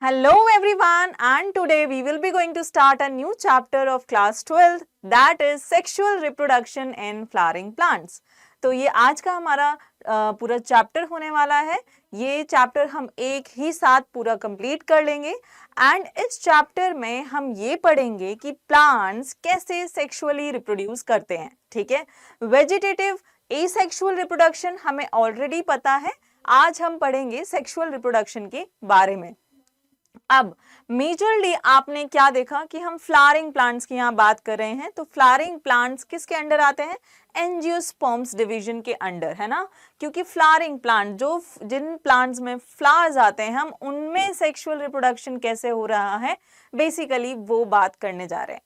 Hello everyone, and today we will be going to start a new chapter of class 12, that is sexual reproduction in flowering plants. तो ये आज का हमारा पूरा chapter होने वाला है। ये चैप्टर हम एक ही साथ पूरा कंप्लीट कर लेंगे एंड इस चैप्टर में हम ये पढ़ेंगे कि प्लांट्स कैसे सेक्सुअली रिप्रोड्यूस करते हैं। ठीक है, वेजिटेटिव एसेक्सुअल रिप्रोडक्शन हमें ऑलरेडी पता है, आज हम पढ़ेंगे सेक्सुअल रिप्रोडक्शन के बारे में। अब मेजरली आपने क्या देखा कि हम फ्लावरिंग प्लांट्स की यहाँ बात कर रहे हैं, तो फ्लावरिंग प्लांट्स किसके अंडर आते हैं? एंजियोस्पर्म्स डिवीजन के अंडर, है ना। क्योंकि फ्लावरिंग प्लांट जो जिन प्लांट्स में फ्लावर्स आते हैं हम उनमें सेक्सुअल रिप्रोडक्शन कैसे हो रहा है बेसिकली वो बात करने जा रहे हैं।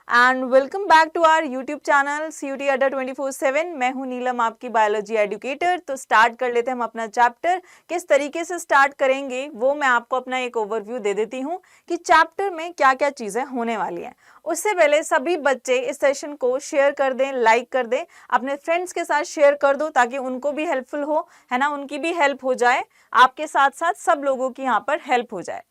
And welcome back to our YouTube channel CUT Adda 24/7। मैं हूं नीलम, आपकी बायोलॉजी एडुकेटर। तो स्टार्ट कर लेते हैं हम अपना चैप्टर। किस तरीके से स्टार्ट करेंगे वो मैं आपको अपना एक ओवरव्यू दे देती हूं कि चैप्टर में क्या क्या चीजें होने वाली हैं। उससे पहले सभी बच्चे इस सेशन को शेयर कर दें, लाइक कर दें, अपने फ्रेंड्स के साथ शेयर कर दो ताकि उनको भी हेल्पफुल हो, है ना, उनकी भी हेल्प हो जाए, आपके साथ साथ सब लोगों की यहाँ पर हेल्प हो जाए।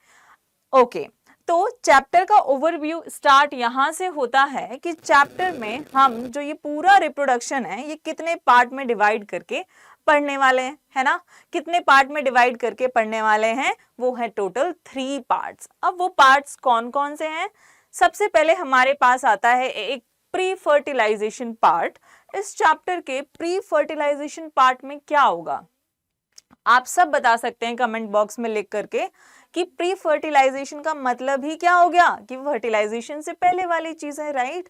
ओके, तो चैप्टर का ओवरव्यू स्टार्ट यहाँ से होता है कि चैप्टर में हम जो ये पूरा रिप्रोडक्शन है ये कितने पार्ट में डिवाइड करके पढ़ने वाले हैं, है ना। कितने पार्ट में डिवाइड करके पढ़ने वाले हैं? वो है टोटल 3 पार्ट्स। अब वो पार्ट्स कौन कौन से हैं? सबसे पहले हमारे पास आता है एक प्री फर्टिलाइजेशन पार्ट। इस चैप्टर के प्री फर्टिलाइजेशन पार्ट में क्या होगा आप सब बता सकते हैं कमेंट बॉक्स में लिख करके कि प्री फर्टिलाइजेशन का मतलब ही क्या हो गया कि फर्टिलाइजेशन से पहले वाली चीज है, राइट।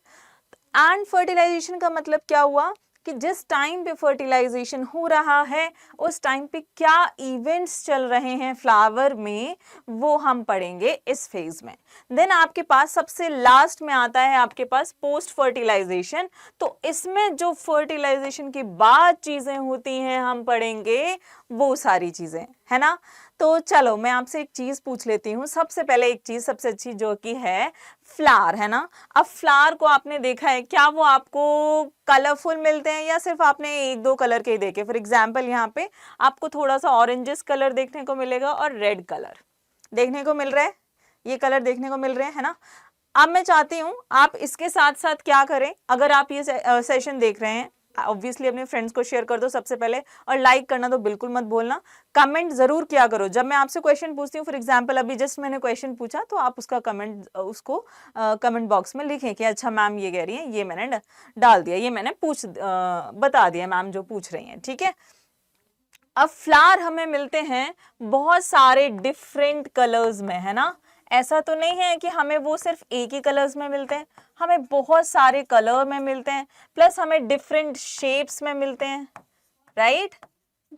एंड फर्टिलाइजेशन का मतलब क्या हुआ कि जिस टाइम पे फर्टिलाइजेशन हो रहा है उस टाइम पे क्या इवेंट्स चल रहे हैं फ्लावर में वो हम पढ़ेंगे इस फेज में। देन आपके पास सबसे लास्ट में आता है आपके पास पोस्ट फर्टिलाइजेशन। तो इसमें जो फर्टिलाइजेशन के बाद चीजें होती हैं हम पढ़ेंगे वो सारी चीजें, है ना। तो चलो मैं आपसे एक चीज पूछ लेती हूँ। सबसे पहले एक चीज सबसे अच्छी जो कि है फ्लावर, है ना। अब फ्लावर को आपने देखा है, क्या वो आपको कलरफुल मिलते हैं या सिर्फ आपने 1-2 कलर के ही देखे? फॉर एग्जाम्पल यहाँ पे आपको थोड़ा सा ऑरेंजेस कलर देखने को मिलेगा और रेड कलर देखने को मिल रहा है, ये कलर देखने को मिल रहे हैं, है ना। अब मैं चाहती हूँ आप इसके साथ साथ क्या करें, अगर आप ये सेशन देख रहे हैं ऑब्वियसली अपने फ्रेंड्स को शेयर कर दो सबसे पहले, और लाइक करना तो बिल्कुल मत भूलना। कमेंट जरूर किया करो जब मैं आपसे क्वेश्चन पूछती हूँ। फॉर एग्जांपल अभी जस्ट मैंने क्वेश्चन पूछा तो आप उसका कमेंट उसको कमेंट बॉक्स में लिखें कि अच्छा मैम ये कह रही है, ये मैंने डाल दिया, ये मैंने बता दिया मैम जो पूछ रही हैं, ठीक है। अब फ्लावर हमें मिलते हैं बहुत सारे डिफरेंट कलर्स में, है ना। ऐसा तो नहीं है कि हमें वो सिर्फ एक ही कलर्स में मिलते हैं, हमें बहुत सारे कलर में मिलते हैं, प्लस हमें डिफरेंट शेप्स में मिलते हैं, राइट।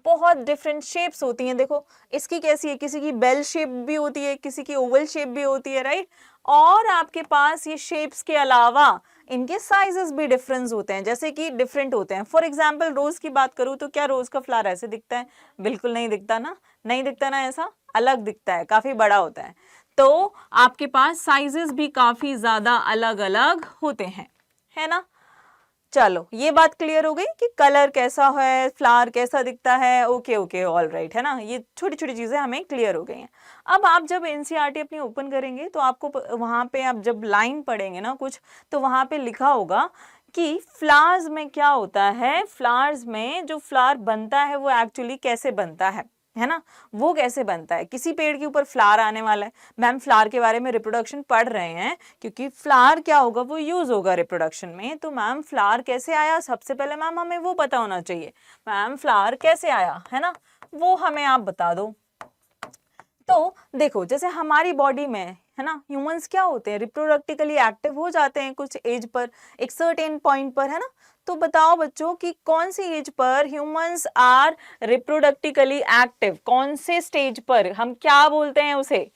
बहुत डिफरेंट शेप्स होती हैं। देखो इसकी कैसी है, किसी की बेल शेप भी होती है, किसी की ओवल शेप भी होती है, राइट। और आपके पास ये शेप्स के अलावा इनके साइजेस भी डिफरेंस होते हैं, जैसे कि डिफरेंट होते हैं। फॉर एग्जांपल रोज की बात करूं तो क्या रोज का फ्लावर ऐसे दिखता है? बिल्कुल नहीं दिखता ना, नहीं दिखता ना, ऐसा अलग दिखता है, काफी बड़ा होता है। तो आपके पास साइजेस भी काफी ज्यादा अलग अलग होते हैं, है ना। चलो ये बात क्लियर हो गई कि कलर कैसा है, फ्लावर कैसा दिखता है। ओके ओके, ऑल राइट, है ना। ये छोटी छोटी चीजें हमें क्लियर हो गई हैं। अब आप जब NCERT अपनी ओपन करेंगे तो आपको वहां पे आप जब लाइन पढ़ेंगे ना कुछ, तो वहां पे लिखा होगा कि फ्लावर्स में क्या होता है, फ्लावर्स में जो फ्लावर बनता है वो एक्चुअली कैसे बनता है ना। वो कैसे बनता है, किसी पेड़ के ऊपर फ्लावर आने वाला है, मैम फ्लावर के बारे में रिप्रोडक्शन पढ़ रहे हैं क्योंकि फ्लावर क्या होगा वो यूज होगा रिप्रोडक्शन में। तो मैम फ्लावर कैसे आया, सबसे पहले मैम हमें वो पता होना चाहिए, मैम फ्लावर कैसे आया, है ना, वो हमें आप बता दो। तो देखो जैसे हमारी बॉडी में, है ना, ह्यूमंस क्या होते हैं, रिप्रोडक्टिकली एक्टिव हो जाते हैं कुछ एज पर, एक सर्टेन पॉइंट पर, है ना। तो बताओ बच्चों कि कौन सी एज पर ह्यूमंस आर रिप्रोडक्टिकली एक्टिव, कौन से स्टेज पर, हम क्या बोलते हैं उसे।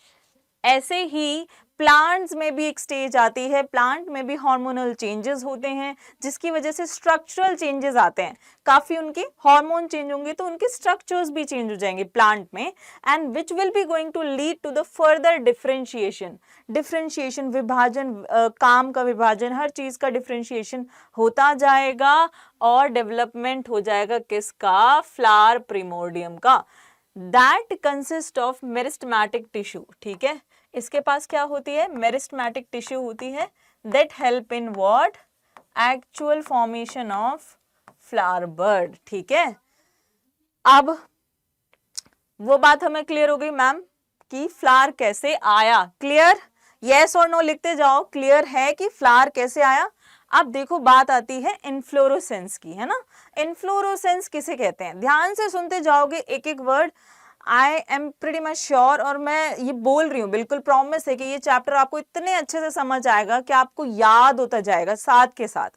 ऐसे ही प्लांट्स में भी एक स्टेज आती है, प्लांट में भी हार्मोनल चेंजेस होते हैं जिसकी वजह से स्ट्रक्चरल चेंजेस आते हैं, काफी उनके हार्मोन चेंज होंगे तो उनके स्ट्रक्चर्स भी चेंज हो जाएंगे प्लांट में, and which will be going to lead to the further differentiation विभाजन, काम का विभाजन, हर चीज का डिफरेंशिएशन होता जाएगा और डेवलपमेंट हो जाएगा किसका, फ्लावर प्रिमोर्डियम का। That consist of meristematic tissue, ठीक है, इसके पास क्या होती है, मेरिस्टेमेटिक टिश्यू होती है, that help in what, actual formation of flower bird, ठीक है। अब वो बात हमें क्लियर हो गई मैम कि फ्लावर कैसे आया, क्लियर, यस और नो लिखते जाओ, क्लियर है कि फ्लावर कैसे आया। अब देखो बात आती है इन्फ्लोरोसेंस की, है ना, इन्फ्लोरोसेंस किसे कहते हैं, ध्यान से सुनते जाओगे एक एक word, I am pretty much sure, और मैं ये बोल रही हूँ बिल्कुल प्रॉमिस है कि ये चैप्टर आपको इतने अच्छे से समझ आएगा कि आपको याद होता जाएगा साथ के साथ,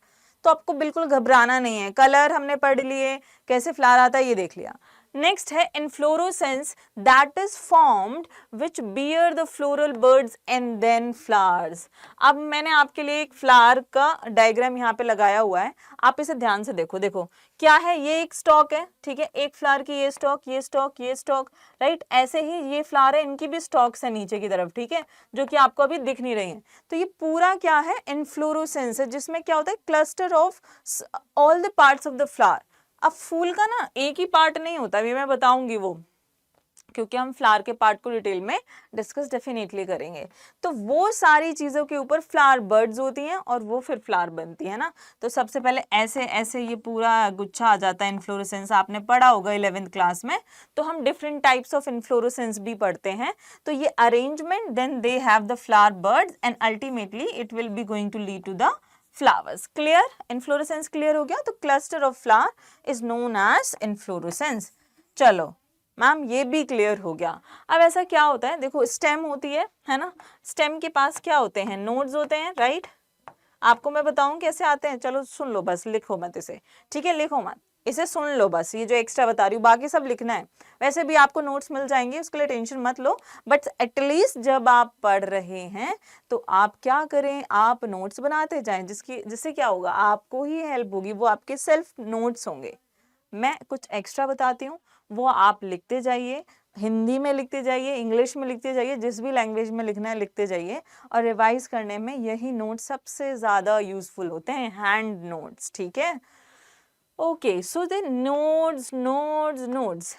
तो आपको बिल्कुल घबराना नहीं है। कलर हमने पढ़ लिए, कैसे फ्लावर आता है ये देख लिया। नेक्स्ट है inflorescence, that is formed which bear the floral buds and then flowers. अब मैंने आपके लिए एक फ्लावर का डायग्राम यहाँ पे लगाया हुआ है, आप इसे ध्यान से देखो, देखो क्या है, ये एक स्टॉक है, ठीक है, एक फ्लावर की ये स्टॉक, ये स्टॉक, ये स्टॉक, राइट, ऐसे ही ये फ्लावर है, इनकी भी स्टॉक्स है नीचे की तरफ, ठीक है, जो कि आपको अभी दिख नहीं रही है। तो ये पूरा क्या है, इन्फ्लोरोसेंस है, जिसमें क्या होता है, cluster of all the parts of the flower. अब फूल का ना एक ही पार्ट नहीं होता, अभी मैं बताऊंगी वो, क्योंकि हम फ्लावर के पार्ट को डिटेल में डिस्कस डेफिनेटली करेंगे। तो वो सारी चीजों के ऊपर फ्लावर बर्ड्स होती हैं और वो फिर फ्लावर बनती है ना। तो सबसे पहले ऐसे ऐसे ये पूरा गुच्छा आ जाता है इन्फ्लोरेसेंस, आपने पढ़ा होगा 11th क्लास में। तो हम डिफरेंट टाइप्स ऑफ इन्फ्लोरेसेंस भी पढ़ते हैं। तो ये arrangement, then they have the flower buds and ultimately it will be going to lead to the flowers. Clear, inflorescence clear हो गया। तो cluster of flower is known as inflorescence. चलो ma'am ये भी क्लियर हो गया। अब ऐसा क्या होता है, देखो स्टेम होती है ना, स्टेम के पास क्या होते हैं, नोड्स होते हैं, राइट। आपको मैं बताऊं कैसे आते हैं, चलो सुन लो बस, लिखो मत इसे, ठीक है, लिखो मत, इसे सुन लो बस, ये जो एक्स्ट्रा बता रही हूँ बाकी सब लिखना है। वैसे भी आपको नोट्स मिल जाएंगे, उसके लिए टेंशन मत लो, बट एटलीस्ट जब आप पढ़ रहे हैं तो आप क्या करें, आप नोट्स बनाते जाएं, जिससे क्या होगा, आपको ही हेल्प होगी, वो आपके सेल्फ नोट्स होंगे। मैं कुछ एक्स्ट्रा बताती हूँ, वो आप लिखते जाइए, हिंदी में लिखते जाइए, इंग्लिश में लिखते जाइए, जिस भी लैंग्वेज में लिखना है लिखते जाइए, और रिवाइज करने में यही नोट्स सबसे ज़्यादा यूजफुल होते हैं, हैंड नोट्स, ठीक है। Okay, so the nodes nodes nodes,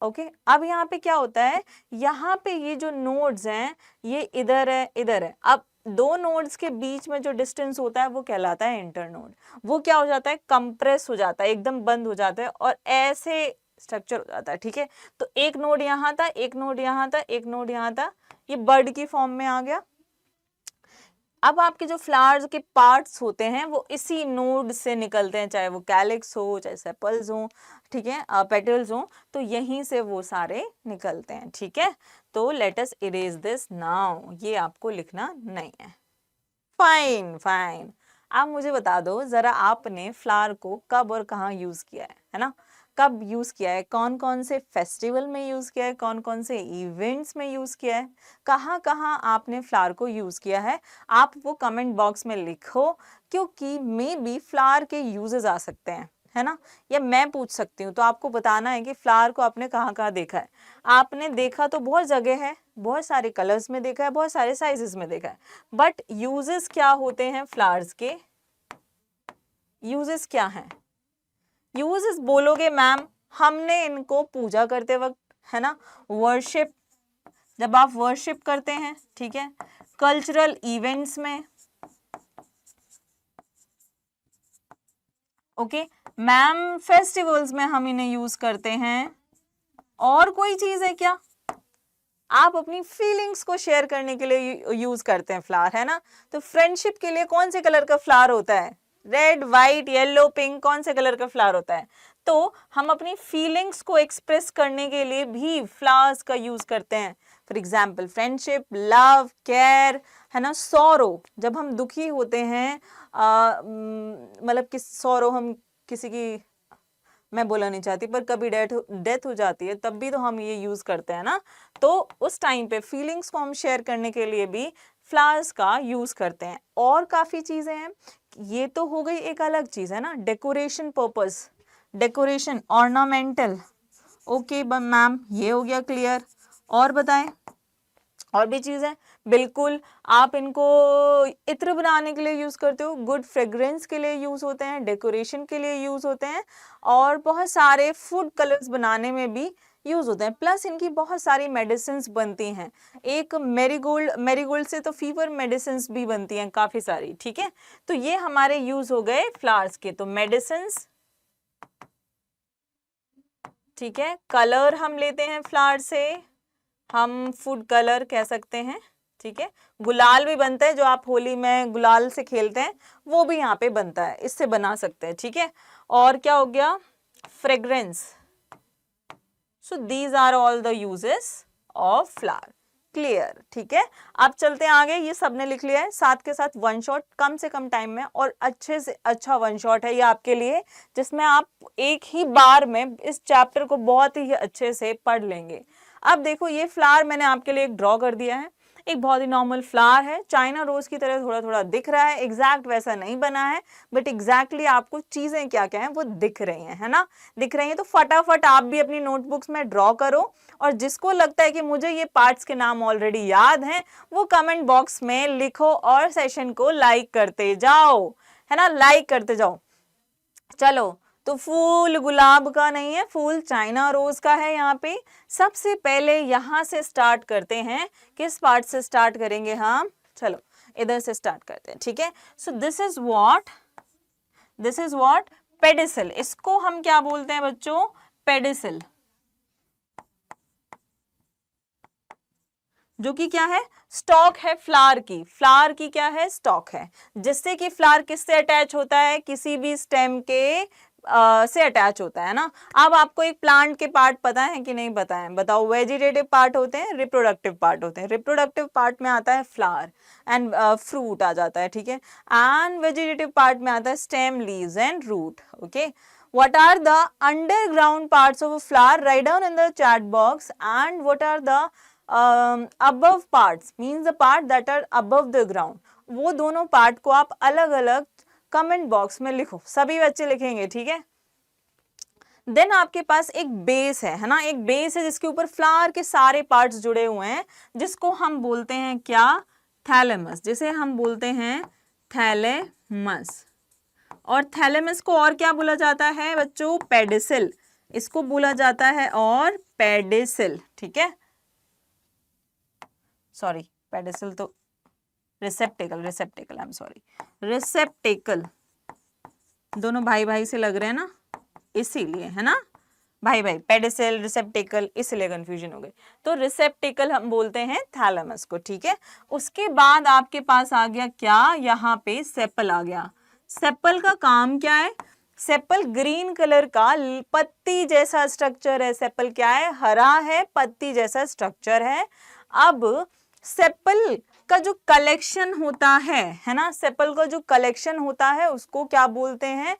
okay. अब यहाँ पे क्या होता है, यहाँ पे ये जो नोड्स हैं ये इधर है, इधर है। अब दो नोड्स के बीच में जो डिस्टेंस होता है वो कहलाता है इंटरनोड। वो क्या हो जाता है, कंप्रेस हो जाता है, एकदम बंद हो जाता है और ऐसे स्ट्रक्चर हो जाता है, ठीक है। तो एक नोड यहाँ था, एक नोड यहाँ था, एक नोड यहाँ था, ये बर्ड की फॉर्म में आ गया। अब आपके जो फ्लावर्स के पार्ट्स होते हैं वो इसी नोड से निकलते हैं, चाहे वो कैलिक्स हो, चाहे सेपल्स हो, ठीक है, पेटल्स हो, तो यहीं से वो सारे निकलते हैं, ठीक है। तो let us erase this now, ये आपको लिखना नहीं है। Fine fine. आप मुझे बता दो जरा, आपने फ्लावर को कब और कहाँ यूज किया है ना, कब यूज किया है, कौन कौन से फेस्टिवल में यूज किया है, कौन कौन से इवेंट्स में यूज किया है, कहाँ कहाँ आपने फ्लावर को यूज किया है, आप वो कमेंट बॉक्स में लिखो, क्योंकि मे बी फ्लावर के यूजेस आ सकते हैं, है ना, या मैं पूछ सकती हूँ, तो आपको बताना है कि फ्लावर को आपने कहाँ कहाँ देखा है। आपने देखा तो बहुत जगह है, बहुत सारे कलर्स में देखा है, बहुत सारे साइजेस में देखा है, बट यूजेस क्या होते हैं फ्लावर्स के, यूजेस क्या हैं, यूजेस बोलोगे मैम, हमने इनको पूजा करते वक्त, है ना, वर्शिप, जब आप वर्शिप करते हैं, ठीक है, कल्चरल इवेंट्स में, ओके मैम, फेस्टिवल्स में हम इन्हें यूज करते हैं। और कोई चीज है क्या, आप अपनी फीलिंग्स को शेयर करने के लिए यूज करते हैं फ्लावर, है ना। तो फ्रेंडशिप के लिए कौन से कलर का फ्लावर होता है, रेड, व्हाइट, येलो, पिंक, कौन से कलर का फ्लावर होता है। तो हम अपनी फीलिंग्स को एक्सप्रेस करने के लिए भी फ्लावर्स का यूज करते हैं। For example friendship, love, care, है ना, सॉरो, जब हम दुखी होते हैं, मतलब किस सॉरो, हम किसी की, मैं बोला नहीं चाहती पर कभी डेथ हो जाती है, तब भी तो हम ये यूज करते हैं ना। तो उस टाइम पे फीलिंग्स को हम शेयर करने के लिए भी फ्लावर्स का यूज करते हैं। और काफी चीजें हैं, ये तो हो गई एक अलग चीज, है ना, decoration purpose, decoration, ornamental, okay ma'am, ये हो गया क्लियर। और बताएं, और भी चीजें, बिल्कुल, आप इनको इत्र बनाने के लिए यूज करते हो, गुड फ्रेग्रेंस के लिए यूज होते हैं, डेकोरेशन के लिए यूज होते हैं, और बहुत सारे फूड कलर्स बनाने में भी यूज होते हैं, प्लस इनकी बहुत सारी मेडिसिन बनती हैं। एक मैरीगोल्ड से तो फीवर मेडिसिन भी बनती हैं काफी सारी, ठीक है। तो ये हमारे यूज हो गए फ्लावर्स के, तो मेडिसिन, ठीक है। कलर हम लेते हैं फ्लावर से, हम फूड कलर कह सकते हैं, ठीक है। गुलाल भी बनता है, जो आप होली में गुलाल से खेलते हैं वो भी यहाँ पे बनता है, इससे बना सकते हैं, ठीक है। और क्या हो गया, fragrance. So these are all the uses of flower, clear, ठीक है। अब चलते हैं आगे, ये सबने लिख लिया है, साथ के साथ वन शॉट कम से कम टाइम में और अच्छे से अच्छा वन शॉट है ये आपके लिए, जिसमें आप एक ही बार में इस चैप्टर को बहुत ही अच्छे से पढ़ लेंगे। अब देखो ये फ्लावर मैंने आपके लिए एक ड्रॉ कर दिया है, एक बहुत ही नॉर्मल फ्लावर है, चाइना रोज की तरह थोड़ा थोड़ा दिख रहा है, एग्जैक्ट वैसा नहीं बना है, बट एग्जैक्टली आपको चीजें क्या क्या हैं वो दिख रही हैं, है ना, दिख रही हैं। तो फटाफट आप भी अपनी नोटबुक्स में ड्रॉ करो, और जिसको लगता है कि मुझे ये पार्ट्स के नाम ऑलरेडी याद हैं वो कमेंट बॉक्स में लिखो और सेशन को लाइक करते जाओ, है ना, लाइक करते जाओ। चलो, तो फूल गुलाब का नहीं है, फूल चाइना रोज का है यहाँ पे। सबसे पहले यहाँ से स्टार्ट करते हैं, किस पार्ट से स्टार्ट करेंगे हम, चलो इधर से स्टार्ट करते हैं, ठीक है। So this is what pedicel, इसको हम क्या बोलते हैं बच्चों, पेडिसल, जो कि क्या है, स्टॉक है फ्लावर की क्या है, स्टॉक है, जिससे कि फ्लावर किससे अटैच होता है, किसी भी स्टेम के से अटैच होता है ना। अब आपको एक प्लांट के पार्ट पता है कि नहीं पता है, बताओ। वेजिटेटिव पार्ट होते हैं, रिप्रोडक्टिव पार्ट होते हैं। रिप्रोडक्टिव पार्ट में आता है फ्लावर एंड फ्रूट आ जाता है, ठीक है। एंड वेजिटेटिव पार्ट में आता है stem, leaves and root, okay. What are the underground parts of a flower? Write down in the chat box. And what are the above parts? Means the part that are above the ground. वो दोनों part को आप अलग अलग comment box में लिखो, सभी बच्चे लिखेंगे, ठीक है। देन आपके पास एक बेस है ना, एक बेस है जिसके ऊपर फ्लावर के सारे पार्ट्स जुड़े हुए हैं, जिसको हम बोलते हैं क्या, थैलेमस, जिसे हम बोलते हैं थैलेमस। और थैलेमस को और क्या बोला जाता है बच्चों, पेडिसिल, इसको बोला जाता है और पेडिसिल, ठीक है। सॉरी, पेडिसिल तो receptacle, I am sorry, receptacle, दोनों भाई भाई से लग रहे हैं ना, इसीलिए, है ना भाई भाई, पेडिसिल रिसेप्टेकल, इसलिए कंफ्यूजन हो गई। तो रिसेप्टेकल हम बोलते हैं थैलेमस को, ठीक है। उसके बाद आपके पास आ गया क्या, यहाँ पे सेपल आ गया। सेपल का काम क्या है, सेपल ग्रीन कलर का पत्ती जैसा स्ट्रक्चर है, सेपल क्या है, हरा है, पत्ती जैसा स्ट्रक्चर है। अब सेपल का जो कलेक्शन होता है ना, सेपल का जो कलेक्शन होता है उसको क्या बोलते हैं,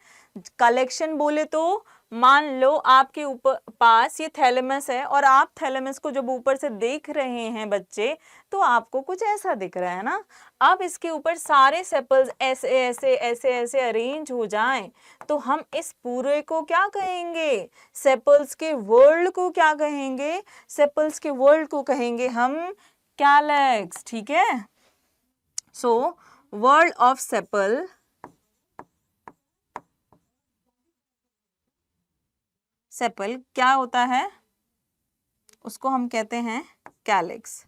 कलेक्शन बोले तो मान लो आपके ऊपर पास ये थैलेमस है, और आप थैलेमस को जब ऊपर से देख रहे हैं बच्चे, तो आपको कुछ ऐसा दिख रहा है ना। अब इसके ऊपर सारे सेपल्स ऐसे ऐसे ऐसे ऐसे अरेंज हो जाएं, तो हम इस पूरे को क्या कहेंगे, सेपल्स के वर्ल्ड को क्या कहेंगे, सेपल्स के वर्ल्ड को कहेंगे हम कैलेक्स, ठीक है। So world of sepal, sepal क्या होता है, उसको हम कहते हैं कैलिक्स,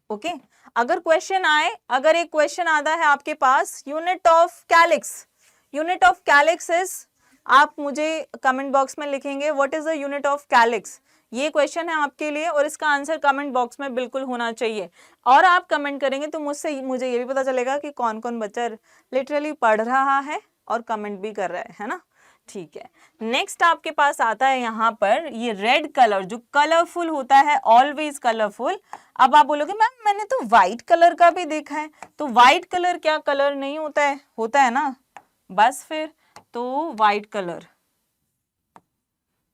ओके। अगर क्वेश्चन आए, अगर एक क्वेश्चन आता है आपके पास, unit of calyx, unit of calyx is, आप मुझे कमेंट बॉक्स में लिखेंगे what is the unit of calyx, ये क्वेश्चन है आपके लिए, और इसका आंसर कमेंट बॉक्स में बिल्कुल होना चाहिए। और आप कमेंट करेंगे तो मुझे ये भी पता चलेगा कि कौन कौन बच्चा लिटरली पढ़ रहा है और कमेंट भी कर रहा है ना, ठीक है। नेक्स्ट आपके पास आता है यहाँ पर ये रेड कलर, जो कलरफुल होता है, ऑलवेज कलरफुल। अब आप बोलोगे मैम मैंने तो व्हाइट कलर का भी देखा है, तो व्हाइट कलर क्या कलर नहीं होता है, होता है ना, बस फिर तो व्हाइट कलर,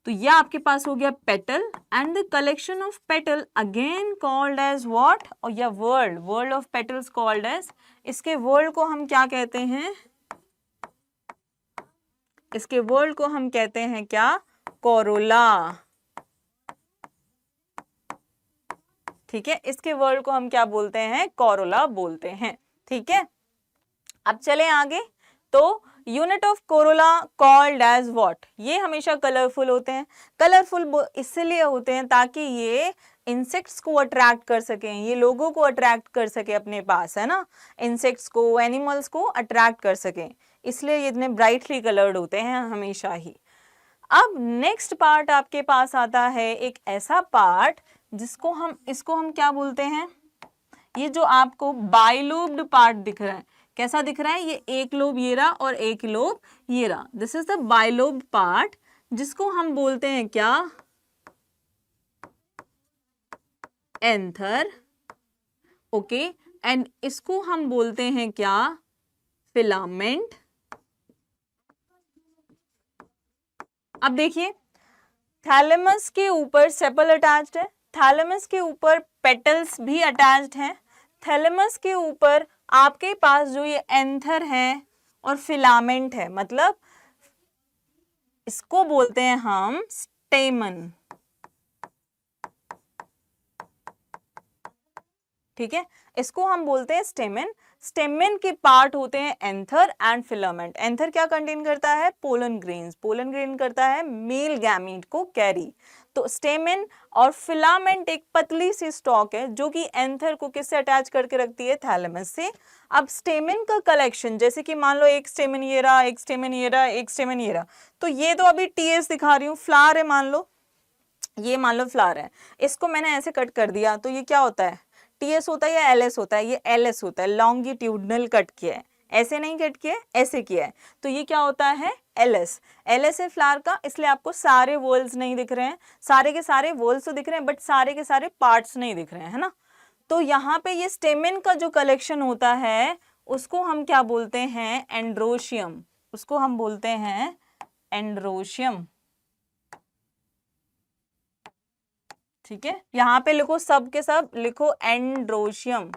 तो यह आपके पास हो गया petal, and the collection of petal again called as what, और या whorl of petals called as, इसके वर्ल्ड को हम क्या कहते हैं, इसके वर्ल्ड को हम कहते हैं क्या, कोरोला, ठीक है। इसके वर्ल्ड को हम क्या बोलते हैं, कोरोला बोलते हैं, ठीक है। अब चले आगे, तो unit of corolla called as what, ये हमेशा कलरफुल होते हैं। कलरफुल इसलिए होते हैं ताकि ये इंसेक्ट्स को अट्रैक्ट कर सकें, ये लोगों को अट्रैक्ट कर सके अपने पास, है ना, इंसेक्ट्स को, एनिमल्स को अट्रैक्ट कर सकें, इसलिए ये इतने ब्राइटली कलर्ड होते हैं हमेशा ही। अब नेक्स्ट पार्ट आपके पास आता है एक ऐसा पार्ट इसको हम क्या बोलते हैं, ये जो आपको बाइलोब्ड पार्ट दिख रहा है, कैसा दिख रहा है, ये एक लोब ये रहा और एक लोब ये रहा, this is the bilobed part, जिसको हम बोलते हैं क्या, एंथर, ओके, एंड इसको हम बोलते हैं क्या, फिलामेंट। अब देखिए थैलेमस के ऊपर सेपल अटैच्ड है, थैलेमस के ऊपर पेटल्स भी अटैच्ड हैं, थैलेमस के ऊपर आपके पास जो ये एंथर है और फिलामेंट है, मतलब इसको बोलते हैं हम स्टेमन, ठीक है, इसको हम बोलते हैं स्टेमन। स्टेमन के पार्ट होते हैं एंथर एंड फिलामेंट। एंथर क्या कंटेन करता है, पोलन ग्रेन्स, पोलन ग्रेन करता है मेल गैमीट को कैरी, तो स्टेमन और फिलामेंट एक पतली सी स्टॉक है जो कि एंथर को किससे अटैच करके रखती है, थैलेमस से। अब स्टेमन का कलेक्शन, जैसे कि मान लो एक स्टेमन ये रहा, एक स्टेमन ये रहा, एक स्टेमन ये रहा, तो ये तो अभी टीएस दिखा रही हूँ, फ्लावर है मान लो, ये मान लो फ्लावर है, इसको मैंने ऐसे कट कर दिया तो ये क्या होता है, टीएस होता है या एलएस होता है, ये एलएस होता है, लॉन्गिट्यूडनल कट किया है, ऐसे नहीं कट किया है, ऐसे किया है, तो ये क्या होता है, एलएस। एलएस है फ्लावर का, इसलिए आपको सारे वॉल्स नहीं दिख रहे हैं, सारे के सारे वॉल्स तो दिख रहे हैं बट सारे के सारे पार्ट्स नहीं दिख रहे हैं, है ना। तो यहाँ पे ये स्टेमेन का जो कलेक्शन होता है उसको हम क्या बोलते हैं, एंड्रोशियम, उसको हम बोलते हैं एंड्रोशियम, ठीक है, यहाँ पे लिखो, सब के सब लिखो एंड्रोशियम,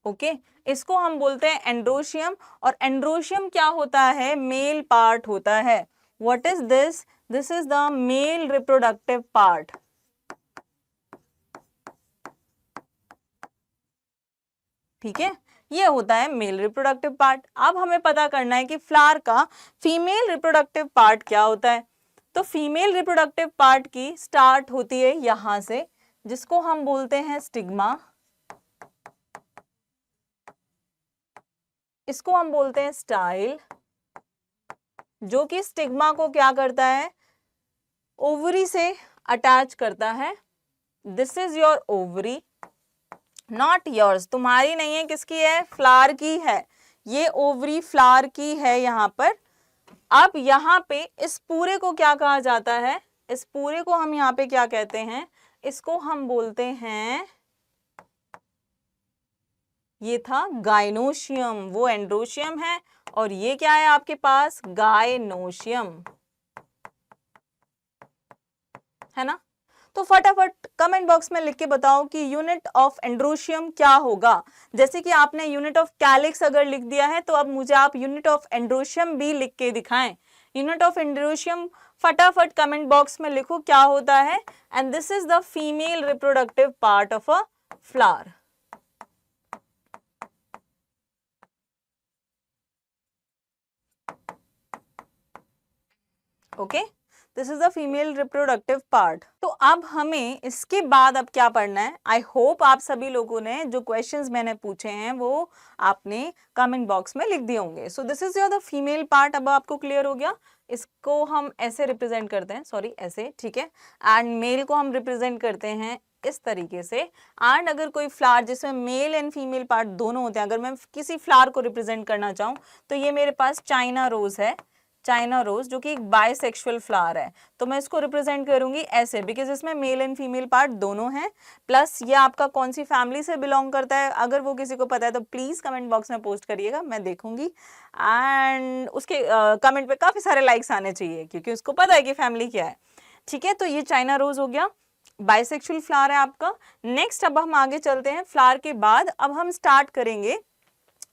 ओके, इसको हम बोलते हैं एंड्रोशियम। और एंड्रोशियम क्या होता है, मेल पार्ट होता है। What is this, this is the male reproductive part, ठीक है, ये होता है मेल रिप्रोडक्टिव पार्ट। अब हमें पता करना है कि फ्लावर का फीमेल रिप्रोडक्टिव पार्ट क्या होता है। तो फीमेल रिप्रोडक्टिव पार्ट की स्टार्ट होती है यहां से, जिसको हम बोलते हैं स्टिग्मा, इसको हम बोलते हैं स्टाइल, जो कि स्टिग्मा को क्या करता है, ओवरी से अटैच करता है। This is your ovary, not yours, तुम्हारी नहीं है, किसकी है, फ्लावर की है, ये ओवरी फ्लावर की है यहाँ पर। अब यहाँ पे इस पूरे को क्या कहा जाता है, इस पूरे को हम यहाँ पे क्या कहते हैं, इसको हम बोलते हैं, ये था गाइनोशियम, वो एंड्रोशियम है, और ये क्या है आपके पास, गाइनोशियम, है ना। तो फटाफट कमेंट बॉक्स में लिख के बताओ कि यूनिट ऑफ एंड्रोशियम क्या होगा। जैसे कि आपने यूनिट ऑफ कैलिक्स अगर लिख दिया है तो अब मुझे आप यूनिट ऑफ एंड्रोशियम भी लिख के दिखाएं। यूनिट ऑफ एंड्रोशियम फटाफट कमेंट बॉक्स में लिखो क्या होता है, and this is the female reproductive part of a flower. Okay, this is the female reproductive part. तो अब हमें इसके बाद अब क्या पढ़ना है, आई होप आप सभी लोगों ने जो क्वेश्चंस मैंने पूछे हैं वो आपने कमेंट बॉक्स में लिख दिए होंगे। So this is your the female part, अब आपको क्लियर हो गया। इसको हम ऐसे रिप्रेजेंट करते हैं, सॉरी ऐसे, ठीक है, एंड मेल को हम रिप्रेजेंट करते हैं इस तरीके से। एंड अगर कोई फ्लावर जिसमें मेल एंड फीमेल पार्ट दोनों होते हैं, अगर मैं किसी फ्लावर को रिप्रेजेंट करना चाहूँ तो ये मेरे पास चाइना रोज है, चाइना रोज जो कि एक बाइसेक्सुअल फ्लावर है, तो मैं इसको रिप्रेजेंट करूंगी ऐसे, बिकॉज इसमें मेल एंड फीमेल पार्ट दोनों हैं। प्लस ये आपका कौन सी फैमिली से बिलोंग करता है, अगर वो किसी को पता है तो प्लीज कमेंट बॉक्स में पोस्ट करिएगा, मैं देखूंगी। एंड उसके कमेंट पे काफी सारे लाइक्स आने चाहिए क्योंकि उसको पता है कि फैमिली क्या है, ठीक है। तो ये चाइना रोज हो गया, बाइसेक्सुअल फ्लावर है आपका। नेक्स्ट अब हम आगे चलते हैं, फ्लावर के बाद अब हम स्टार्ट करेंगे,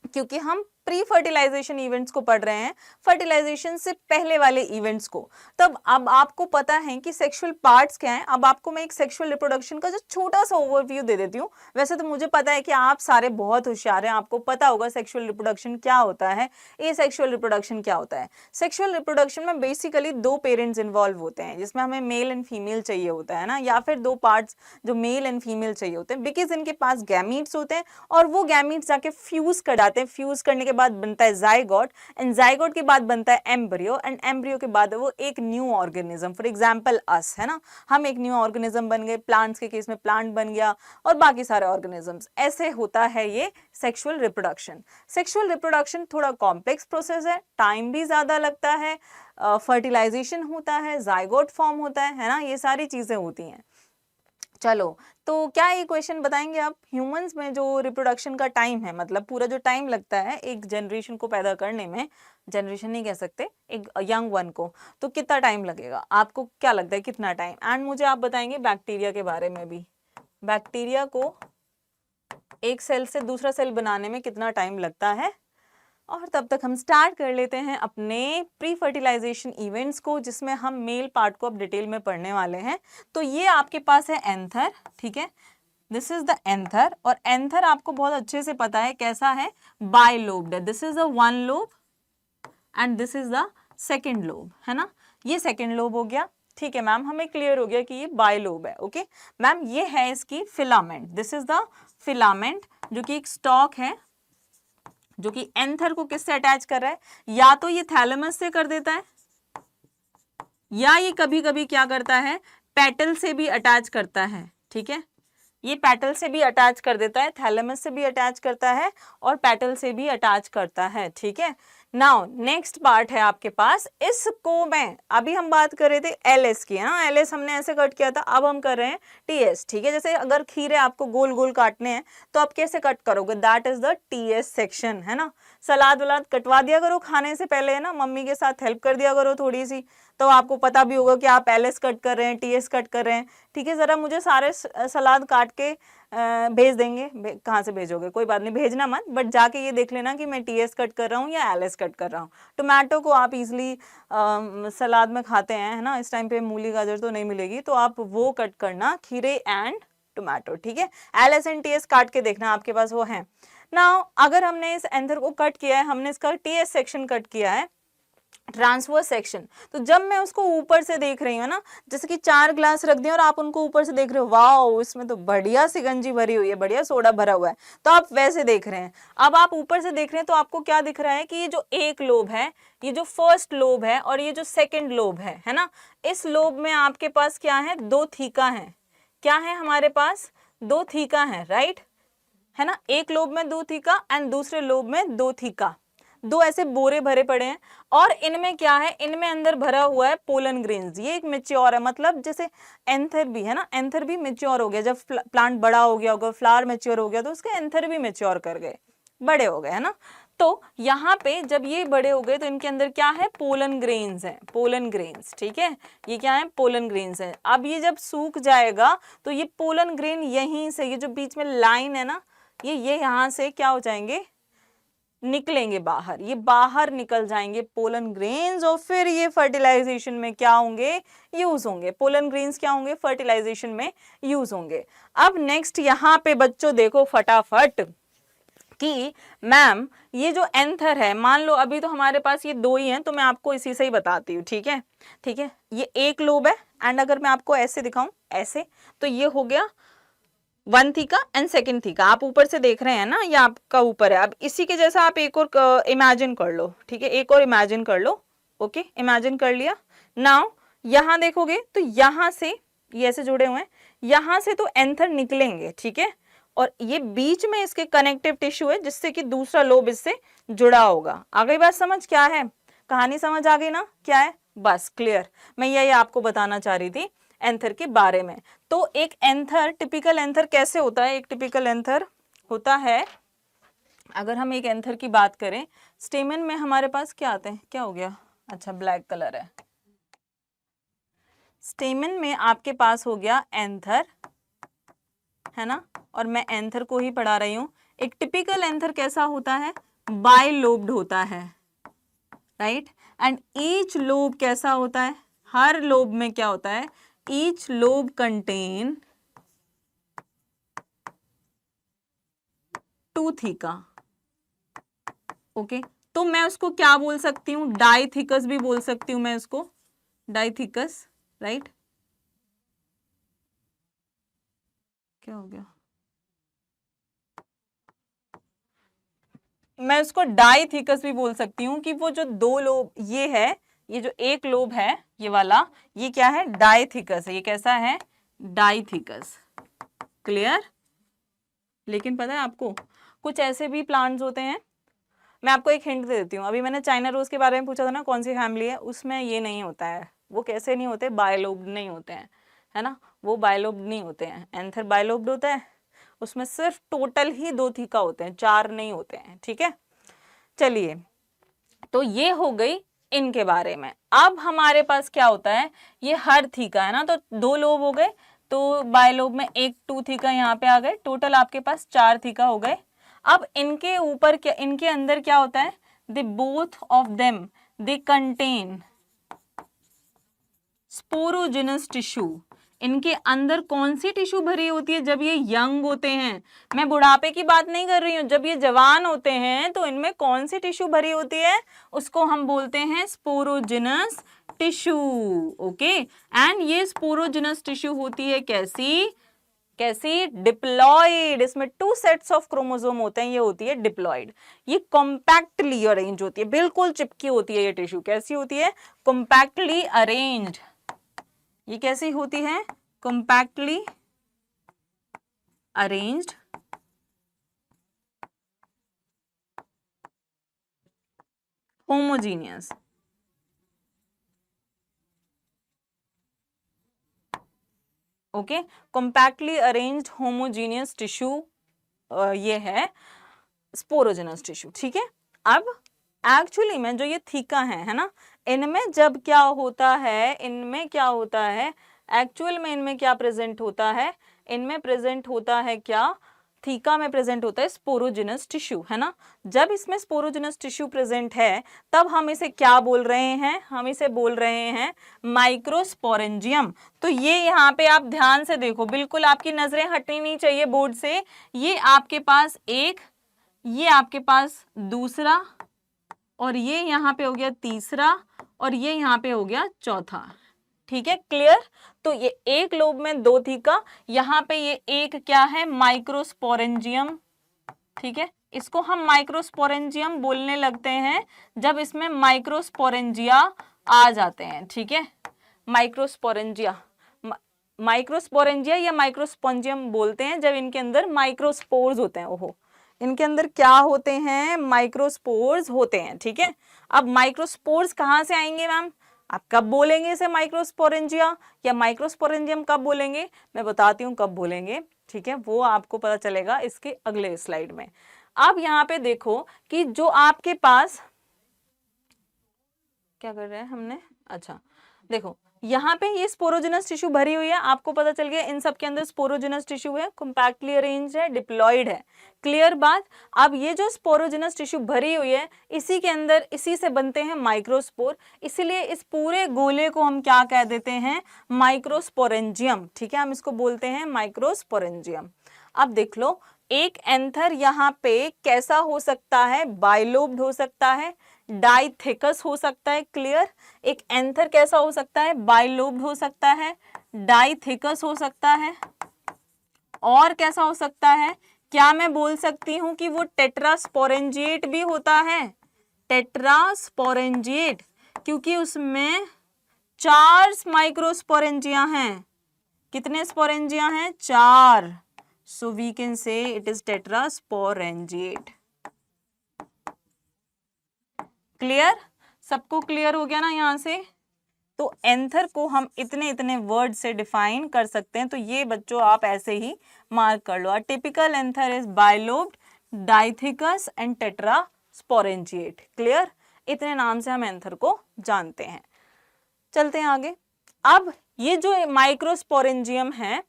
क्योंकि हम प्री फर्टिलाइजेशन इवेंट्स को पढ़ रहे हैं, फर्टिलाइजेशन से पहले वाले इवेंट्स को, तब अब आपको पता है कि सेक्सुअल पार्ट्स क्या हैं। अब आपको मैं एक सेक्सुअल रिप्रोडक्शन का जो छोटा सा ओवरव्यू दे देती हूँ। वैसे तो मुझे पता है कि आप सारे बहुत होशियार हैं, आपको पता होगा सेक्सुअल रिप्रोडक्शन क्या होता है, एसेक्सुअल रिप्रोडक्शन क्या होता है। सेक्सुअल रिप्रोडक्शन में बेसिकली दो पेरेंट्स इन्वॉल्व होते हैं, जिसमें हमें मेल एंड फीमेल चाहिए होता है ना, या फिर दो पार्ट्स जो मेल एंड फीमेल चाहिए होते हैं, बिकॉज इनके पास गैमीट्स होते हैं और वो गैमीट्स जाके फ्यूज कर जाते हैं। फ्यूज करने के बाद बनता है जाइगोट, एंड जाइगोट के बाद बनता है एम्ब्रियो, एंड एम्ब्रियो के बाद वो एक न्यू ऑर्गेनिज्म, फॉर एग्जाम्पल अस, है ना, हम एक न्यू ऑर्गेनिज्म बन गए। प्लांट्स के केस में प्लांट बन गया और बाकी सारे ऑर्गेनिजम्स। ऐसे होता है ये सेक्सुअल रिप्रोडक्शन। सेक्सुअल रिप्रोडक्शन थोड़ा कॉम्प्लेक्स प्रोसेस है, टाइम भी ज्यादा लगता है, फर्टिलाइजेशन होता है, जाइगोट फॉर्म होता है ना, ये सारी चीजें होती हैं। चलो, तो क्या ये क्वेश्चन बताएंगे आप, ह्यूमंस में जो रिप्रोडक्शन का टाइम है, मतलब पूरा जो टाइम लगता है एक जनरेशन को पैदा करने में, जनरेशन नहीं कह सकते, एक यंग वन को, तो कितना टाइम लगेगा, आपको क्या लगता है कितना टाइम? एंड मुझे आप बताएंगे बैक्टीरिया के बारे में भी, बैक्टीरिया को एक सेल से दूसरा सेल बनाने में कितना टाइम लगता है। और तब तक हम स्टार्ट कर लेते हैं अपने प्री फर्टिलाइजेशन इवेंट्स को, जिसमें हम मेल पार्ट को अब डिटेल में पढ़ने वाले हैं। तो ये आपके पास है एंथर, ठीक है, दिस इज द एंथर, और एंथर आपको बहुत अच्छे से पता है कैसा है, बाइलोब्ड है। This is the one lobe and this is the second lobe, है ना, ये सेकेंड लोब हो गया, ठीक है मैम, हमें क्लियर हो गया कि ये बाइलोब है। ओके मैम, ये है इसकी filament, this is the filament, जो कि एक स्टॉक है जो कि एंथर को किससे अटैच कर रहा है, या तो ये थैलेमस से कर देता है, या ये कभी कभी क्या करता है, पेटल से भी अटैच करता है, ठीक है, ये पेटल से भी अटैच कर देता है, थैलेमस से भी अटैच करता है और पेटल से भी अटैच करता है, ठीक है। नाउ नेक्स्ट पार्ट है आपके पास, इसको मैं अभी हम बात कर रहे थे एलएस की, हाँ एलएस हमने ऐसे कट किया था, अब हम कर रहे हैं टीएस, ठीक है। जैसे अगर खीरे आपको गोल गोल काटने हैं तो आप कैसे कट करोगे, that is the TS section, है ना। सलाद वलाद कटवा दिया करो खाने से पहले, है ना, मम्मी के साथ हेल्प कर दिया करो थोड़ी सी, तो आपको पता भी होगा कि आप एलएस कट कर रहे हैं, टीएस कट कर रहे हैं, ठीक है। जरा मुझे सारे सलाद काट के भेज देंगे, कहाँ से भेजोगे, कोई बात नहीं, भेजना मत, बट जाके ये देख लेना कि मैं टीएस कट कर रहा हूँ या एलएस कट कर रहा हूँ। टोमेटो को आप इजीली सलाद में खाते हैं, है ना, इस टाइम पे मूली गाजर तो नहीं मिलेगी, तो आप वो कट करना, खीरे एंड टोमेटो, ठीक है। एलएस एंड टीएस काट के देखना आपके पास वो है। नाउ अगर हमने इस एंथर को कट किया है, हमने इसका टीएस सेक्शन कट किया है, ट्रांसवर्स सेक्शन, तो जब मैं उसको ऊपर से देख रही हूँ ना, जैसे कि 4 ग्लास रख दिए और आप उनको ऊपर से देख रहे हो, वाओ इसमें तो बढ़िया सिगंजी भरी हुई है, बढ़िया सोडा भरा हुआ है, तो आप वैसे देख रहे हैं। अब आप ऊपर से देख रहे हैं तो आपको क्या दिख रहा है कि ये जो एक लोब है, ये जो फर्स्ट लोब है और ये जो सेकेंड लोब है ना, इस लोब में आपके पास क्या है, 2 थीका है, क्या है हमारे पास, 2 थीका है, राइट, है ना, एक लोब में 2 थीका एंड दूसरे लोब में 2 थीका, 2 ऐसे बोरे भरे पड़े हैं, और इनमें क्या है, इनमें अंदर भरा हुआ है पोलन ग्रेन्स, ये एक मेच्योर है, मतलब जैसे एंथर भी है ना, एंथर भी मेच्योर हो गया, जब प्लांट बड़ा हो गया होगा, फ्लावर मेच्योर हो गया तो उसके एंथर भी मेच्योर कर गए, बड़े हो गए, है ना। तो यहाँ पे जब ये बड़े हो गए तो इनके अंदर क्या है, पोलन ग्रेन्स है, पोलन ग्रेन्स, ठीक है, ये क्या है, पोलन ग्रेन्स है। अब ये जब सूख जाएगा तो ये पोलन ग्रेन यहीं से, ये जो बीच में लाइन है ना, ये यहाँ से क्या हो जाएंगे, निकलेंगे बाहर, ये बाहर निकल जाएंगे पोलन ग्रेन्स, और फिर ये फर्टिलाइजेशन में क्या होंगे, यूज होंगे, पोलन ग्रेन्स क्या होंगे, फर्टिलाइजेशन में यूज होंगे। अब नेक्स्ट यहाँ पे बच्चों देखो फटाफट कि मैम ये जो एंथर है, मान लो अभी तो हमारे पास ये 2 ही हैं, तो मैं आपको इसी से ही बताती हूँ, ठीक है, ठीक है, ये एक लोब है, एंड अगर मैं आपको ऐसे दिखाऊं, ऐसे, तो ये हो गया 1 थीका एंड सेकेंड थीका, आप ऊपर से देख रहे हैं ना, ये आपका ऊपर है। अब इसी के जैसा आप एक और इमेजिन कर लो, ठीक है, एक और इमेजिन कर लो, ओके, इमेजिन कर लिया। नाउ यहाँ देखोगे तो यहाँ से ये ऐसे जुड़े हुए हैं, यहाँ से तो एंथर निकलेंगे, ठीक है, और ये बीच में इसके कनेक्टिव टिश्यू है, जिससे कि दूसरा लोब इससे जुड़ा होगा। आ गई बात समझ, क्या है कहानी, समझ आ गई ना, क्या है, बस क्लियर, मैं यही आपको बताना चाह रही थी एंथर के बारे में। तो एक एंथर, टिपिकल एंथर कैसे होता है, एक टिपिकल एंथर होता है, अगर हम एक एंथर की बात करें, स्टेमन में हमारे पास क्या आते हैं, क्या हो गया, अच्छा ब्लैक कलर है, स्टेमन में आपके पास हो गया एंथर, है ना, और मैं एंथर को ही पढ़ा रही हूँ। एक टिपिकल एंथर कैसा होता है, बाइलोब्ड होता है, राइट। एंड ईच लोब कैसा होता है, हर लोब में क्या होता है, each lobe contain 2 theca. Okay, तो मैं उसको क्या बोल सकती हूँ, डाइथिकस भी बोल सकती हूँ मैं उसको, डाइथिकस, राइट। क्या हो गया, मैं उसको डाइथिकस भी बोल सकती हूँ कि वो जो 2 लोब ये है, ये जो एक लोब है ये वाला, ये क्या है, डाइथिकस है। ये कैसा है, डाइथिकस। क्लियर। लेकिन पता है आपको, कुछ ऐसे भी प्लांट्स होते हैं, मैं आपको एक हिंट दे देती हूँ। अभी मैंने चाइना रोज के बारे में पूछा था ना, कौन सी फैमिली है, उसमें ये नहीं होता है। वो कैसे नहीं होते, बायलोब्ड नहीं होते हैं, है ना, वो बायलोब्ड नहीं होते हैं। एंथर बायलोब्ड होता है, उसमें सिर्फ टोटल ही 2 थीका होते हैं, 4 नहीं होते हैं, ठीक है। चलिए, तो ये हो गई इनके बारे में। अब हमारे पास क्या होता है, ये हर थीका है ना, तो 2 लोब हो गए, तो बायलोब में 2 थीका यहाँ पे आ गए, टोटल आपके पास 4 थीका हो गए। अब इनके ऊपर क्या, इनके अंदर क्या होता है, they both of them they contain sporogenous tissue. इनके अंदर कौन सी टिश्यू भरी होती है जब ये यंग होते हैं, मैं बुढ़ापे की बात नहीं कर रही हूँ, जब ये जवान होते हैं तो इनमें कौन सी टिश्यू भरी होती है, उसको हम बोलते हैं स्पोरोजिनस टिश्यू। ओके, एंड ये स्पोरोजिनस टिश्यू होती है कैसी, कैसी, डिप्लॉइड। इसमें 2 सेट्स ऑफ क्रोमोसोम होते हैं, ये होती है डिप्लॉइड। ये कॉम्पैक्टली अरेंज होती है, बिल्कुल चिपकी होती है ये टिश्यू। कैसी होती है, कॉम्पैक्टली अरेंज्ड। ये कैसी होती है, compactly arranged, homogeneous. Okay, compactly arranged homogeneous tissue, ये है स्पोरोजिनस टिश्यू, ठीक है। अब एक्चुअली में जो ये थीका है ना, इनमें जब क्या होता है, इनमें क्या होता है, एक्चुअल में इनमें क्या प्रेजेंट होता है, इनमें प्रेजेंट होता है क्या, थीका में प्रेजेंट होता है स्पोरोजिनस टिश्यू, है ना। जब इसमें स्पोरोजिनस टिश्यू प्रेजेंट है, तब हम इसे क्या बोल रहे हैं, हम इसे बोल रहे हैं माइक्रोस्पोरेंजियम। तो ये यहाँ पे आप ध्यान से देखो, बिल्कुल आपकी नजरें हटनी नहीं चाहिए बोर्ड से। ये आपके पास एक, ये आपके पास दूसरा, और ये यहाँ पे हो गया तीसरा, और ये यहाँ पे हो गया चौथा, ठीक है। क्लियर। तो ये एक लोब में 2 थीका, यहाँ पे ये एक क्या है, माइक्रोस्पोरेंजियम, ठीक है। इसको हम माइक्रोस्पोरेंजियम बोलने लगते हैं जब इसमें माइक्रोस्पोरेंजिया आ जाते हैं, ठीक है। माइक्रोस्पोरेंजिया, माइक्रोस्पोरेंजिया या माइक्रोस्पोंजियम बोलते हैं जब इनके अंदर माइक्रोस्पोर्स होते हैं। ओहो, इनके अंदर क्या होते हैं, माइक्रोस्पोर्स होते हैं, ठीक है। अब माइक्रोस्पोर्स कहाँ से आएंगे मैम, आप कब बोलेंगे इसे माइक्रोस्पोरेंजिया या माइक्रोस्पोरेंजियम कब बोलेंगे, मैं बताती हूँ कब बोलेंगे, ठीक है, वो आपको पता चलेगा इसके अगले स्लाइड में। अब यहाँ पे देखो कि जो आपके पास, क्या कर रहे हैं हमने, अच्छा देखो यहाँ पे ये स्पोरोजिनस टिश्यू भरी हुई है, आपको पता चल गया इन सब के अंदर स्पोरोजिनस टिश्यू है, कॉम्पैक्टली अरेंज्ड है, डिप्लॉइड है। क्लियर बात। अब ये जो स्पोरोजिनस टिश्यू भरी हुई है, इसी के अंदर, इसी से बनते हैं माइक्रोस्पोर, इसीलिए इस पूरे गोले को हम क्या कह देते हैं, माइक्रोस्पोरेंजियम, ठीक है, हम इसको बोलते हैं माइक्रोस्पोरेंजियम। अब देख लो, एक एंथर यहाँ पे कैसा हो सकता है, बाइलोब्ड हो सकता है, डाइथिकस हो सकता है। क्लियर। एक एंथर कैसा हो सकता है, बाइलोब्ड हो सकता है, डाइथिकस हो सकता है, और कैसा हो सकता है, क्या मैं बोल सकती हूं कि वो टेट्रास्पोरेंजिएट भी होता है, टेट्रास्पोरेंजिएट, क्योंकि उसमें 4 माइक्रोस्पोरेंजिया हैं। कितने स्पोरेंजिया हैं, 4। So we can say it is tetrasporangiate. Clear, सबको क्लियर हो गया ना यहाँ से। तो एंथर को हम इतने इतने वर्ड से डिफाइन कर सकते हैं, तो ये बच्चों आप ऐसे ही मार्क कर लो। Typical anther is bilobed, dithecous and tetrasporangiate. Clear, इतने नाम से हम एंथर को जानते हैं। चलते हैं आगे। अब ये जो माइक्रोस्पोरेंजियम है,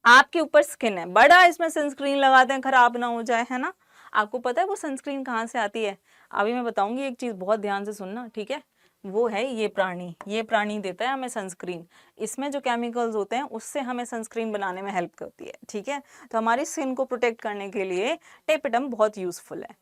आपके ऊपर स्किन है, बड़ा इसमें सनस्क्रीन लगाते हैं खराब ना हो जाए, है ना। आपको पता है वो सनस्क्रीन कहाँ से आती है? अभी मैं बताऊंगी एक चीज, बहुत ध्यान से सुनना, ठीक है? वो है ये प्राणी देता है हमें सनस्क्रीन। इसमें जो केमिकल्स होते हैं उससे हमें सनस्क्रीन बनाने में हेल्प करती है, ठीक है? तो हमारी स्किन को प्रोटेक्ट करने के लिए टेपिटम बहुत यूजफुल है।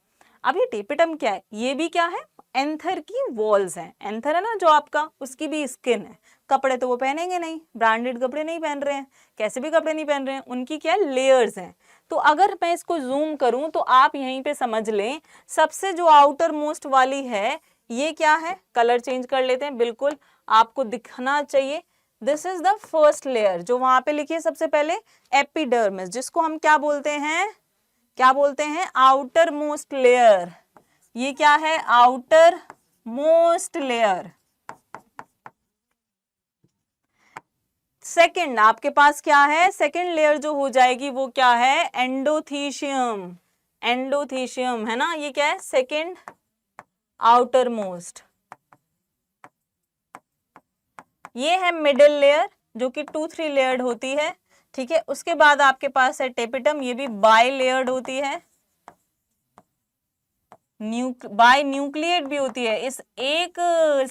अब ये टेपिटम क्या है? ये भी क्या है? एंथर की वॉल्स हैं। एंथर है ना जो आपका, उसकी भी स्किन है। कपड़े तो वो पहनेंगे नहीं, ब्रांडेड कपड़े नहीं पहन रहे हैं, कैसे भी कपड़े नहीं पहन रहे हैं, उनकी क्या लेयर्स हैं। तो अगर मैं इसको जूम करूं तो आप यहीं पे समझ लें, सबसे जो आउटर मोस्ट वाली है ये क्या है? कलर चेंज कर लेते हैं, बिल्कुल आपको दिखना चाहिए। This is the first layer जो वहां पे लिखी है सबसे पहले, एपिडर्मिस, जिसको हम क्या बोलते हैं? क्या बोलते हैं? Outer most layer. ये क्या है? Outer most layer. सेकंड आपके पास क्या है? सेकंड लेयर जो हो जाएगी वो क्या है? एंडोथीशियम। एंडोथीशियम है ना, ये क्या है? Second outer most. ये है मिडिल लेयर जो कि 2-3 लेयर्ड होती है, ठीक है? उसके बाद आपके पास है टेपिटम, ये भी बाई लेयर्ड होती है, बाई न्यूक्लिएट भी होती है। इस एक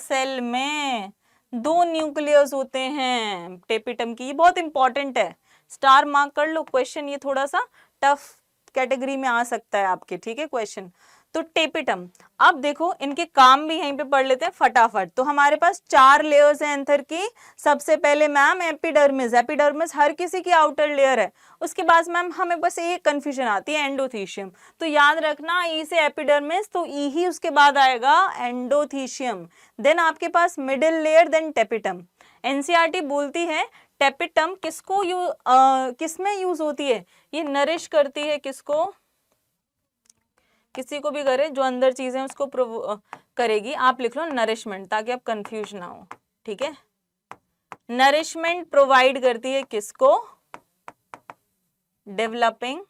सेल में 2 न्यूक्लियस होते हैं टेपिटम की। ये बहुत इंपॉर्टेंट है, स्टार मार्क कर लो। क्वेश्चन ये थोड़ा सा टफ कैटेगरी में आ सकता है आपके, ठीक है क्वेश्चन। तो टेपिटम, अब देखो इनके काम भी यहीं पे पढ़ लेते हैं फटाफट। तो हमारे पास 4 लेयर्स हैं एंथर की। सबसे पहले मैम एपिडर्मिस, एपिडर्मिस हर किसी की आउटर लेयर है। उसके बाद मैम हमें बस एक कंफ्यूजन आती है, एंडोथीशियम। तो याद रखना, ई से एपिडर्मिस, तो ई ही उसके बाद आएगा एंडोथीशियम। देन आपके पास middle layer, then tapetum. NCERT बोलती है टेपिटम किसको किसमें यूज होती है? ये नरिश करती है किसको? किसी को भी करे, जो अंदर चीजें उसको करेगी। आप लिख लो नरिशमेंट, ताकि आप कंफ्यूज ना हो, ठीक है? नरिशमेंट प्रोवाइड करती है किसको? Developing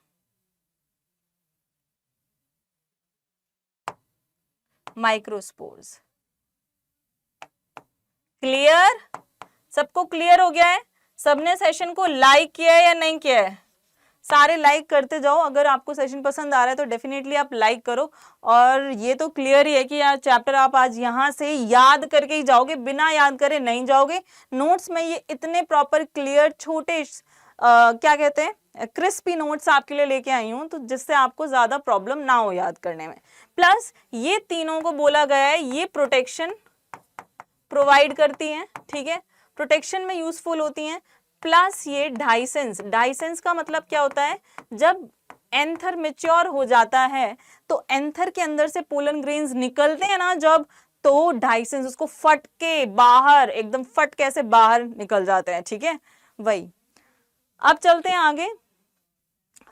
microspores. क्लियर? सबको क्लियर हो गया है? सबने सेशन को लाइक किया है या नहीं किया है? सारे लाइक करते जाओ। अगर आपको सेशन पसंद आ रहा है तो डेफिनेटली आप लाइक करो। और ये तो क्लियर ही है कि यार चैप्टर आप आज यहाँ से याद करके ही जाओगे, बिना याद करे नहीं जाओगे। नोट्स में ये इतने प्रॉपर क्लियर छोटे क्या कहते हैं, क्रिस्पी नोट्स आपके लिए लेके आई हूँ, तो जिससे आपको ज्यादा प्रॉब्लम ना हो याद करने में। प्लस ये तीनों को बोला गया है ये प्रोटेक्शन प्रोवाइड करती हैं, ठीक है? प्रोटेक्शन में यूजफुल होती हैं। प्लस ये डाइसेंस, डाइसेंस का मतलब क्या होता है? जब एंथर मैच्योर हो जाता है तो एंथर के अंदर से पोलन ग्रेन्स निकलते हैं ना जब, तो डाइसेंस उसको फट के बाहर, एकदम फट कैसे बाहर निकल जाते हैं, ठीक है? वही। अब चलते हैं आगे।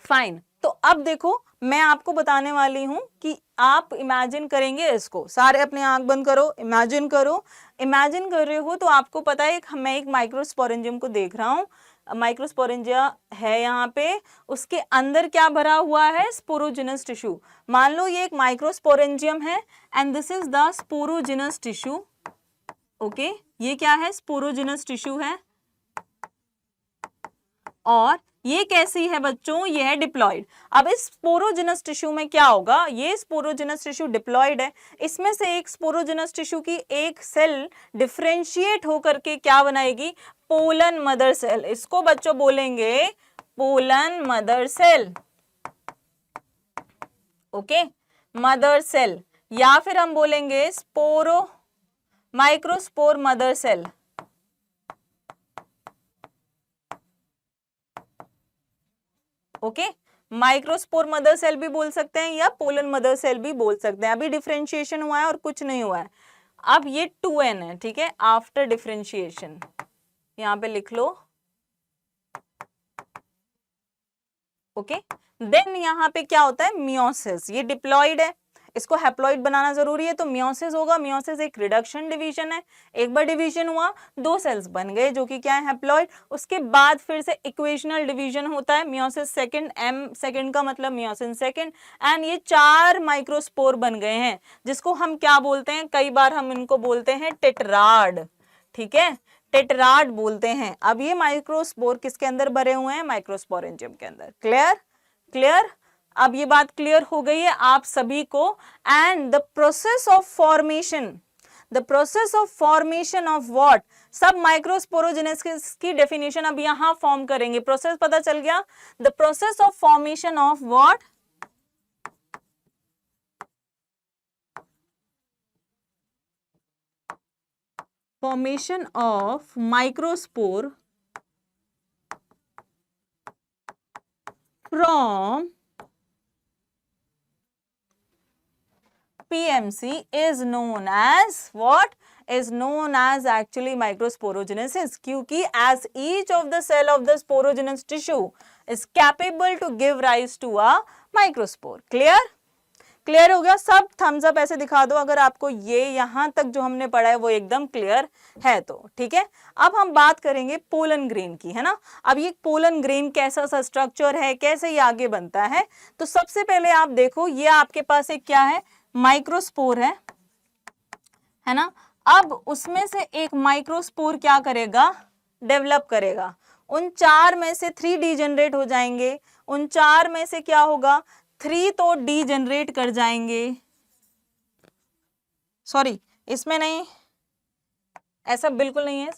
फाइन, तो अब देखो मैं आपको बताने वाली हूं कि आप इमेजिन करेंगे इसको। सारे अपने आंख बंद करो, इमेजिन करो। इमेजिन कर रहे हो तो आपको पता है मैं एक माइक्रोस्पोरेंजियम को देख रहा हूँ। माइक्रोस्पोरेंजिया है यहाँ पे, उसके अंदर क्या भरा हुआ है? Sporogenous tissue. मान लो ये एक माइक्रोस्पोरेंजियम है and this is the sporogenous tissue. Okay, ये क्या है? स्पोरोजिनस टिश्यू है। और ये कैसी है बच्चों? ये है डिप्लॉइड। अब इस स्पोरोजिनस टिश्यू में क्या होगा? ये स्पोरोजिनस टिश्यू डिप्लॉइड है। इसमें से एक स्पोरोजिनस टिश्यू की एक सेल डिफरेंशिएट होकर के क्या बनाएगी? Pollen mother cell. इसको बच्चों बोलेंगे pollen mother cell. Okay, mother cell, या फिर हम बोलेंगे microspore mother cell. Okay, microspore mother cell भी बोल सकते हैं या पोलन मदर सेल भी बोल सकते हैं। अभी डिफरेंशिएशन हुआ है और कुछ नहीं हुआ है। अब ये 2n है, ठीक है? आफ्टर डिफरेंशिएशन यहां पे लिख लो। ओके, देन यहां पे क्या होता है? मियोसिस। ये डिप्लॉइड है, इसको हैप्लॉइड बनाना जरूरी है, तो मियोसिस होगा। मियोसिस एक रिडक्शन डिवीजन है। एक बार डिवीजन हुआ, 2 सेल्स बन गए जो कि क्या है? हैप्लॉइड। उसके बाद फिर से इक्वेशनल डिवीजन होता है, मियोसिस सेकंड, m सेकंड का मतलब मियोसिस सेकंड। एंड ये 4 माइक्रोस्पोर बन गए हैं, जिसको हम क्या बोलते हैं? कई बार हम इनको बोलते हैं टेट्राड, ठीक है? टेट्राड बोलते हैं। अब ये माइक्रोस्पोर किसके अंदर भरे हुए हैं? माइक्रोस्पोरेंजियम के अंदर। क्लियर? क्लियर? अब ये बात क्लियर हो गई है आप सभी को। And the process of formation of what, सब माइक्रोस्पोरोजेनेसिस की डेफिनेशन अब यहां फॉर्म करेंगे। प्रोसेस पता चल गया, the process of formation of what, formation of microspore from PMC is known as what? Is known as actually microsporogenesis, क्योंकि as each of the cell of the sporogenous tissue is capable to give rise to a microspore. Clear? Clear हो गया? सब Thums up ऐसे दिखा दो अगर आपको ये यहां तक जो हमने पढ़ा है वो एकदम क्लियर है तो। ठीक है, अब हम बात करेंगे पोलन ग्रेन की, है ना। अब ये पोलन ग्रेन कैसा सा स्ट्रक्चर है, कैसे ये आगे बनता है, तो सबसे पहले आप देखो ये आपके पास एक क्या है, माइक्रोस्पोर है ना। अब उसमें से एक माइक्रोस्पोर क्या करेगा, डेवलप करेगा। उन 4 में से 3 डीजेनरेट हो जाएंगे, उन 4 में से क्या होगा, 3 तो डीजेनरेट कर जाएंगे। सॉरी, इसमें नहीं, ऐसा बिल्कुल नहीं है,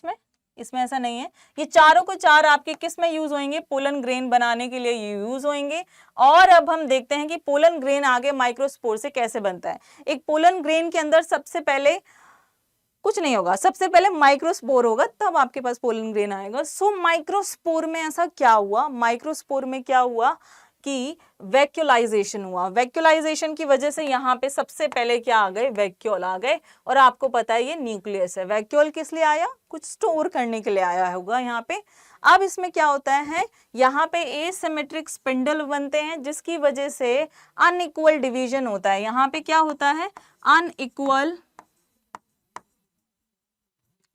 इसमें ऐसा नहीं है। ये चारों को 4 आपके किस में यूज होंगे, पोलन ग्रेन बनाने के लिए यूज होंगे। और अब हम देखते हैं कि पोलन ग्रेन आगे माइक्रोस्पोर से कैसे बनता है। एक पोलन ग्रेन के अंदर सबसे पहले कुछ नहीं होगा, सबसे पहले माइक्रोस्पोर होगा, तब आपके पास पोलन ग्रेन आएगा। सो माइक्रोस्पोर में ऐसा क्या हुआ, माइक्रोस्पोर में क्या हुआ कि वैक्यूलाइजेशन हुआ। वैक्यूलाइजेशन की वजह से यहाँ पे सबसे पहले क्या आ गए, वैक्यूल आ गए। और आपको पता है ये न्यूक्लियस है। वैक्यूल किस लिए आया, कुछ स्टोर करने के लिए आया होगा यहाँ पे। अब इसमें क्या होता है, यहाँ पे एसिमेट्रिक स्पिंडल बनते हैं जिसकी वजह से अनइक्वल डिवीजन होता है। यहाँ पे क्या होता है, अनइक्वल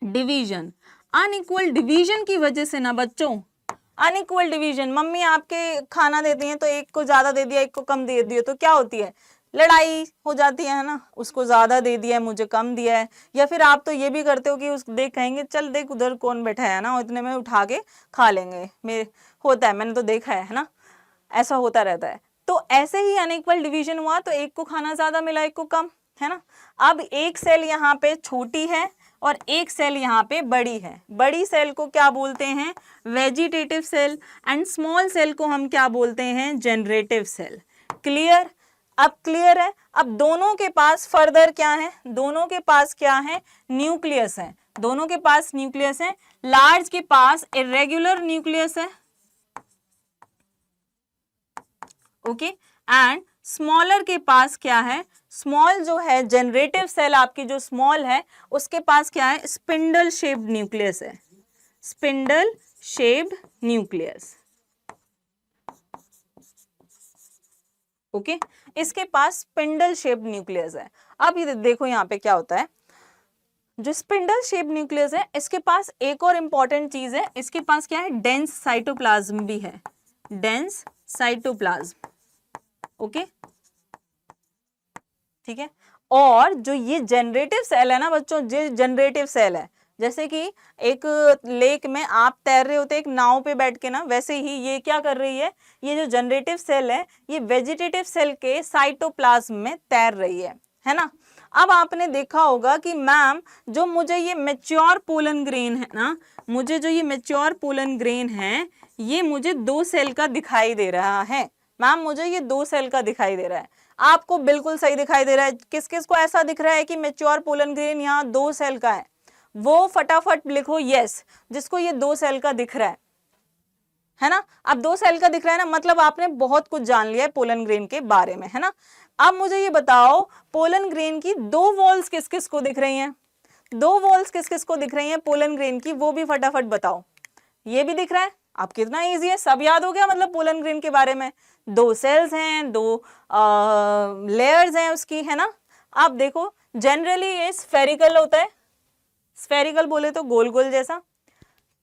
डिवीजन। अनइक्वल डिवीजन की वजह से ना बच्चों, अनइक्वल डिवीजन, मम्मी आपके खाना देती हैं तो एक को ज्यादा दे दिया, एक को कम दे दिया, तो क्या होती है, लड़ाई हो जाती है ना। उसको ज्यादा दे दिया है, मुझे कम दिया है। या फिर आप तो ये भी करते हो कि उस देख कहेंगे चल देख उधर कौन बैठा है ना, इतने में उठा के खा लेंगे। मेरे होता है, मैंने तो देखा है ना, ऐसा होता रहता है। तो ऐसे ही अनइक्वल डिवीजन हुआ तो एक को खाना ज्यादा मिला, एक को कम, है ना। अब एक सेल यहाँ पे छोटी है और एक सेल यहाँ पे बड़ी है। बड़ी सेल को क्या बोलते हैं, vegetative cell, and small cell को हम क्या बोलते हैं, जनरेटिव सेल। क्लियर? अब क्लियर है। अब दोनों के पास फर्दर क्या है, दोनों के पास क्या है, न्यूक्लियस है। दोनों के पास न्यूक्लियस है। लार्ज के पास इरेगुलर न्यूक्लियस है, ओके, एंड स्मॉलर के पास क्या है, स्मॉल जो है जनरेटिव सेल आपकी जो स्मॉल है उसके पास क्या है, स्पिंडल शेप्ड न्यूक्लियस है। स्पिंडल शेप्ड न्यूक्लियस, ओके, इसके पास स्पिंडल शेप्ड न्यूक्लियस है। अब ये देखो यहाँ पे क्या होता है, जो स्पिंडल शेप्ड न्यूक्लियस है इसके पास एक और इंपॉर्टेंट चीज है, इसके पास क्या है, डेंस साइटोप्लाज्म भी है। डेंस साइटोप्लाज्म, ओके, ठीक है। और जो ये जनरेटिव सेल है ना बच्चों, जो जनरेटिव सेल है, जैसे कि एक लेक में आप तैर रहे होते एक नाव पे बैठ के ना, वैसे ही ये क्या कर रही है, ये जो जनरेटिव सेल है ये वेजिटेटिव सेल के साइटोप्लाज्म में तैर रही है ना। अब आपने देखा होगा कि मैम जो मुझे ये मैच्योर पोलन ग्रेन है ना, मुझे जो ये मैच्योर पोलन ग्रेन है ये मुझे 2 सेल का दिखाई दे रहा है। मैम मुझे ये 2 सेल का दिखाई दे रहा है, आपको बिल्कुल सही दिखाई दे रहा है। किस किस को ऐसा दिख रहा है कि मैच्योर पोलन ग्रेन यहाँ 2 सेल का है, वो फटाफट लिखो यस, जिसको ये 2 सेल का दिख रहा है ना। अब 2 सेल का दिख रहा है ना, मतलब आपने बहुत कुछ जान लिया है पोलन ग्रेन के बारे में, है ना। अब मुझे ये बताओ पोलन ग्रेन की 2 वॉल्स किस किस को दिख रही हैं, 2 वॉल्स किस किस को दिख रही हैं पोलन ग्रेन की, वो भी फटाफट बताओ। ये भी दिख रहा है, आप कितना इजी है, सब याद हो गया मतलब पोलन ग्रेन के बारे में। 2 सेल्स हैं, 2 लेयर्स हैं उसकी, है ना। आप देखो जनरली ये स्फेरिकल होता है, स्फेरिकल बोले तो गोल गोल जैसा,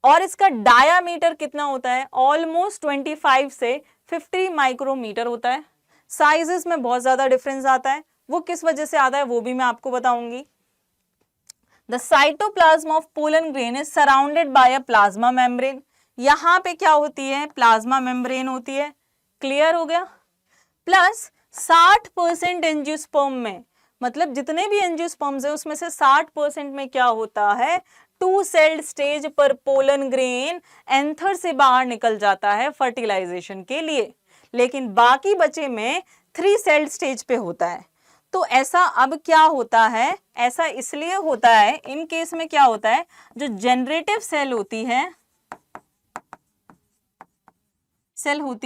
और इसका डायामीटर कितना होता है, ऑलमोस्ट 25 से 50 माइक्रोमीटर होता है। साइजेस में बहुत ज्यादा डिफरेंस आता है, वो किस वजह से आता है वो भी मैं आपको बताऊंगी। The cytoplasm of pollen grain is surrounded by a plasma membrane. यहाँ पे क्या होती है, प्लाज्मा मेम्ब्रेन होती है। क्लियर हो गया। प्लस 60% एंजियोस्पर्म में, मतलब जितने भी एंजियोस्पर्म्स है उसमें से 60% में क्या होता है, 2 सेल्ड स्टेज पर पोलन ग्रेन एंथर से बाहर निकल जाता है फर्टिलाइजेशन के लिए, लेकिन बाकी बचे में 3 सेल्ड स्टेज पे होता है। तो ऐसा अब क्या होता है, ऐसा इसलिए होता है, इन केस में क्या होता है, जो जनरेटिव सेल होती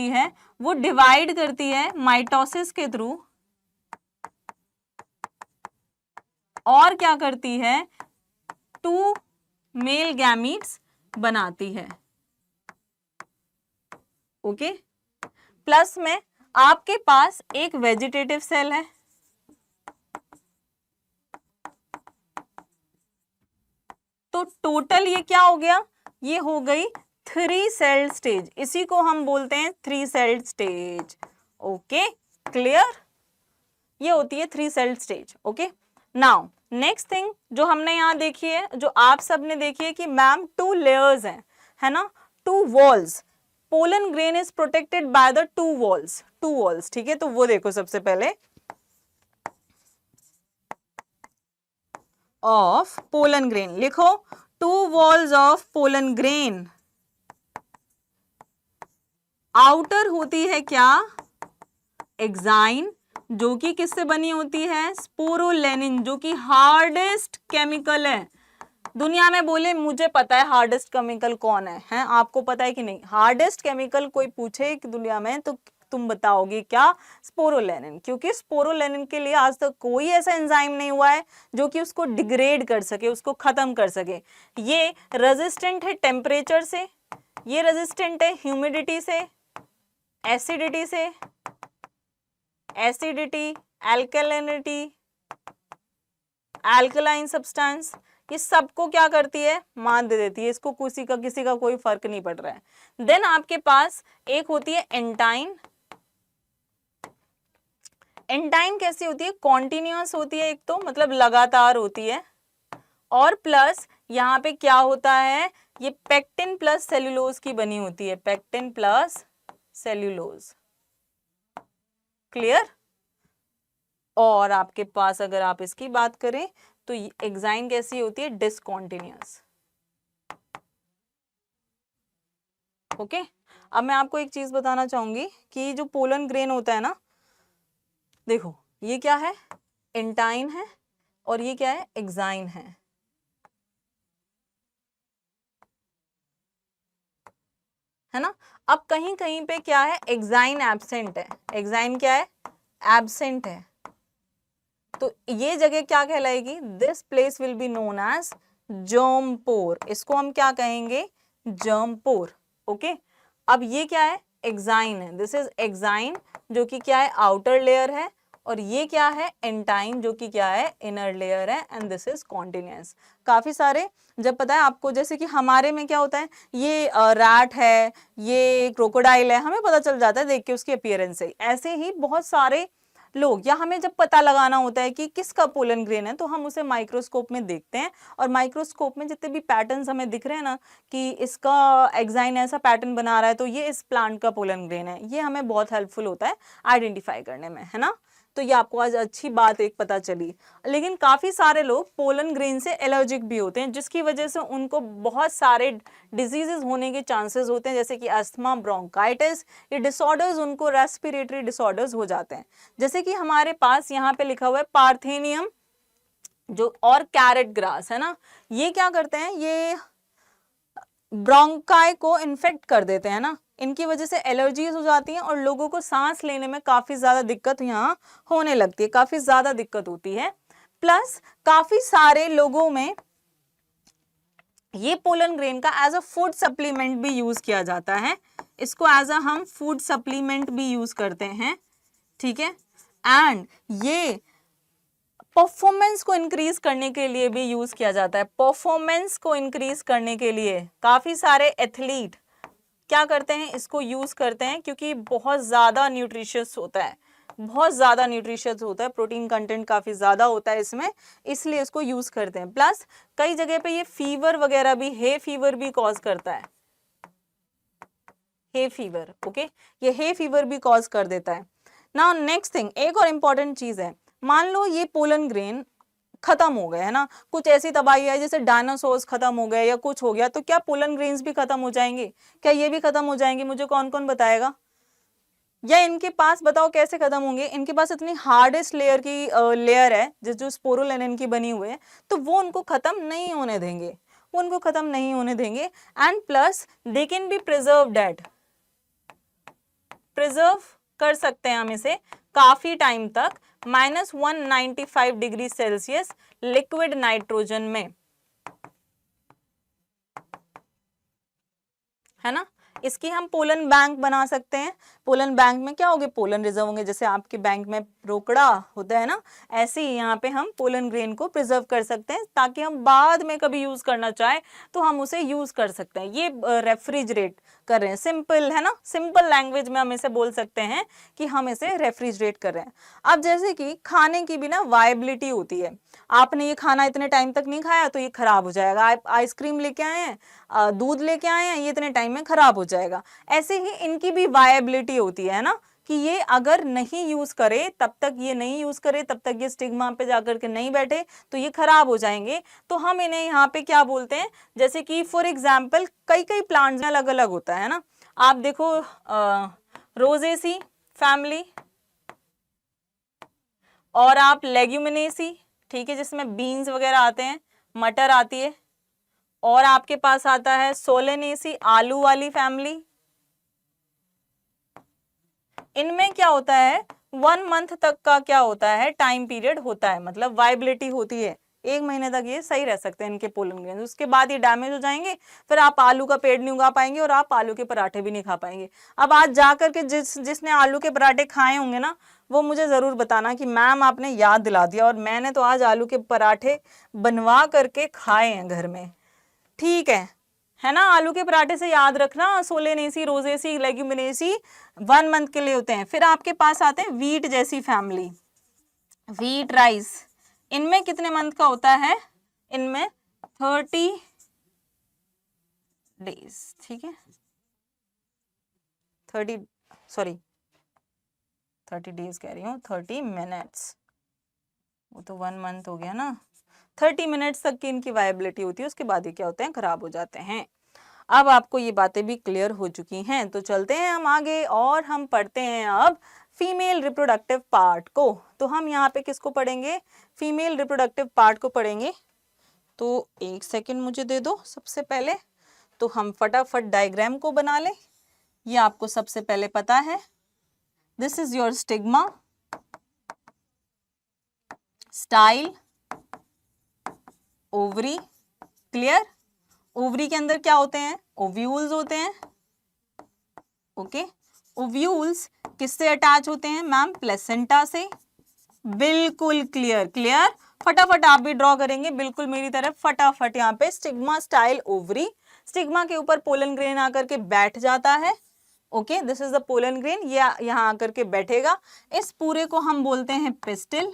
है वो डिवाइड करती है माइटोसिस के थ्रू, और क्या करती है, 2 मेल गैमीट्स बनाती है। ओके, प्लस में आपके पास एक वेजिटेटिव सेल है, तो टोटल ये क्या हो गया, ये हो गई 3 सेल्ड स्टेज, इसी को हम बोलते हैं 3 सेल्ड स्टेज। ओके, क्लियर, ये होती है 3 sailed stage. Okay, now next thing जो हमने यहाँ देखी है, जो आप सबने देखी है कि मैम 2 लेयर्स हैं, है ना, 2 walls, pollen grain is protected by the 2 walls, ठीक है। तो वो देखो, सबसे पहले ऑफ पोलन ग्रेन लिखो, 2 walls of pollen grain, outer होती है क्या, एक्साइन, जो कि किससे बनी होती है, स्पोरोलेनिन, जो कि हार्डेस्ट केमिकल है दुनिया में। बोले मुझे पता है हार्डेस्ट केमिकल कौन है, आपको पता है कि नहीं, हार्डेस्ट केमिकल कोई पूछे कि दुनिया में, तो तुम बताओगे क्या, स्पोरोलेनिन, क्योंकि स्पोरोलेनिन के लिए आज तक कोई ऐसा एंजाइम नहीं हुआ है जो कि उसको डिग्रेड कर सके, उसको खत्म कर सके। ये रेजिस्टेंट है टेम्परेचर से, ये रेजिस्टेंट है ह्यूमिडिटी से, एसिडिटी, एल्कलिनिटी, एल्कलाइन सब्सटेंस, ये सबको क्या करती है, मात दे देती है, इसको किसी का कोई फर्क नहीं पड़ रहा है। देन आपके पास एक होती है एंटाइन। एंटाइन कैसी होती है, कॉन्टिन्यूअस होती है, एक तो मतलब लगातार होती है, और प्लस यहाँ पे क्या होता है, ये पेक्टिन प्लस सेल्यूलोज की बनी होती है, पेक्टिन प्लस सेल्यूलोज, क्लियर। और आपके पास अगर आप इसकी बात करें तो एक्साइन कैसी होती है, डिसकॉन्टिन्यूअस। ओके, अब मैं आपको एक चीज बताना चाहूंगी कि जो पोलन ग्रेन होता है ना, देखो ये क्या है, एंटाइन है, और ये क्या है, एक्साइन है ना। अब कहीं कहीं पे क्या है, एक्साइन एब्सेंट है, एक्साइन क्या है, एब्सेंट है, तो ये जगह क्या कहलाएगी, this place will be known as germ pore, इसको हम क्या कहेंगे, जर्म पोर। ओके, अब ये क्या है, एक्साइन है, दिस इज एक्साइन, जो कि क्या है, आउटर लेयर है, और ये क्या है, एंटाइन, जो कि क्या है, इनर लेयर है, एंड दिस इज कॉन्टिन्यूअस। काफी सारे, जब पता है आपको, जैसे कि हमारे में क्या होता है, ये रैट है, ये क्रोकोडाइल है, हमें पता चल जाता है देख के उसकी अपीयरेंस से। ऐसे ही बहुत सारे लोग, या हमें जब पता लगाना होता है कि किसका पोलन ग्रेन है, तो हम उसे माइक्रोस्कोप में देखते हैं, और माइक्रोस्कोप में जितने भी पैटर्न्स हमें दिख रहे हैं ना, कि इसका एक्साइन ऐसा पैटर्न बना रहा है, तो ये इस प्लांट का पोलन ग्रेन है, ये हमें बहुत हेल्पफुल होता है आइडेंटिफाई करने में, है ना। तो ये आपको आज अच्छी बात एक पता चली। लेकिन काफी सारे लोग पोलन ग्रेन से एलर्जिक भी होते हैं, जिसकी वजह से उनको बहुत सारे डिजीजेस होने के चांसेस होते हैं, जैसे कि अस्थमा, ब्रोंकाइटिस, ये डिसऑर्डर्स उनको रेस्पिरेटरी डिसऑर्डर्स हो जाते हैं। जैसे कि हमारे पास यहाँ पे लिखा हुआ है पार्थेनियम जो, और कैरेट ग्रास, है ना, ये क्या करते हैं, ये ब्रोंकाई को इन्फेक्ट कर देते हैं ना, इनकी वजह से एलर्जीज हो जाती हैं, और लोगों को सांस लेने में काफी ज्यादा दिक्कत यहाँ होने लगती है, काफी ज्यादा दिक्कत होती है। प्लस काफी सारे लोगों में ये पोलन ग्रेन का एज अ फूड सप्लीमेंट भी यूज किया जाता है, इसको एज अ हम फूड सप्लीमेंट भी यूज करते हैं, ठीक है। एंड ये परफॉर्मेंस को इंक्रीज करने के लिए भी यूज किया जाता है, परफॉर्मेंस को इंक्रीज करने के लिए काफी सारे एथलीट क्या करते हैं, इसको यूज करते हैं, क्योंकि बहुत ज्यादा न्यूट्रिशियस होता है, बहुत ज्यादा न्यूट्रिशियस होता है, प्रोटीन कंटेंट काफी ज्यादा होता है इसमें, इसलिए इसको यूज करते हैं। प्लस कई जगह पे ये फीवर वगैरह भी, हे फीवर भी कॉज करता है, हे फीवर, ओके, ये हे फीवर भी कॉज कर देता है। नाउ नेक्स्ट थिंग, एक और इम्पॉर्टेंट चीज है, मान लो ये पोलन ग्रेन खत्म हो गए है ना, कुछ ऐसी तबाही है जैसे डायनासोर्स खत्म हो गए या कुछ हो गया, तो क्या पोलन ग्रेन्स भी खत्म हो जाएंगे? क्या ये भी खत्म हो जाएंगे? मुझे कौन कौन बताएगा? या इनके पास बताओ कैसे खत्म होंगे? इनके पास इतनी हार्डेस्ट लेयर की लेयर है जो स्पोरुलिन की बनी हुई है, तो वो उनको खत्म नहीं होने देंगे, वो उनको खत्म नहीं होने देंगे। And plus they can be preserved, preserve कर सकते हैं हम इसे काफी टाइम तक, -195 डिग्री सेल्सियस लिक्विड नाइट्रोजन में, है ना। इसकी हम पोलन बैंक बना सकते हैं। पोलन बैंक में क्या होंगे? पोलन रिजर्व होंगे, जैसे आपके बैंक में रोकड़ा होता है ना, ऐसे ही यहाँ पे हम पोलन ग्रेन को प्रिजर्व कर सकते हैं, ताकि हम बाद में कभी यूज करना चाहे तो हम उसे यूज कर सकते हैं। ये रेफ्रिजरेट कर रहे हैं, सिंपल है ना, सिंपल लैंग्वेज में हम इसे बोल सकते हैं कि हम इसे रेफ्रिजरेट कर रहे हैं। अब जैसे कि खाने की भी ना वायबिलिटी होती है, आपने ये खाना इतने टाइम तक नहीं खाया तो ये खराब हो जाएगा। आप आइसक्रीम लेके आए हैं, दूध लेके आए हैं, ये इतने टाइम में खराब हो जाएगा। ऐसे ही इनकी भी वायबिलिटी होती है ना, कि ये अगर नहीं यूज करे तब तक, ये नहीं यूज करे तब तक, ये स्टिग्मा पे जाकर के नहीं बैठे तो ये खराब हो जाएंगे। तो हम इन्हें यहाँ पे क्या बोलते हैं, जैसे कि फॉर एग्जाम्पल कई कई प्लांट्स में अलग अलग होता है ना। आप देखो रोजेसी फैमिली, और आप लेग्यूमिनेसी, ठीक है, जिसमें बीन्स वगैरह आते हैं, मटर आती है, और आपके पास आता है सोलेनेसी, आलू वाली फैमिली। इनमें क्या होता है, 1 मंथ तक का क्या होता है, टाइम पीरियड होता है, मतलब वाइबिलिटी होती है, 1 महीने तक ये सही रह सकते हैं इनके पोलन ग्रेन्स। उसके बाद ये डैमेज हो जाएंगे, फिर आप आलू का पेड़ नहीं उगा पाएंगे और आप आलू के पराठे भी नहीं खा पाएंगे। अब आज जा करके जिसने आलू के पराठे खाए होंगे ना, वो मुझे जरूर बताना कि मैम आपने याद दिला दिया, और मैंने तो आज आलू के पराठे बनवा करके खाए हैं घर में, ठीक है ना। आलू के पराठे से याद रखना, सोलेनेसी, रोजेसी, लेग्यूमिनेसी 1 मंथ के लिए होते हैं। फिर आपके पास आते हैं वीट जैसी फैमिली, वीट राइस, इनमें कितने मंथ का होता है, इनमें 30 डेज, ठीक है, 30 डेज कह रही हूँ, 30 मिनट्स, वो तो 1 मंथ हो गया ना। 30 मिनट्स तक की इनकी वायबिलिटी होती है, उसके बाद ये क्या होते हैं, खराब हो जाते हैं। अब आपको ये बातें भी क्लियर हो चुकी हैं, तो चलते हैं हम आगे और हम पढ़ते हैं अब फीमेल रिप्रोडक्टिव पार्ट को। तो हम यहाँ पे किसको पढ़ेंगे, फीमेल रिप्रोडक्टिव पार्ट को पढ़ेंगे। तो 1 सेकेंड मुझे दे दो। सबसे पहले तो हम फटाफट डायग्राम को बना लें। ये आपको सबसे पहले पता है, this is your stigma, style, ovary, clear. Ovary के अंदर क्या होते हैं, ओव्यूल्स होते हैं, ओके। ओव्यूल्स किससे अटैच होते हैं मैम, प्लेसेंटा से, बिल्कुल क्लियर, क्लियर। फटाफट आप भी ड्रॉ करेंगे बिल्कुल मेरी तरफ, फटाफट। यहाँ पे स्टिग्मा, स्टाइल, ओवरी, स्टिग्मा के ऊपर पोलन ग्रेन आकर के बैठ जाता है, okay, this is the pollen grain, ये यहाँ आकर के बैठेगा। इस पूरे को हम बोलते हैं पिस्टिल,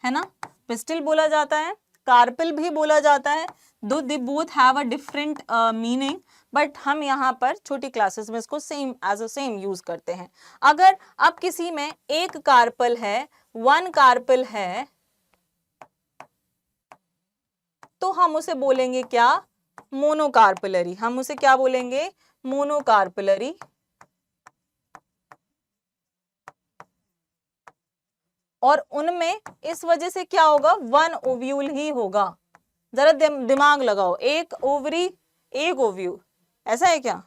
है ना, पिस्टिल बोला जाता है, कार्पिल भी बोला जाता है, though they both have a different meaning, but हम यहाँ पर छोटी क्लासेस में इसको same as a same use करते हैं। अगर अब किसी में एक कार्पल है, 1 कार्पल है, तो हम उसे बोलेंगे क्या, मोनोकार्पलरी। हम उसे क्या बोलेंगे, मोनोकार्पलरी। और उनमें इस वजह से क्या होगा, 1 ओव्यूल ही होगा। जरा दिमाग लगाओ, एक ओवरी एक ओव्यूल, ऐसा है क्या?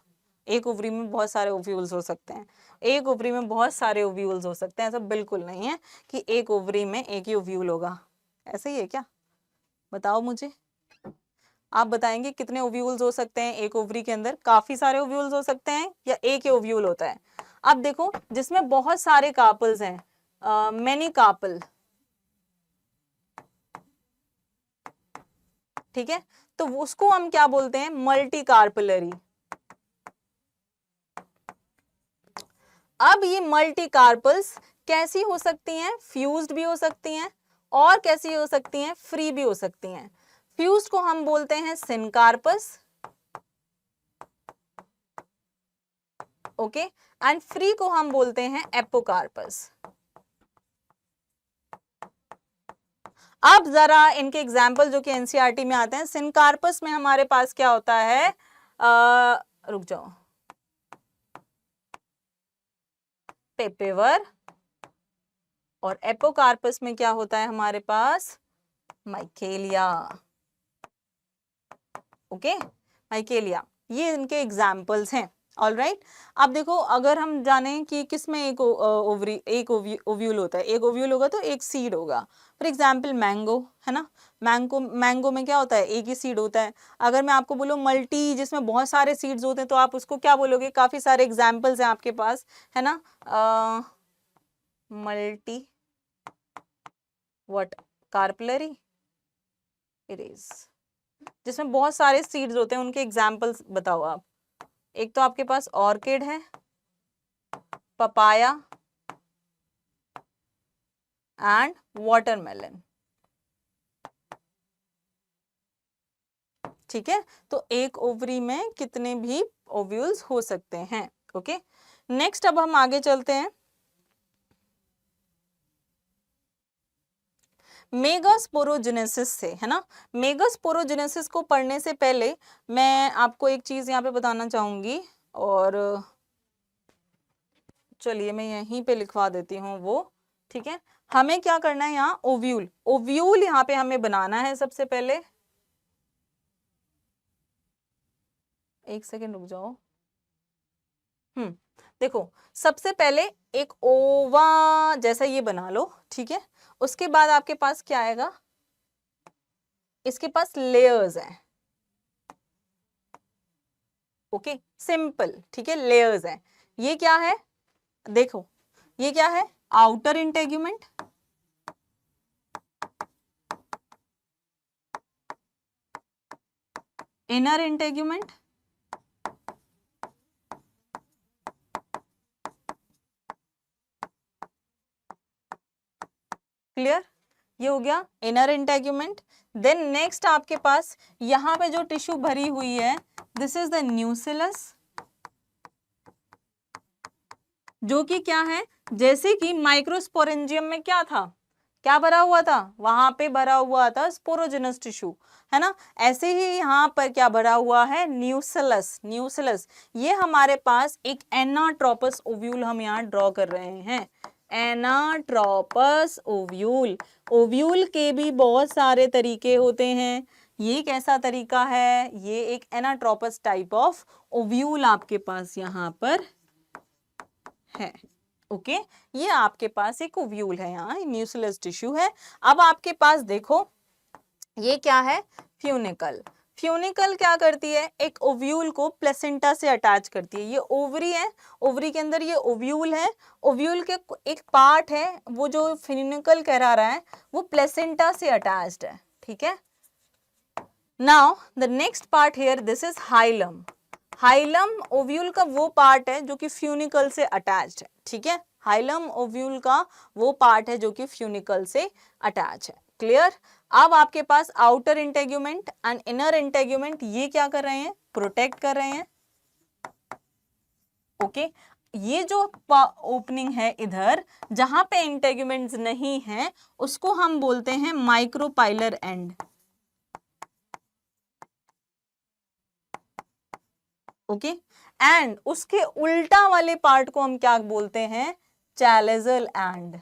एक ओवरी में बहुत सारे ओव्यूल्स हो सकते हैं, एक ओवरी में बहुत सारे ओव्यूल्स हो सकते हैं, ऐसा बिल्कुल नहीं है कि एक ओवरी में एक ही ओव्यूल होगा, ऐसे ही है क्या? बताओ मुझे, आप बताएंगे कितने ओव्यूल्स हो सकते हैं एक ओवरी के अंदर? काफी सारे ओव्यूल्स हो सकते हैं या एक ही ओव्यूल होता है? अब देखो, जिसमें बहुत सारे कार्पल्स हैं, मेनी कार्पल, ठीक है, तो उसको हम क्या बोलते हैं, मल्टी कार्पलरी। अब ये मल्टी कार्पल्स कैसी हो सकती हैं, फ्यूज्ड भी हो सकती हैं, और कैसी हो सकती हैं, फ्री भी हो सकती हैं। फ्यूज्ड को हम बोलते हैं सिनकार्पस, ओके, एंड फ्री को हम बोलते हैं एपोकार्पस। अब जरा इनके एग्जाम्पल जो कि एनसीईआरटी में आते हैं, सिनकार्पस में हमारे पास क्या होता है, रुक जाओ, पेपेवर, और एपोकार्पस में क्या होता है हमारे पास, माइकेलिया। ओके, माइकेलिया, ये इनके एग्जाम्पल्स हैं। ऑल राइट, अब देखो अगर हम जाने कि किस में एक ओवरी, एक ओव्यूल होता है, एक ओव्यूल होगा तो एक सीड होगा। फॉर एग्जाम्पल मैंगो है ना, मैंगो में क्या होता है, एक ही सीड होता है। अगर मैं आपको बोलूँ मल्टी, जिसमें बहुत सारे सीड्स होते हैं, तो आप उसको क्या बोलोगे, काफी सारे एग्जाम्पल्स हैं आपके पास, है ना, मल्टी व्हाट, कार्पलरी, इरेज, जिसमें बहुत सारे सीड्स होते हैं, उनके एग्जाम्पल्स बताओ आप। एक तो आपके पास ऑर्किड है, पपाया एंड वाटरमेलन। ठीक है, तो एक ओवरी में कितने भी ओव्यूल्स हो सकते हैं। ओके, नेक्स्ट अब हम आगे चलते हैं। मेगास्पोरोजेनेसिस से, है ना, मेगास्पोरोजेनेसिस को पढ़ने से पहले मैं आपको एक चीज यहाँ पे बताना चाहूंगी, और चलिए मैं यहीं पे लिखवा देती हूँ वो। ठीक है, हमें क्या करना है यहाँ, ओव्यूल, ओव्यूल यहाँ पे हमें बनाना है सबसे पहले। एक सेकेंड रुक जाओ। देखो सबसे पहले एक ओवा जैसा ये बना लो। ठीक है, उसके बाद आपके पास क्या आएगा, इसके पास लेयर्स हैं। ओके, सिंपल, ठीक है, लेयर्स हैं। ये क्या है, देखो ये क्या है, outer integument, inner integument, clear, ये हो गया इनर इंटेग्यूमेंट। देन नेक्स्ट आपके पास यहां पे जो टिश्यू भरी हुई है, दिस इज द न्यूसिलस, जो कि क्या है, जैसे कि माइक्रोस्पोरेंजियम में क्या था, क्या भरा हुआ था, वहां पे भरा हुआ था स्पोरोजेनस टिश्यू, है ना, ऐसे ही यहाँ पर क्या भरा हुआ है, न्यूसिलस। न्यूसिलस ये हमारे पास एक एनाट्रोपस ओव्यूल हम यहाँ ड्रॉ कर रहे हैं, एनाट्रोपस ओव्यूल। ओव्यूल के भी बहुत सारे तरीके होते हैं, ये कैसा तरीका है, ये एक एनाट्रोपस टाइप ऑफ ओव्यूल आपके पास यहाँ पर है। ओके, ये आपके पास एक ओव्यूल है, यहाँ न्यूसिलस टिश्यू है। अब आपके पास देखो ये क्या है, फ्यूनिकल। फ्यूनिकल क्या करती है, एक ओव्यूल को प्लेसेंटा से अटैच करती है। ये ओवरी है, ओवरी के अंदर ये ओव्यूल है, ओव्यूल के एक पार्ट है, वो जो फ्यूनिकल कह रहा है वो प्लेसेंटा से अटैच्ड है। ठीक है, now the next part here, this is hilum. Hilum ovule का वो पार्ट है जो कि फ्यूनिकल से अटैच्ड है। ठीक है, हाइलम ओव्यूल का वो पार्ट है जो कि फ्यूनिकल से अटैच है। क्लियर, अब आपके पास outer integument and inner integument, ये क्या कर रहे हैं, प्रोटेक्ट कर रहे हैं। ओके, ये जो ओपनिंग है इधर जहां पे इंटेग्यूमेंट्स नहीं है, उसको हम बोलते हैं माइक्रोपाइलर एंड। ओके, एंड उसके उल्टा वाले पार्ट को हम क्या बोलते हैं, चैलेजल एंड।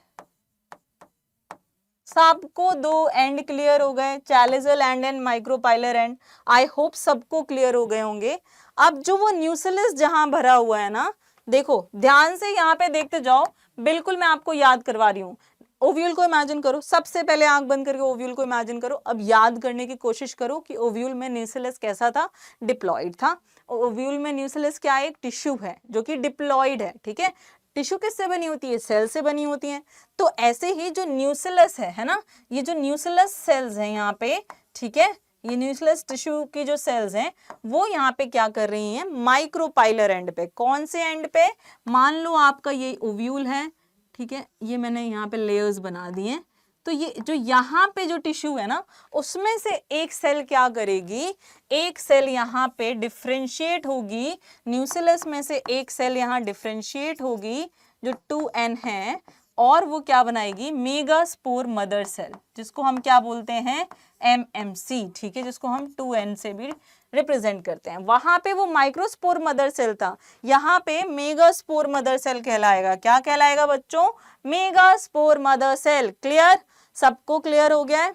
सबको दो एंड क्लियर हो गए, chalazal and and micropylar and. I hope सबको क्लियर हो गए होंगे। अब जो वो न्यूसिलस जहां भरा हुआ है ना, देखो ध्यान से यहाँ पे देखते जाओ, बिल्कुल मैं आपको याद करवा रही हूँ। ओव्यूल को इमेजिन करो, सबसे पहले आंख बंद करके ओव्यूल को इमेजिन करो। अब याद करने की कोशिश करो कि ओव्यूल में न्यूसिलस कैसा था, डिप्लॉइड था। ओव्यूल में न्यूसिलस क्या है, एक टिश्यू है जो कि डिप्लॉइड है। ठीक है, टिश्यू किससे बनी होती है, सेल से बनी होती है। तो ऐसे ही जो न्यूसिलस है ना, ये जो न्यूसिलस सेल्स हैं यहाँ पे, ठीक है, ये न्यूक्लियस टिश्यू की जो सेल्स हैं वो यहाँ पे क्या कर रही हैं, माइक्रोपाइलर एंड पे। कौन से एंड पे, मान लो आपका ये ओव्यूल है, ठीक है, ये मैंने यहाँ पे लेयर्स बना दिए। तो ये जो यहाँ पे जो टिश्यू है ना, उसमें से एक सेल क्या करेगी, एक सेल यहाँ पे डिफ्रेंशिएट होगी, न्यूक्लियस में से एक सेल यहाँ डिफ्रेंशिएट होगी जो 2n है, और वो क्या बनाएगी, मेगास्पोर मदर सेल, जिसको हम क्या बोलते हैं, MMC, ठीक है, जिसको हम 2n से भी रिप्रेजेंट करते हैं। वहां पे वो माइक्रोस्पोर मदर सेल था, यहाँ पे मेगास्पोर मदर सेल कहलाएगा। क्या कहलाएगा बच्चों, मेगास्पोर मदर सेल। क्लियर, सबको क्लियर हो गया है?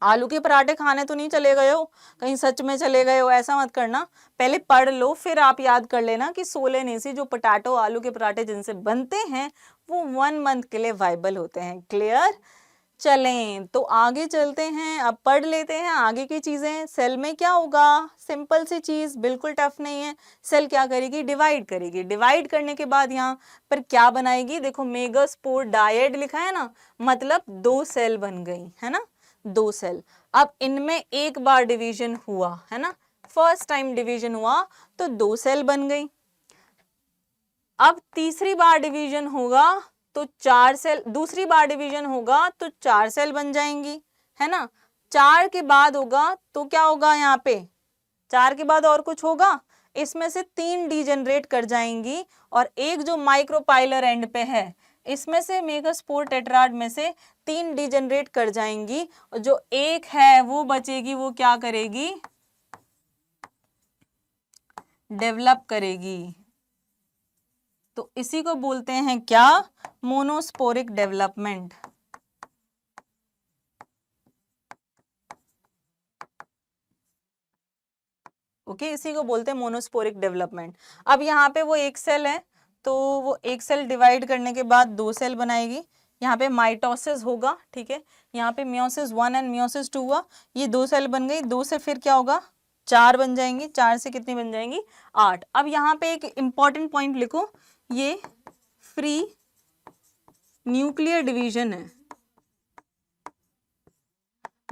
आलू के पराठे खाने तो नहीं चले गए हो, कहीं सच में चले गए हो, ऐसा मत करना, पहले पढ़ लो फिर आप याद कर लेना कि सोलेनेसी जो पोटैटो आलू के पराठे जिनसे बनते हैं वो 1 मंथ के लिए वाइबल होते हैं। क्लियर, चलें तो आगे चलते हैं, अब पढ़ लेते हैं आगे की चीजें। सेल में क्या होगा, सिंपल सी चीज, बिल्कुल टफ नहीं है। सेल क्या करेगी, डिवाइड करेगी, डिवाइड करने के बाद यहाँ पर क्या बनाएगी, देखो मेगास्पोर डायड लिखा है ना, मतलब 2 सेल बन गई है ना, 2 सेल। अब इनमें एक बार डिवीजन हुआ है ना, फर्स्ट टाइम डिवीजन हुआ तो 2 सेल बन गई। अब तीसरी बार डिवीजन होगा तो 4 सेल, दूसरी बार डिवीजन होगा तो 4 सेल बन जाएंगी, है ना। 4 के बाद होगा तो क्या होगा, यहाँ पे 4 के बाद और कुछ होगा, इसमें से 3 डीजेनरेट कर जाएंगी, और एक जो माइक्रोपाइलर एंड पे है, इसमें से मेगास्पोर टेट्राड में से 3 डीजेनरेट कर जाएंगी, और जो एक है वो बचेगी, वो क्या करेगी, डेवलप करेगी। तो इसी को बोलते हैं क्या, मोनोस्पोरिक डेवलपमेंट। ओके, इसी को बोलते हैं मोनोस्पोरिक डेवलपमेंट। अब यहाँ पे वो एक सेल है, तो वो एक सेल डिवाइड करने के बाद 2 सेल बनाएगी। यहाँ पे माइटोसिस होगा, ठीक है, यहाँ पे मियोसिस 1 एंड मियोसिस 2 हुआ, ये 2 सेल बन गई, 2 से फिर क्या होगा, 4 बन जाएंगी, 4 से कितनी बन जाएंगी, 8। अब यहाँ पे एक इंपॉर्टेंट पॉइंट लिखो, ये फ्री न्यूक्लियर डिवीजन है,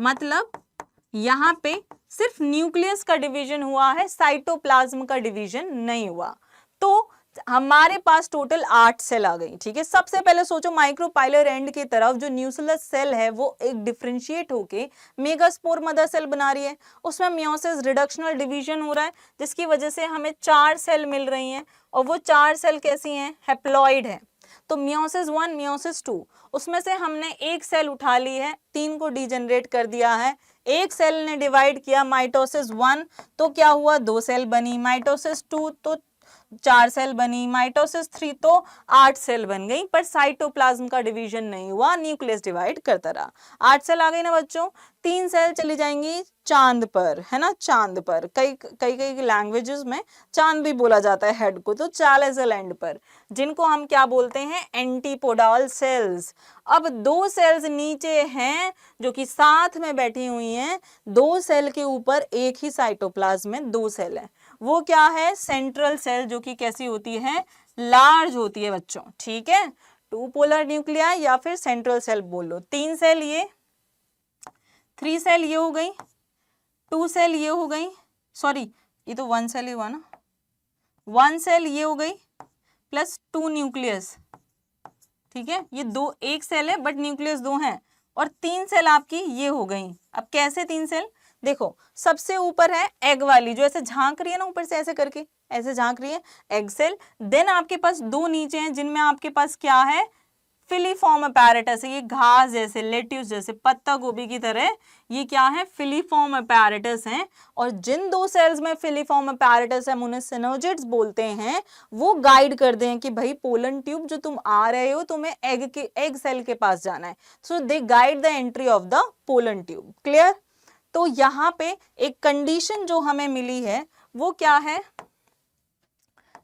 मतलब यहाँ पे सिर्फ न्यूक्लियस का डिवीजन हुआ है, साइटोप्लाज्म का डिवीजन नहीं हुआ। तो हमारे पास टोटल 8 सेल आ गई, ठीक है। सबसे पहले सोचो माइक्रोपाइलर एंड की तरफ जो न्यूक्लियस सेल है वो एक डिफरेंशिएट होके मेगास्पोर मदर सेल बना रही है, उसमें मियोसिस रिडक्शनल डिवीजन हो रहा है, जिसकी वजह से हमें 4 सेल मिल रही हैं, और वो 4 सेल कैसी हैं, हैप्लॉइड है। तो मियोसिस 1 मियोसिस 2, उसमें से हमने एक सेल उठा ली है, 3 को डीजेनरेट कर दिया है, एक सेल ने डिवाइड किया माइटोसिस 1 तो क्या हुआ, 2 सेल बनी, माइटोसिस 2 तो 4 सेल बनी, माइटोसिस 3 तो 8 सेल बन गई, पर साइटोप्लाज्म का डिवीजन नहीं हुआ, न्यूक्लियस डिवाइड करता रहा। 8 सेल आ गई ना बच्चों, 3 सेल चली जाएंगी चांद पर, है ना, चांद पर, कई लैंग्वेजेस में चांद भी बोला जाता है हेड को, तो चालेजल एंड पर, जिनको हम क्या बोलते हैं, एंटीपोडाल सेल्स। अब 2 सेल्स नीचे हैं जो कि साथ में बैठी हुई हैं, 2 सेल के ऊपर एक ही साइटोप्लाज्म में 2 सेल है, वो क्या है, सेंट्रल सेल, जो कि कैसी होती है, लार्ज होती है बच्चों, ठीक है। 2 पोलर न्यूक्लियाई या फिर सेंट्रल सेल बोल लो। 3 सेल ये, 3 सेल ये हो गई, 2 सेल ये हो गई, सॉरी ये तो 1 सेल ही हुआ ना, 1 सेल ये हो गई प्लस 2 न्यूक्लियस, ठीक है, ये 2 एक सेल है बट न्यूक्लियस 2 हैं, और 3 सेल आपकी ये हो गई। अब कैसे 3 सेल, देखो सबसे ऊपर है एग वाली, जो ऐसे झांक रही है ना, ऊपर से ऐसे करके ऐसे झांक रही है, एग सेल। देन आपके पास 2 नीचे हैं, जिनमें आपके पास क्या है, फिलीफॉर्म अपैरेटस है, ये घास जैसे, लेट्यूस जैसे, पत्ता गोभी की तरह, ये क्या है, फिलीफॉर्म अपैरेटस हैं। और जिन 2 सेल्स में फिलीफॉर्म अपैरेटस है, उन्हें सिनर्जिड्स बोलते हैं, वो गाइड कर दें कि भाई पोलन ट्यूब जो तुम आ रहे हो, तुम्हें एग सेल के पास जाना है, so they guide the entry of the pollen tube. Clear. तो यहाँ पे एक कंडीशन जो हमें मिली है वो क्या है,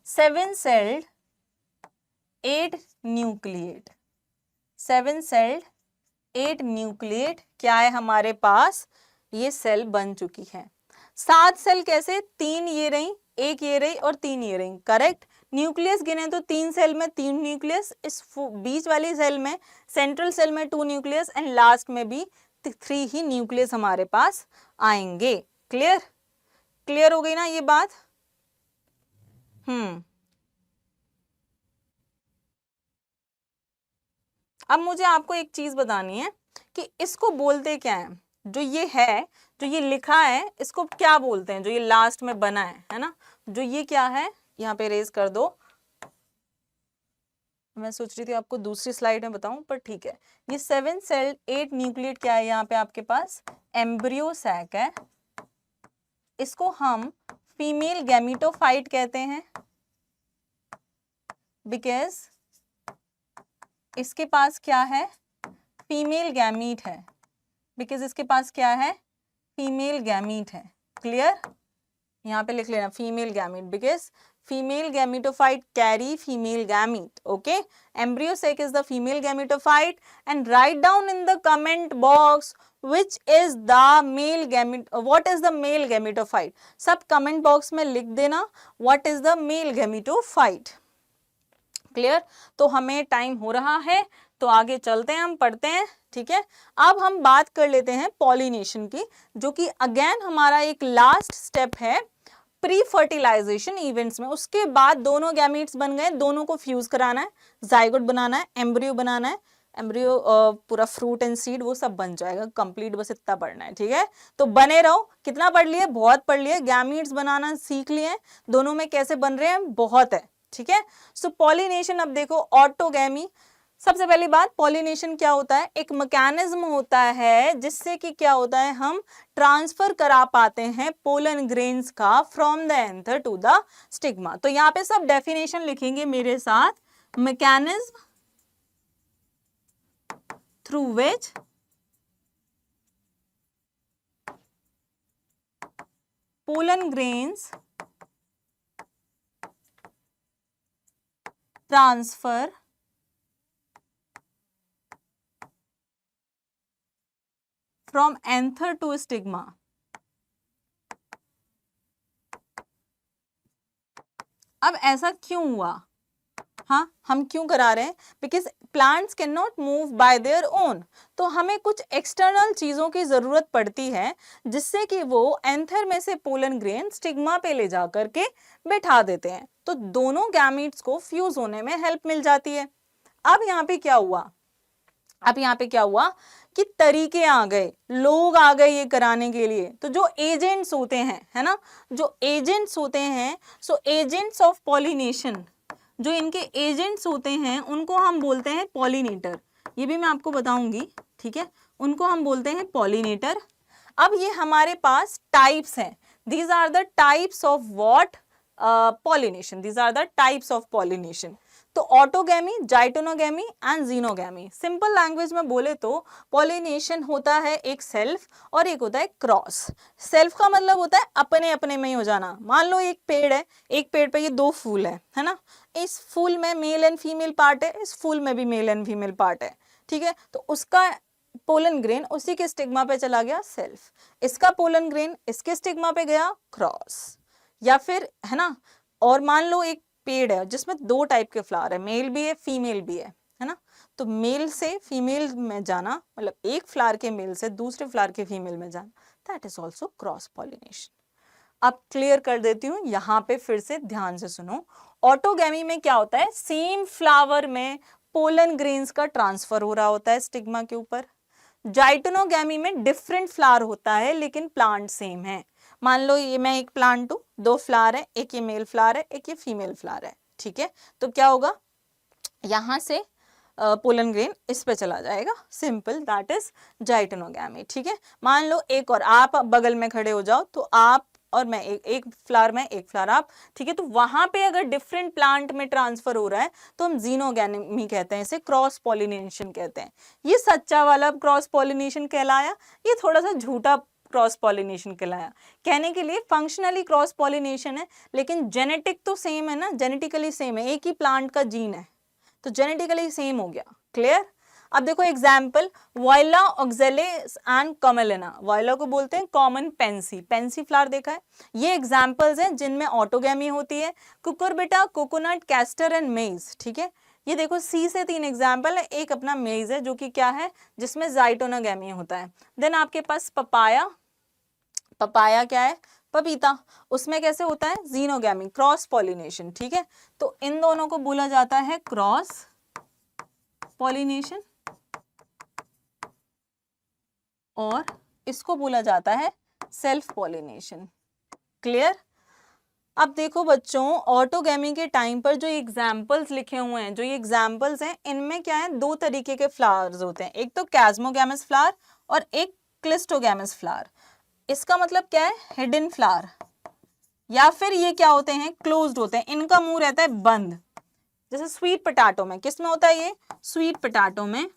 7 सेल्ड 8 न्यूक्लिएट, 7 सेल्ड 8 न्यूक्लिएट क्या है हमारे पास, ये सेल बन चुकी है। 7 सेल कैसे, 3 ये रही, 1 ये रही और 3 ये रही, करेक्ट। न्यूक्लियस गिने तो 3 सेल में 3 न्यूक्लियस, इस बीच वाली सेल में, सेंट्रल सेल में 2 न्यूक्लियस, एंड लास्ट में भी 3 ही न्यूक्लियस हमारे पास आएंगे। क्लियर, क्लियर हो गई ना ये बात। अब मुझे आपको एक चीज बतानी है, कि इसको बोलते क्या है, जो ये है, जो ये लिखा है, इसको क्या बोलते हैं, जो ये लास्ट में बना है ना, जो ये क्या है, यहाँ पे रेज कर दो। मैं सोच रही थी आपको दूसरी स्लाइड में बताऊं, पर ठीक है। ये 7 सेल 8 न्यूक्लिएट क्या है, यहाँ पे आपके पास एम्ब्रियो सैक है। इसको हम फीमेल गैमीटोफाइट कहते हैं, बिकॉज इसके पास क्या है, फीमेल गैमीट है, बिकॉज इसके पास क्या है, फीमेल गैमीट है। क्लियर, यहाँ पे लिख लेना female gamete, because female gametophyte carry female gamete. Okay, embryo sac is the female gametophyte, and write down in the comment box which is the male gamete, what is the male gametophyte. सब comment box में लिख देना what is the male gametophyte. Clear, तो हमें time हो रहा है, तो आगे चलते हैं, हम पढ़ते हैं। ठीक है, अब हम बात कर लेते हैं पॉलिनेशन की, जो कि अगेन हमारा एक लास्ट स्टेप है प्री फर्टिलाइजेशन इवेंट्स में। उसके बाद दोनों गैमीट्स बन गए, दोनों को फ्यूज कराना है, जाइगोट बनाना है, एम्ब्रियो बनाना है, एम्ब्रियो पूरा फ्रूट एंड सीड वो सब बन जाएगा कंप्लीट, बस इतना पढ़ना है। ठीक है, तो बने रहो। कितना पढ़ लिए, बहुत पढ़ लिए, गैमीट्स बनाना सीख लिए, दोनों में कैसे बन रहे हैं बहुत है। ठीक है, सो पॉलिनेशन, अब देखो ऑटोगैमी। सबसे पहली बात, पॉलिनेशन क्या होता है, एक मैकेनिज्म होता है जिससे कि क्या होता है, हम ट्रांसफर करा पाते हैं पोलन ग्रेन्स का from the anther to the stigma. तो यहाँ पे सब डेफिनेशन लिखेंगे मेरे साथ। Mechanism through which pollen grains transfer from anther to stigma. अब ऐसा क्यों हुआ, हाँ हम क्यों करा रहे हैं, because plants can not move by their own, तो हमें कुछ एक्सटर्नल चीजों की जरूरत पड़ती है जिससे कि वो एंथर में से पोलन ग्रेन स्टिग्मा पे ले जा करके बैठा देते हैं, तो दोनों गैमीट्स को फ्यूज होने में हेल्प मिल जाती है। अब यहाँ पे क्या हुआ, अब यहाँ पे क्या हुआ कि तरीके आ गए, लोग आ गए ये कराने के लिए। तो जो एजेंट्स होते हैं, है ना, जो एजेंट्स होते हैं, सो एजेंट्स ऑफ पॉलिनेशन, जो इनके एजेंट्स होते हैं उनको हम बोलते हैं पॉलिनेटर। ये भी मैं आपको बताऊंगी। ठीक है, उनको हम बोलते हैं पॉलिनेटर। अब ये हमारे पास टाइप्स हैं, these are the types of what, pollination, these are the types of pollination. तो autogamy, geitonogamy and xenogamy. Simple language में बोले तो पॉलिनेशन होता है एक सेल्फ और एक होता है क्रॉस। सेल्फ का मतलब होता है अपने अपने में ही हो जाना। मान लो एक पेड़ है, एक पेड़ पे ये 2 फूल है ना, इस फूल में मेल एंड फीमेल पार्ट है, इस फूल में भी मेल एंड फीमेल पार्ट है। ठीक है, तो उसका पोलन ग्रेन उसी के स्टिग्मा पे चला गया सेल्फ, इसका पोलन ग्रेन इसके स्टिग्मा पे गया क्रॉस। या फिर है ना, और मान लो एक पेड़ है जिसमें 2 टाइप के फ्लावर है, मेल भी है फीमेल भी है ना, तो मेल से फीमेल में जाना, मतलब एक फ्लावर के मेल से दूसरे फ्लावर के फीमेल में जाना, that is also cross pollination. अब क्लियर कर देती हूँ, यहाँ पे फिर से ध्यान से सुनो। ऑटोगैमी में क्या होता है, सेम फ्लावर में पोलन ग्रेन्स का ट्रांसफर हो रहा होता है स्टिग्मा के ऊपर। जाइटोनोगैमी में डिफरेंट फ्लावर होता है लेकिन प्लांट सेम है। मान लो ये मैं एक प्लांट हूँ, 2 फ्लावर है, एक ये मेल फ्लावर है, एक ये फीमेल फ्लावर है। ठीक है, तो क्या होगा, यहां से पोलन ग्रेन इस पे चला जाएगा, सिंपल, दैट इज जाइटोनोगैमी। ठीक है, मान लो एक और आप बगल में खड़े हो जाओ, तो आप और मैं, एक फ्लावर में एक फ्लावर आप। ठीक है, तो वहां पे अगर डिफरेंट प्लांट में ट्रांसफर हो रहा है तो हम जीनोगैमी कहते हैं, इसे क्रॉस पॉलिनेशन कहते हैं। ये सच्चा वाला क्रॉस पॉलिनेशन कहलाया, ये थोड़ा सा झूठा क्रॉस पॉलिनेशन कहलाया। कहने के लिए फंक्शनली क्रॉस पॉलिनेशन है लेकिन जेनेटिक तो सेम है ना, जेनेटिकली सेम है, एक ही प्लांट का जीन है तो जेनेटिकली सेम हो गया। क्लियर, अब देखो example, voila oxalis and Commelina. Voila को बोलते हैं कॉमन पेंसी, पेंसी फ्लावर देखा है, ये एग्जाम्पल्स हैं जिनमें ऑटोगैमी होती है। कुकुरबिटा, कोकोनट, कैस्टर एंड मेज। ठीक है, ये देखो सी से 3 एग्जाम्पल है, एक अपना मेज है जो कि क्या है, जिसमें जाइटोनोगैमी होता है। देन आपके पास पपाया, पपाया क्या है, पपीता, उसमें कैसे होता है, जीनोगैमी, क्रॉस पॉलिनेशन। ठीक है, तो इन दोनों को बोला जाता है क्रॉस पॉलिनेशन। और इसको बोला जाता है सेल्फ पॉलिनेशन। क्लियर? अब देखो बच्चों, ऑटोगैमी के टाइम पर जो एग्जाम्पल्स लिखे हुए हैं, जो ये एग्जाम्पल्स हैं, इनमें क्या है, दो तरीके के फ्लावर्स होते हैं, एक तो कैस्मोगैमस फ्लावर और एक क्लिस्टोगैमस फ्लावर। इसका मतलब क्या है, हिडन फ्लावर, या फिर ये क्या होते हैं, क्लोज्ड होते हैं, इनका मुंह रहता है बंद। जैसे स्वीट पोटैटो में, किस में होता है ये, स्वीट पोटैटो में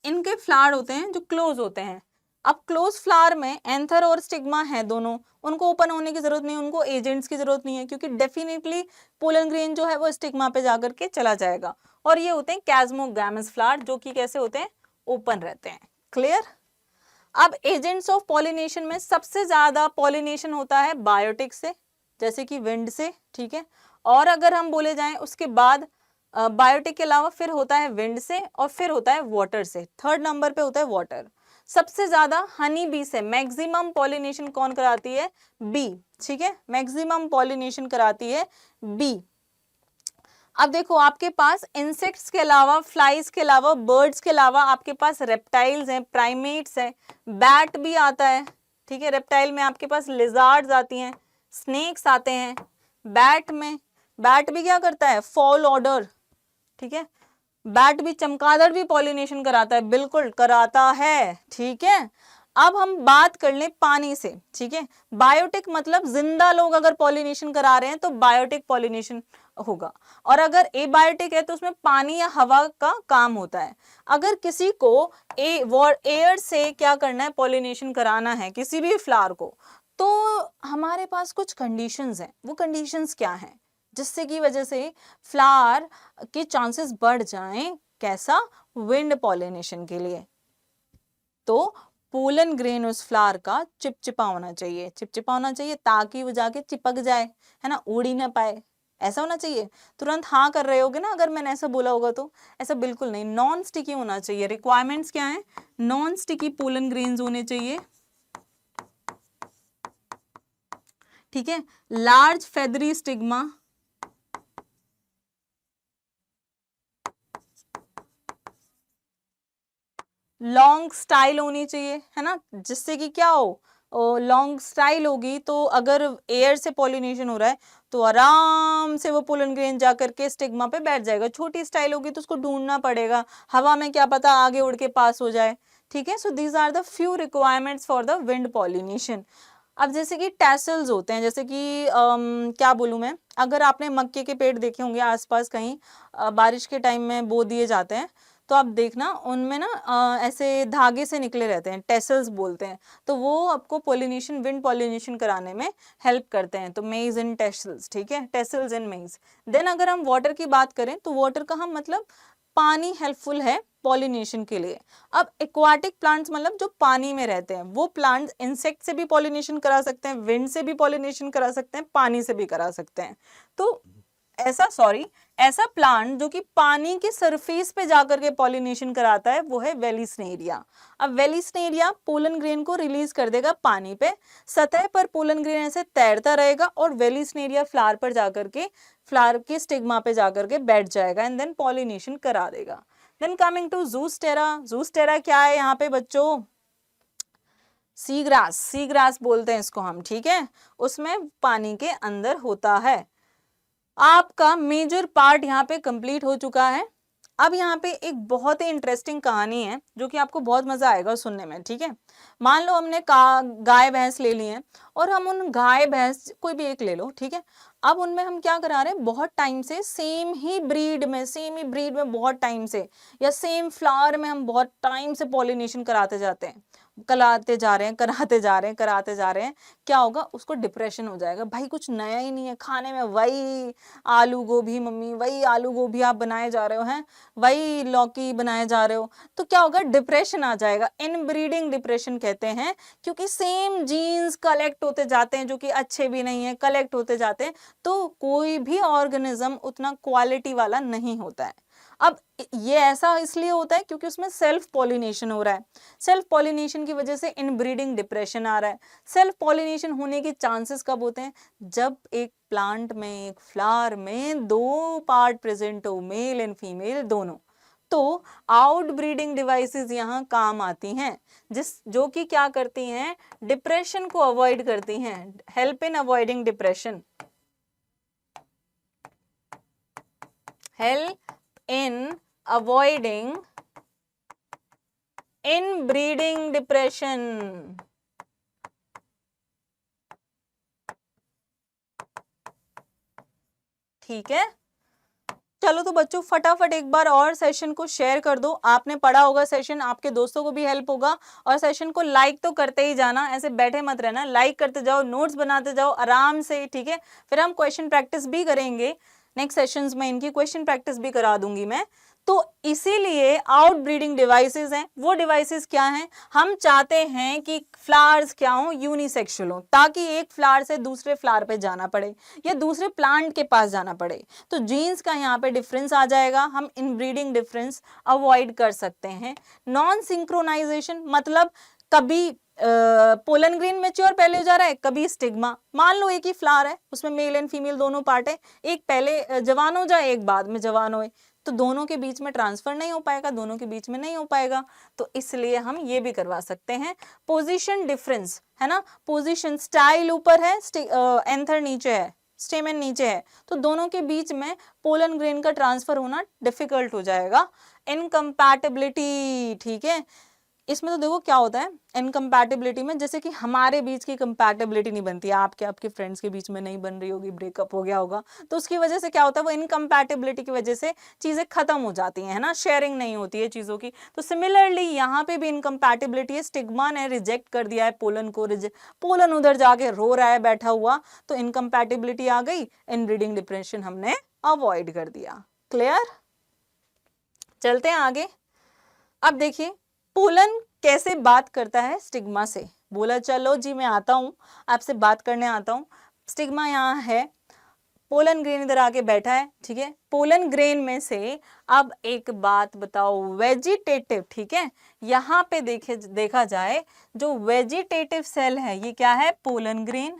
इनके फ्लावर होते हैं जो क्लोज होते हैं। अब क्लोज फ्लावर में एंथर और स्टिग्मा है दोनों, उनको ओपन होने की जरूरत नहीं, उनको एजेंट्स की जरूरत नहीं है, क्योंकि डेफिनेटली पोलन ग्रेन जो है वो स्टिग्मा पे जाकर के चला जाएगा। और ये होते हैं कैस्मोगैमस फ्लावर, जो कि कैसे होते हैं, ओपन रहते हैं। क्लियर? अब एजेंट्स ऑफ पॉलिनेशन में सबसे ज्यादा पॉलिनेशन होता है बायोटिक से, जैसे कि विंड से, ठीक है। और अगर हम बोले जाएं उसके बाद बायोटिक के अलावा फिर होता है विंड से और फिर होता है वाटर से। थर्ड नंबर पे होता है वाटर। सबसे ज्यादा हनी बी से मैक्सिमम पॉलिनेशन कौन कराती है, बी, ठीक है, मैक्सिमम पॉलिनेशन कराती है बी। अब देखो आपके पास इंसेक्ट्स के अलावा, फ्लाइज के अलावा, बर्ड्स के अलावा आपके पास रेप्टाइल्स हैं, प्राइमेट्स हैं, बैट भी आता है, ठीक है। रेप्टाइल में आपके पास लिजार्ड्स आती हैं, स्नेक्स आते हैं। बैट भी क्या करता है, फॉल ऑर्डर, ठीक है। बैट भी, चमगादड़ भी पॉलिनेशन कराता है, बिल्कुल कराता है, ठीक है। अब हम बात कर लें पानी से, ठीक है। बायोटिक मतलब जिंदा लोग अगर पॉलिनेशन करा रहे हैं तो बायोटिक पॉलिनेशन होगा, और अगर एबायोटिक है तो उसमें पानी या हवा का काम होता है। अगर किसी को एयर से क्या करना है, पॉलिनेशन कराना है किसी भी फ्लावर को, तो हमारे पास कुछ कंडीशंस हैं। वो कंडीशंस क्या हैं, जिससे की वजह से फ्लावर के चांसेस बढ़ जाएं, कैसा, विंड पॉलिनेशन के लिए। तो पोलन ग्रेन उस फ्लावर का चिपचिपा होना चाहिए, चिपचिपा होना चाहिए ताकि वो जाके चिपक जाए, है ना, उड़ ही ना पाए, ऐसा होना चाहिए। तुरंत हाँ कर रहे होगे ना अगर मैंने ऐसा बोला होगा तो, ऐसा बिल्कुल नहीं, नॉन स्टिकी होना चाहिए। रिक्वायरमेंट्स क्या है, नॉन स्टिकी पोलन ग्रेन्स होने चाहिए, ठीक है। Large feathery stigma, long style होनी चाहिए, है ना, जिससे कि क्या हो, लॉन्ग स्टाइल होगी तो अगर एयर से पॉलिनेशन हो रहा है तो आराम से वो पोलन ग्रेन जाकर के स्टिग्मा पे बैठ जाएगा। छोटी स्टाइल होगी तो उसको ढूंढना पड़ेगा, हवा में क्या पता आगे उड़ के पास हो जाए, ठीक है। So these are the few requirements for the wind pollination. अब जैसे कि टैसल्स होते हैं, जैसे कि क्या बोलूं मैं, अगर आपने मक्के के पेड़ देखे होंगे आसपास कहीं, बारिश के टाइम में बो दिए जाते हैं, तो आप देखना उनमें ना ऐसे धागे से निकले रहते हैं, टेसल्स बोलते हैं, तो वो आपको पॉलिनेशन, विंड पॉलिनेशन कराने में हेल्प करते हैं। तो मेज इन टेसल्स, ठीक है, टेसल्स इन मेज। देन अगर हम वाटर की बात करें तो वाटर का हम मतलब पानी हेल्पफुल है पॉलिनेशन के लिए। अब एक्वाटिक प्लांट्स मतलब जो पानी में रहते हैं, वो प्लांट्स इंसेक्ट से भी पॉलिनेशन करा सकते हैं, विंड से भी पॉलिनेशन करा सकते हैं, पानी से भी करा सकते हैं। तो ऐसा प्लांट जो कि पानी के सरफेस पे जाकर के पॉलिनेशन कराता है वो है वेलिस्नेरिया। अब वेलिस्नेरिया पोलन ग्रेन को रिलीज कर देगा पानी पे, सतह पर पोलन ग्रेन ऐसे तैरता रहेगा और वेलिस्नेरिया फ्लावर पर जाकर के, फ्लावर के स्टिग्मा पे जाकर के बैठ जाएगा एंड देन पॉलिनेशन करा देगा। Then coming to Zostera. Zostera क्या है यहाँ पे बच्चों, सी ग्रास बोलते हैं इसको हम, ठीक है। उसमें पानी के अंदर होता है। आपका मेजर पार्ट यहाँ पे कंप्लीट हो चुका है। अब यहाँ पे एक बहुत ही इंटरेस्टिंग कहानी है जो कि आपको बहुत मजा आएगा सुनने में, ठीक है। मान लो हमने गाय भैंस ले ली है और हम उन गाय भैंस कोई भी एक ले लो, ठीक है। अब उनमें हम क्या करा रहे हैं, बहुत टाइम से सेम ही ब्रीड में बहुत टाइम से, या सेम फ्लावर में हम बहुत टाइम से पॉलिनेशन कराते जाते हैं, कराते जा रहे हैं, क्या होगा, उसको डिप्रेशन हो जाएगा, भाई कुछ नया ही नहीं है खाने में, वही आलू गोभी मम्मी, वही आलू गोभी आप बनाए जा रहे हो, हैं वही लौकी बनाए जा रहे हो, तो क्या होगा, डिप्रेशन आ जाएगा। इनब्रीडिंग डिप्रेशन कहते हैं, क्योंकि सेम जीन्स कलेक्ट होते जाते हैं जो कि अच्छे भी नहीं है, कलेक्ट होते जाते हैं, तो कोई भी ऑर्गेनिज्म उतना क्वालिटी वाला नहीं होता है। अब ये ऐसा इसलिए होता है क्योंकि उसमें सेल्फ पॉलिनेशन हो रहा है, सेल्फ पॉलिनेशन की वजह से इनब्रीडिंग डिप्रेशन आ रहा है। सेल्फ पॉलिनेशन होने के चांसेस कब होते हैं, जब एक प्लांट में, एक फ्लावर में दो पार्ट प्रेजेंट हो, मेल एंड फीमेल दोनों, तो आउट ब्रीडिंग डिवाइसेस यहाँ काम आती हैं, जो कि क्या करती हैं, डिप्रेशन को अवॉइड करती हैं, help in avoiding depression, help in avoiding in breeding depression. ठीक है, चलो तो बच्चों फटाफट एक बार और सेशन को शेयर कर दो। आपने पढ़ा होगा सेशन, आपके दोस्तों को भी हेल्प होगा। और सेशन को लाइक तो करते ही जाना, ऐसे बैठे मत रहना, लाइक करते जाओ, नोट्स बनाते जाओ आराम से, ठीक है। फिर हम क्वेश्चन प्रैक्टिस भी करेंगे नेक्स्ट सेशंस में, इनकी क्वेश्चन प्रैक्टिस भी करा दूंगी मैं। तो इसीलिए आउट ब्रीडिंग डिवाइसेस हैं। वो डिवाइसेस क्या हैं, हम चाहते हैं कि फ्लावर्स क्या हो, यूनिसेक्सुअल हो, ताकि एक फ्लावर से दूसरे फ्लावर पे जाना पड़े या दूसरे प्लांट के पास जाना पड़े। तो जीन्स का यहाँ पे डिफरेंस आ जाएगा, हम इनब्रीडिंग डिफरेंस अवॉइड कर सकते हैं। नॉन सिंक्रोनाइजेशन मतलब कभी पोलन ग्रेन मैच्योर पहले हो जा रहा है, कभी स्टिग्मा। मान लो एक ही फ्लावर है, उसमें मेल एंड फीमेल दोनों पार्ट है, एक पहले जवान हो जाए, एक बाद में जवान होए, तो दोनों के बीच में ट्रांसफर नहीं हो पाएगा, दोनों के बीच में नहीं हो पाएगा। तो इसलिए हम ये भी करवा सकते हैं। पोजीशन डिफरेंस है ना, पोजीशन, स्टाइल ऊपर है, एंथर नीचे है, स्टेमन नीचे है, तो दोनों के बीच में पोलन ग्रेन का ट्रांसफर होना डिफिकल्ट हो जाएगा। इनकम्पैटिबिलिटी, ठीक है, इसमें तो देखो क्या होता है इनकम्पैटिबिलिटी में, जैसे कि हमारे बीच की कंपैटिबिलिटी नहीं बनती, आपके फ्रेंड्स के बीच में नहीं बन रही होगी, ब्रेकअप हो गया होगा, तो उसकी वजह से क्या होता है, वो इनकम्पैटिबिलिटी की वजह से चीजें खत्म हो जाती हैं, है ना, शेयरिंग नहीं होती है चीजों की। तो सिमिलरली यहाँ पे भी इनकम्पैटिबिलिटी है, स्टिग्मा ने रिजेक्ट कर दिया है पोलन को, पोलन उधर जाके रो रहा है बैठा हुआ, तो इनकम्पैटिबिलिटी आ गई, इनब्रीडिंग डिप्रेशन हमने अवॉइड कर दिया। क्लियर, चलते हैं आगे। अब देखिए पोलन कैसे बात करता है स्टिग्मा से। बोला चलो जी मैं आता हूं, आपसे बात करने आता हूं। स्टिग्मा यहाँ है, पोलन ग्रेन इधर आके बैठा है, ठीक है। पोलन ग्रेन में से अब एक बात बताओ, वेजिटेटिव, ठीक है, यहाँ पे देखा जाए जो वेजिटेटिव सेल है ये क्या है, पोलन ग्रेन।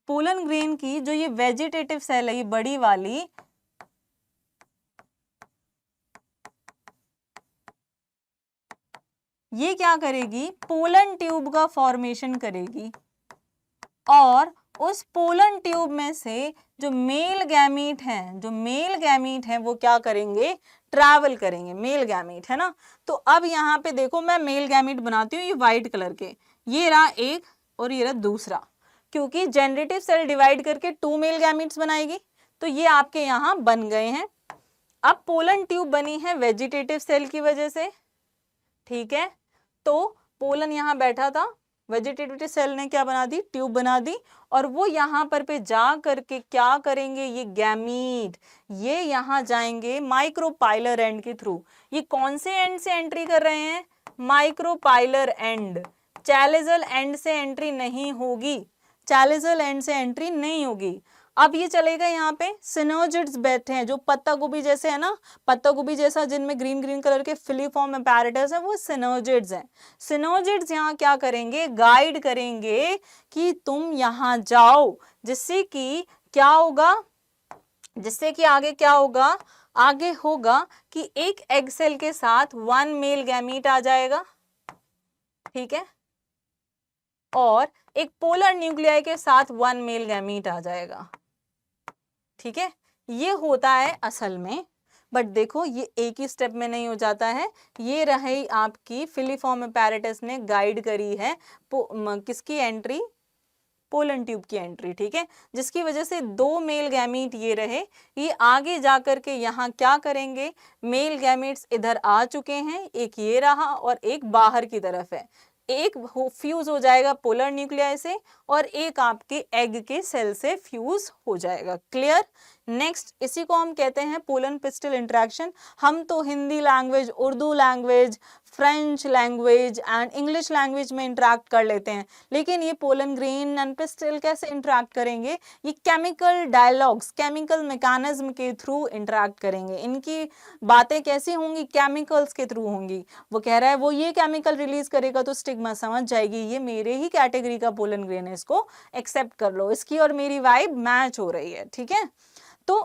पोलन ग्रेन की जो ये वेजिटेटिव सेल है, ये बड़ी वाली, ये क्या करेगी, पोलन ट्यूब का फॉर्मेशन करेगी, और उस पोलन ट्यूब में से जो मेल गैमीट हैं, वो क्या करेंगे, ट्रैवल करेंगे, मेल गैमीट है ना। तो अब यहाँ पे देखो मैं मेल गैमीट बनाती हूँ, ये व्हाइट कलर के, ये रहा एक और ये रहा दूसरा, क्योंकि जनरेटिव सेल डिवाइड करके 2 मेल गैमीट्स बनाएगी, तो ये आपके यहाँ बन गए हैं। अब पोलन ट्यूब बनी है वेजिटेटिव सेल की वजह से, ठीक है। तो पोलन यहाँ बैठा था, वेजिटेटिव सेल ने क्या बना दी, ट्यूब बना दी, और वो यहाँ पर पे जा करके क्या करेंगे, ये गैमीट ये यहाँ जाएंगे माइक्रोपाइलर एंड के थ्रू। ये कौन से एंड से एंट्री कर रहे हैं, माइक्रोपाइलर एंड, चैलेजल एंड से एंट्री नहीं होगी, चैलेजल एंड से एंट्री नहीं होगी। अब ये चलेगा यहाँ पे, सिनर्जिड्स बैठे हैं जो पत्ता गोभी जैसे है ना, पत्ता गोभी जैसा जिनमें ग्रीन ग्रीन कलर के फिलीफॉर्म अपैरेटस है, वो सिनर्जिड्स हैं। सिनर्जिड्स यहाँ क्या करेंगे, गाइड करेंगे कि तुम यहाँ जाओ, जिससे कि क्या होगा, जिससे कि आगे क्या होगा, आगे होगा कि एक एग सेल के साथ 1 मेल गैमीट आ जाएगा, ठीक है, और एक पोलर न्यूक्लियाई के साथ 1 मेल गैमीट आ जाएगा, ठीक है। ये होता है असल में, बट देखो ये एक ही स्टेप में नहीं हो जाता है। ये रही आपकी फिलीफॉर्म अपैरेटस ने गाइड करी है किसकी एंट्री, पोलन ट्यूब की एंट्री, ठीक है, जिसकी वजह से 2 मेल गैमीट ये रहे, ये आगे जाकर के यहाँ क्या करेंगे, मेल गैमीट्स इधर आ चुके हैं, एक ये रहा और एक बाहर की तरफ है, एक फ्यूज हो जाएगा पोलर न्यूक्लियाई से और एक आपके एग के सेल से फ्यूज हो जाएगा। क्लियर। नेक्स्ट इसी को हम कहते हैं पोलन पिस्टल इंटरेक्शन। हम तो Hindi language, Urdu language, French language and English language में इंटरेक्ट कर लेते हैं, लेकिन ये पोलन ग्रेन एंड पिस्टल कैसे इंटरेक्ट करेंगे, ये केमिकल डायलॉग्स, केमिकल मैकेनिज्म के थ्रू इंटरेक्ट करेंगे। इनकी बातें कैसी होंगी, केमिकल्स के थ्रू होंगी। वो कह रहा है वो ये केमिकल रिलीज करेगा तो स्टिग्मा समझ जाएगी ये मेरे ही कैटेगरी का पोलन ग्रेन है, इसको एक्सेप्ट कर लो, इसकी और मेरी वाइब मैच हो रही है, ठीक है। तो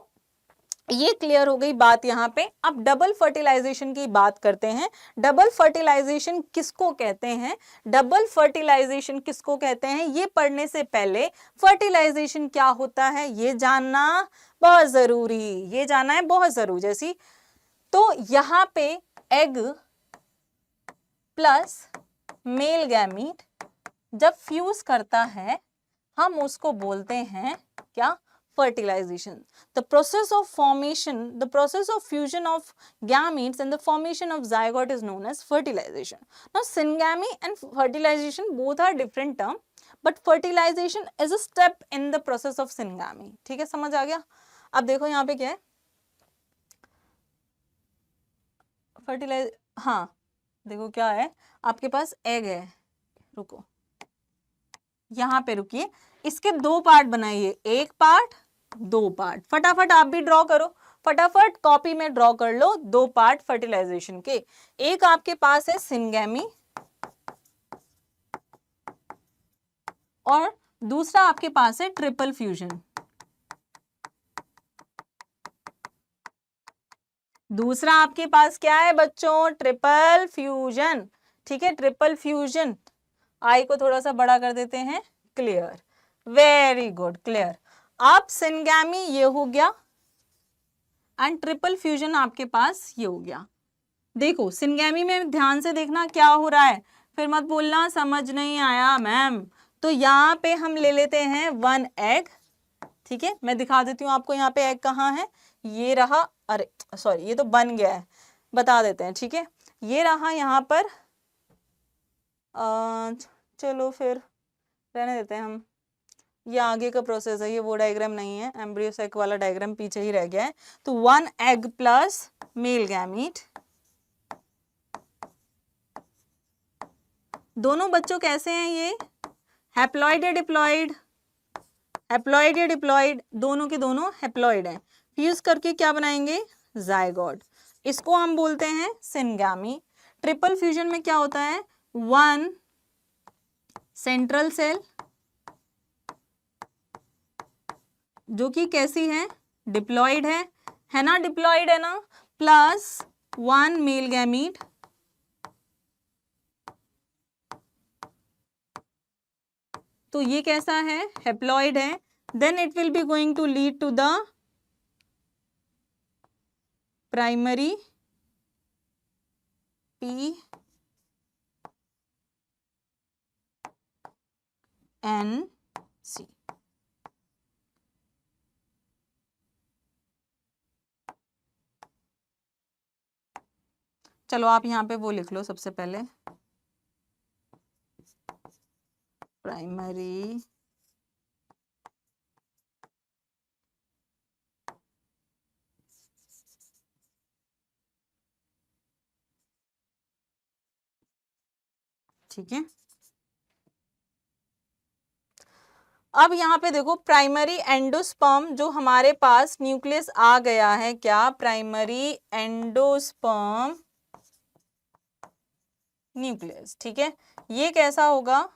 ये क्लियर हो गई बात यहाँ पे। अब डबल फर्टिलाइजेशन की बात करते हैं। डबल फर्टिलाइजेशन किसको कहते हैं, डबल फर्टिलाइजेशन किसको कहते हैं, ये पढ़ने से पहले फर्टिलाइजेशन क्या होता है ये जानना बहुत जरूरी, ये जानना है बहुत जरूरी। जैसी तो यहाँ पे एग प्लस मेल गैमीट जब फ्यूज करता है हम उसको बोलते हैं क्या, fertilization. The process of formation, the process of fusion of gametes and the formation of zygote is known as fertilization. Now syngamy and fertilization both are different term, but fertilization is a step in the process of syngamy. ठीक है, समझ आ गया। अब देखो यहाँ पे क्या है, फर्टिलाइज, हाँ देखो क्या है, आपके पास एग है, रुको यहाँ पे रुकिए, इसके दो पार्ट बनाइए, एक पार्ट दो पार्ट, फटाफट आप भी ड्रॉ करो, फटाफट कॉपी में ड्रॉ कर लो दो पार्ट फर्टिलाइजेशन के। एक आपके पास है सिंगैमी और दूसरा आपके पास है ट्रिपल फ्यूजन। दूसरा आपके पास क्या है बच्चों, ट्रिपल फ्यूजन। ठीक है, ट्रिपल फ्यूजन, आई को थोड़ा सा बड़ा कर देते हैं, क्लियर, वेरी गुड, क्लियर। अब सिंगैमी ये हो गया एंड ट्रिपल फ्यूजन आपके पास ये हो गया। देखो सिंगैमी में ध्यान से देखना क्या हो रहा है, फिर मत बोलना समझ नहीं आया मैम। तो यहाँ पे हम ले लेते हैं वन एग, ठीक है, मैं दिखा देती हूँ आपको यहाँ पे एग कहाँ है, ये रहा, अरे सॉरी ये तो बन गया है, बता देते हैं, ठीक है, ये रहा यहाँ पर, चलो फिर रहने देते हैं हम, ये आगे का प्रोसेस है, ये वो डायग्राम नहीं है, एम्ब्रियो सैक वाला डायग्राम पीछे ही रह गया है। तो one egg plus male gamete, दोनों बच्चों कैसे हैं ये, हैप्लॉइड या डिप्लॉइड, हैप्लॉइड या डिप्लॉइड, दोनों के दोनों हैप्लॉइड हैं। फ्यूज करके क्या बनाएंगे, जायगोट, इसको हम बोलते हैं सिंगैमी। ट्रिपल फ्यूजन में क्या होता है, वन सेंट्रल सेल जो कि कैसी है, डिप्लॉइड है ना, डिप्लॉइड है ना, प्लस वन मेल गैमीट, तो ये कैसा है, हैप्लॉइड है। Then it will be going to lead to the primary P N C। चलो आप यहाँ पे वो लिख लो सबसे पहले, प्राइमरी ठीक है। अब यहाँ पे देखो प्राइमरी एंडोस्पर्म जो हमारे पास न्यूक्लियस आ गया है, क्या, प्राइमरी एंडोस्पर्म न्यूक्लियस, ठीक है, ये कैसा होगा,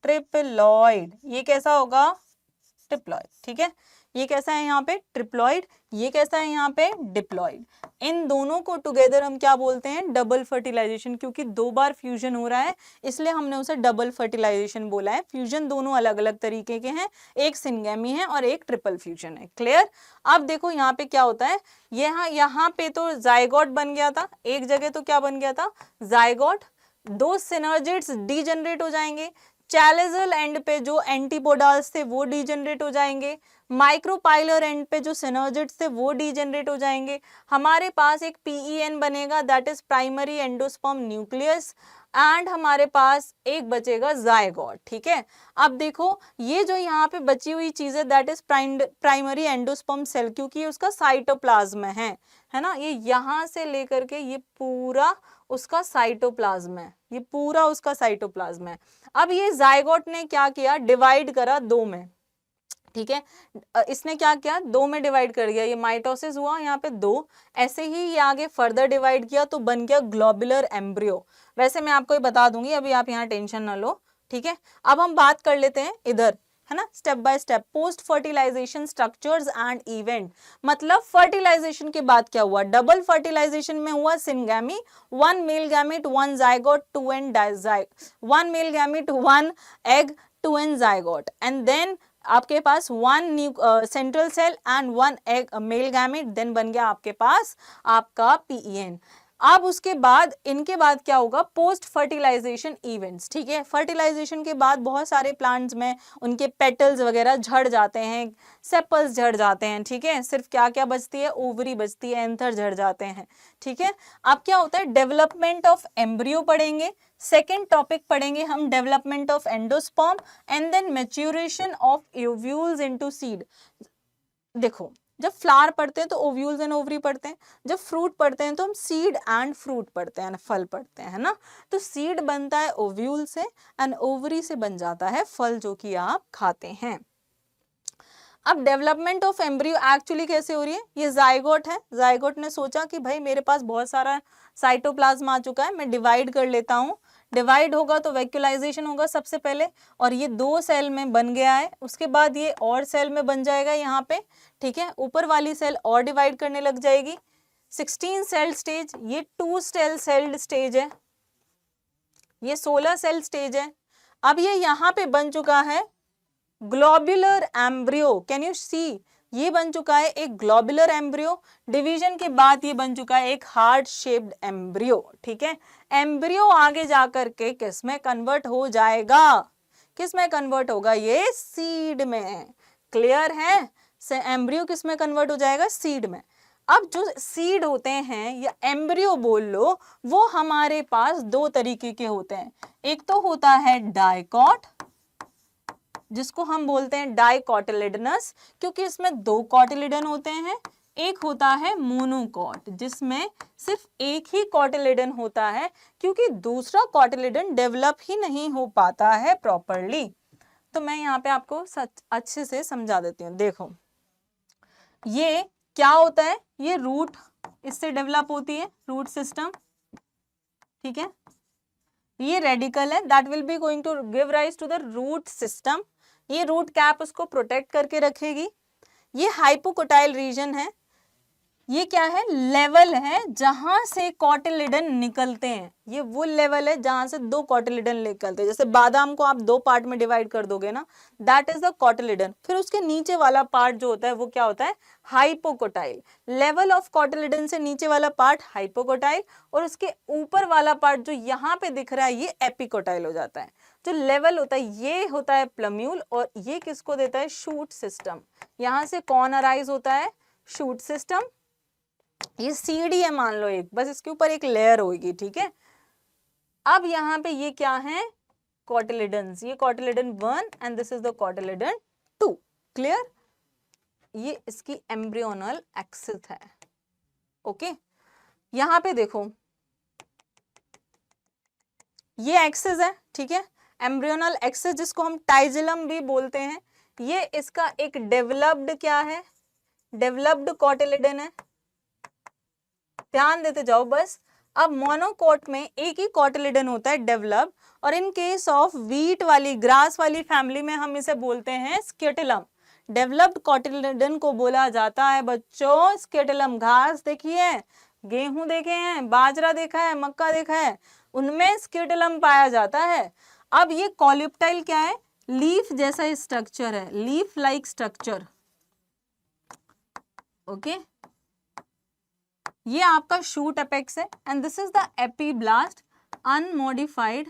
ट्रिप्लॉइड, ये कैसा होगा, ट्रिप्लॉइड, ठीक है, ये कैसा है यहाँ पे ट्रिप्लॉइड, ये कैसा है यहाँ पे डिप्लॉइड। इन दोनों को टुगेदर हम क्या बोलते हैं, डबल फर्टिलाइजेशन, क्योंकि दो बार फ्यूजन हो रहा है इसलिए हमने उसे डबल फर्टिलाइजेशन बोला है। फ्यूजन दोनों अलग अलग तरीके के हैं, एक सिंगैमी है और एक ट्रिपल फ्यूजन है, क्लियर। अब देखो यहाँ पे क्या होता है, यहाँ पे तो जायगोट बन गया था, एक जगह तो क्या बन गया था, जायगोट, दो सिनर्जिड्स डीजनरेट हो जाएंगे, चैलेजल एंड पे जो एंटीपोडाल्स थे वो डीजनरेट हो जाएंगे, माइक्रोपाइलर एंड पे जो सिनर्जिड्स थे वो डीजनरेट हो जाएंगे, हमारे पास एक PEN बनेगा that is primary endosperm nucleus, and हमारे पास एक बचेगा जायगोट, ठीक है। अब देखो ये जो यहाँ पे बची हुई चीज है that is primary endosperm cell, क्योंकि उसका साइटोप्लाज्म है ना, ये यहाँ से लेकर के ये पूरा उसका साइटोप्लाज्म है, ये पूरा उसका साइटोप्लाज्म है। अब ये जायगोट ने क्या किया, डिवाइड करा दो में, ठीक है, इसने क्या किया, दो में डिवाइड कर दिया, ये माइटोसिस हुआ यहाँ पे दो, ऐसे ही ये आगे फर्दर डिवाइड किया तो बन गया ग्लोबुलर एम्ब्रियो। वैसे मैं आपको ये बता दूंगी, अभी आप यहाँ टेंशन ना लो, ठीक है। अब हम बात कर लेते हैं इधर है ना, step by step. Post fertilization structures and event, मतलब फर्टिलाइजेशन के बाद क्या हुआ, डबल फर्टिलाइजेशन में हुआ syngamy, 1 male gamete 1 zygote 2 n डाइजाइग, 1 male gamete 1 egg 2 n zygote, and then आपके पास 1 central cell and 1 egg male gamete, then बन गया आपके पास आपका PEN। अब उसके बाद इनके बाद क्या होगा, पोस्ट फर्टिलाइजेशन इवेंट्स, ठीक है। फर्टिलाइजेशन के बाद बहुत सारे प्लांट्स में उनके पेटल्स वगैरह झड़ जाते हैं, सेपल्स झड़ जाते हैं, ठीक है। सिर्फ क्या क्या बचती है, ओवरी बचती है, एंथर झड़ जाते हैं, ठीक है। अब क्या होता है, डेवलपमेंट ऑफ एम्ब्रियो पढ़ेंगे, सेकेंड टॉपिक पढ़ेंगे हम development of endosperm, and then maturation of ovules into seed. देखो, जब फ्लावर पढ़ते हैं तो ओव्यूल्स एंड ओवरी पढ़ते हैं, जब फ्रूट पढ़ते हैं तो हम सीड एंड फ्रूट पढ़ते हैं, फल पढ़ते हैं, है ना। तो सीड बनता है ओव्यूल से एंड ओवरी से बन जाता है फल, जो कि आप खाते हैं। अब डेवलपमेंट ऑफ एम्ब्रियो एक्चुअली कैसे हो रही है, ये जाइगोट है, जाइगोट ने सोचा कि भाई मेरे पास बहुत सारा साइटोप्लाज्म आ चुका है, मैं डिवाइड कर लेता हूँ। डिवाइड होगा तो वैक्यूलाइजेशन होगा सबसे पहले, और ये 2 सेल में बन गया है, उसके बाद ये और सेल में बन जाएगा यहाँ पे, ठीक है। ऊपर वाली सेल और डिवाइड करने लग जाएगी, 16 सेल स्टेज, ये 2 सेल स्टेज है, ये 16 सेल स्टेज है। अब ये यहाँ पे बन चुका है globular embryo, can you see, ये बन चुका है एक ग्लोबुलर एम्ब्रियो। डिवीजन के बाद ये बन चुका है एक हार्ट शेप्ड एम्ब्रियो, ठीक है। एम्ब्रियो आगे जाकर के किस में कन्वर्ट हो जाएगा, किस में कन्वर्ट होगा, ये सीड में। क्लियर है, से एम्ब्रियो किस में कन्वर्ट हो जाएगा, सीड में। अब जो सीड होते हैं या एम्ब्रियो बोल लो, वो हमारे पास 2 तरीके के होते हैं। एक तो होता है डाइकॉट, जिसको हम बोलते हैं डाइकोटिलिडनस, क्योंकि इसमें 2 कोटिलिडन होते हैं। एक होता है मोनोकॉट, जिसमें सिर्फ एक ही कोटिलिडन होता है, क्योंकि दूसरा कोटिलिडन डेवलप ही नहीं हो पाता है प्रॉपरली। तो मैं यहाँ पे आपको अच्छे से समझा देती हूँ। देखो, ये क्या होता है, ये रूट इससे डेवलप होती है, रूट सिस्टम, ठीक है। ये रेडिकल है, that will be going to give rise to the root system. ये रूट कैप उसको प्रोटेक्ट करके रखेगी। ये हाइपोकोटाइल रीजन है, ये क्या है, लेवल है जहां से कोटिलिडन निकलते हैं। ये वो लेवल है जहां से 2 कोटिलिडन निकलते हैं। जैसे बादाम को आप 2 पार्ट में डिवाइड कर दोगे ना, दैट इज द कोटिलिडन। फिर उसके नीचे वाला पार्ट जो होता है वो क्या होता है, हाइपोकोटाइल। लेवल ऑफ कोटिलिडन से नीचे वाला पार्ट हाइपोकोटाइल, और उसके ऊपर वाला पार्ट जो यहाँ पे दिख रहा है ये एपिकोटाइल हो जाता है। जो लेवल होता है ये होता है प्लम्यूल, और ये किसको देता है, शूट सिस्टम। यहाँ से कौन अराइज होता है, शूट सिस्टम। ये सीडी है मान लो एक, बस इसके ऊपर एक लेयर होगी, ठीक है। अब यहाँ पे ये क्या है, कोटिलिडन्स, ये cotyledon 1 and this is the cotyledon 2। Clear, ये इसकी एम्ब्रियोनल एक्सिस है, ओके। यहाँ पे देखो, ये एक्सिस है, ठीक है, एम्ब्रियोनल एक्सिस, जिसको हम टाइजिलम भी बोलते हैं। ये इसका एक डेवलप्ड क्या है, डेवलप्ड कोटिलिडन है, ध्यान देते जाओ बस। अब मोनोकोट में एक ही कोटिलिडन होता है डेवलप, और इन केस ऑफ व्हीट वाली, ग्रास वाली फैमिली में हम इसे बोलते हैं स्केटिलम। डेवलप्ड कोटिलिडन को बोला जाता है बच्चों स्केटिलम। घास देखी है, गेहूं देखे हैं, बाजरा देखा है, मक्का देखा है, उनमें स्केटिलम पाया जाता है। अब ये कॉलिप्टाइल क्या है, लीफ जैसा स्ट्रक्चर है, लीफ लाइक स्ट्रक्चर, ओके। ये आपका शूट अपेक्स है, and this is the epiblast, unmodified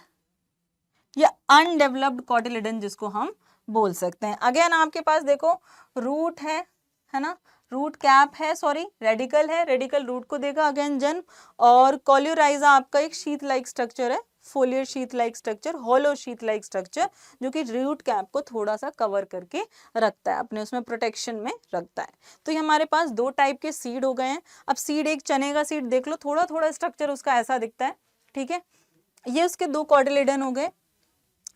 या अनडेवलप्ड कोटिलिडन जिसको हम बोल सकते हैं। अगेन आपके पास देखो रूट है ना, रूट कैप है, सॉरी रेडिकल है, रेडिकल रूट को देगा अगेन जन्म, और कोल्यूराइजा आपका एक शीट लाइक स्ट्रक्चर है, फोलियर शीट लाइक स्ट्रक्चर, होलो शीट लाइक स्ट्रक्चर, जो कि रूट कैप को थोड़ा सा कवर करके रखता है, अपने उसमें प्रोटेक्शन में रखता है। तो ये हमारे पास 2 टाइप के सीड हो गए हैं। अब सीड, एक चने का सीड देख लो, थोड़ा थोड़ा स्ट्रक्चर उसका ऐसा दिखता है, ठीक है। ये उसके 2 कोटिलिडन हो गए,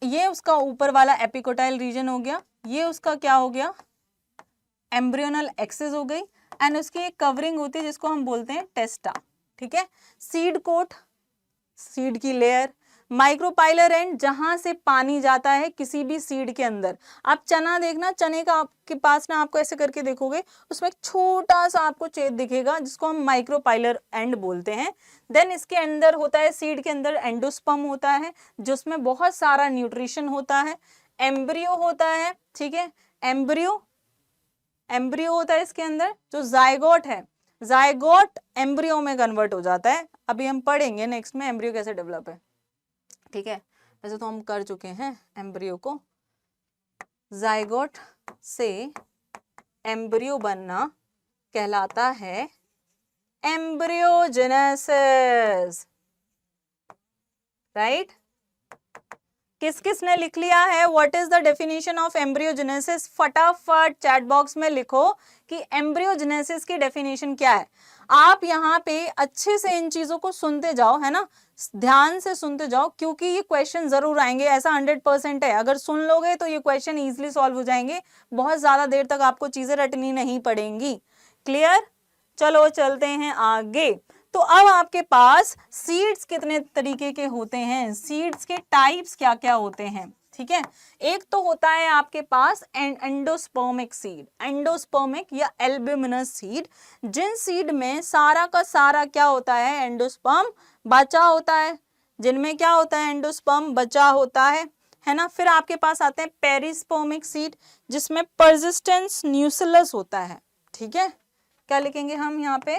ये उसका ऊपर वाला एपिकोटाइल रीजन हो गया, ये उसका क्या हो गया, एम्ब्रियोनल एक्सिस हो गई, एंड उसकी एक कवरिंग होती है जिसको हम बोलते हैं टेस्टा, ठीक है। सीड कोट, सीड की लेयर, माइक्रोपाइलर एंड जहां से पानी जाता है किसी भी सीड के अंदर। आप चना देखना, चने का आपके पास ना आपको ऐसे करके देखोगे, उसमें एक छोटा सा आपको छेद दिखेगा जिसको हम माइक्रोपाइलर एंड बोलते हैं। देन इसके अंदर होता है, सीड के अंदर एंडोस्पर्म होता है जिसमें बहुत सारा न्यूट्रिशन होता है। एम्ब्रियो होता है, ठीक है, एम्ब्रियो होता है इसके अंदर। जो जायगोट है, जायगोट एम्ब्रियो में कन्वर्ट हो जाता है। अभी हम पढ़ेंगे नेक्स्ट में एम्ब्रियो कैसे डेवलप है, ठीक है। वैसे तो हम कर चुके हैं एम्ब्रियो को। जायगोट से एम्ब्रियो बनना कहलाता है एम्ब्रियोजेनेसिस, राइट। किस किस ने लिख लिया है what is the definition of embryogenesis? फटाफट चैट बॉक्स में लिखो कि एम्ब्रियोजेनेसिस की डेफिनेशन क्या है। आप यहाँ पे अच्छे से इन चीजों को सुनते जाओ, है ना, ध्यान से सुनते जाओ, क्योंकि ये क्वेश्चन जरूर आएंगे, ऐसा 100% है। अगर सुन लोगे तो ये क्वेश्चन इजीली सॉल्व हो जाएंगे, बहुत ज्यादा देर तक आपको चीजें रटनी नहीं पड़ेंगी। क्लियर? चलो चलते हैं आगे। तो अब आपके पास सीड्स कितने तरीके के होते हैं, सीड्स के टाइप्स क्या क्या होते हैं, ठीक है। एक तो होता है आपके पास एंडोस्पर्मिक सीड, एंडोस्पर्मिक या एल्ब्यूमिनस सीड, जिन सीड में सारा का सारा क्या होता है, एंडोस्पर्म बचा होता है, जिनमें क्या होता है, एंडोस्पर्म बचा होता है ना। फिर आपके पास आते हैं पेरिस्पर्मिक सीड जिसमें पर्सिस्टेंस न्यूक्लियस होता है, ठीक है। क्या लिखेंगे हम यहाँ पे,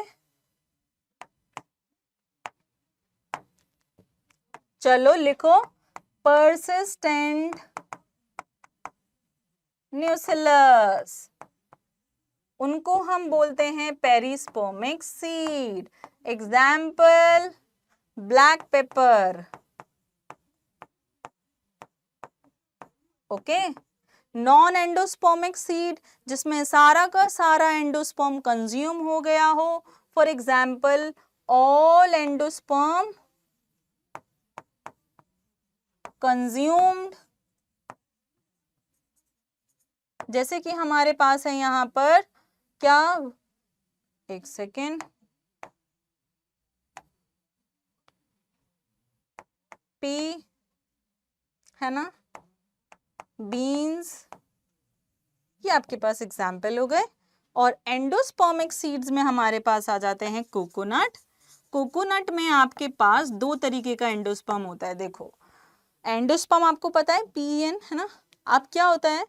चलो लिखो पर्सिस्टेंट न्यूक्लियस, उनको हम बोलते हैं perispermic seed. Example black pepper, okay. Non endospermic seed जिसमें सारा का सारा एंडोस्पर्म कंज्यूम हो गया हो, for example all endosperm consumed, जैसे कि हमारे पास है यहाँ पर क्या, एक सेकेंड, पी है ना, बीन्स, ये आपके पास एग्जाम्पल हो गए। और एंडोस्पर्मिक सीड्स में हमारे पास आ जाते हैं कोकोनट। कोकोनट में आपके पास दो तरीके का एंडोस्पर्म होता है। देखो एंडोस्पर्म आपको पता है पीएन, है ना। अब क्या होता है,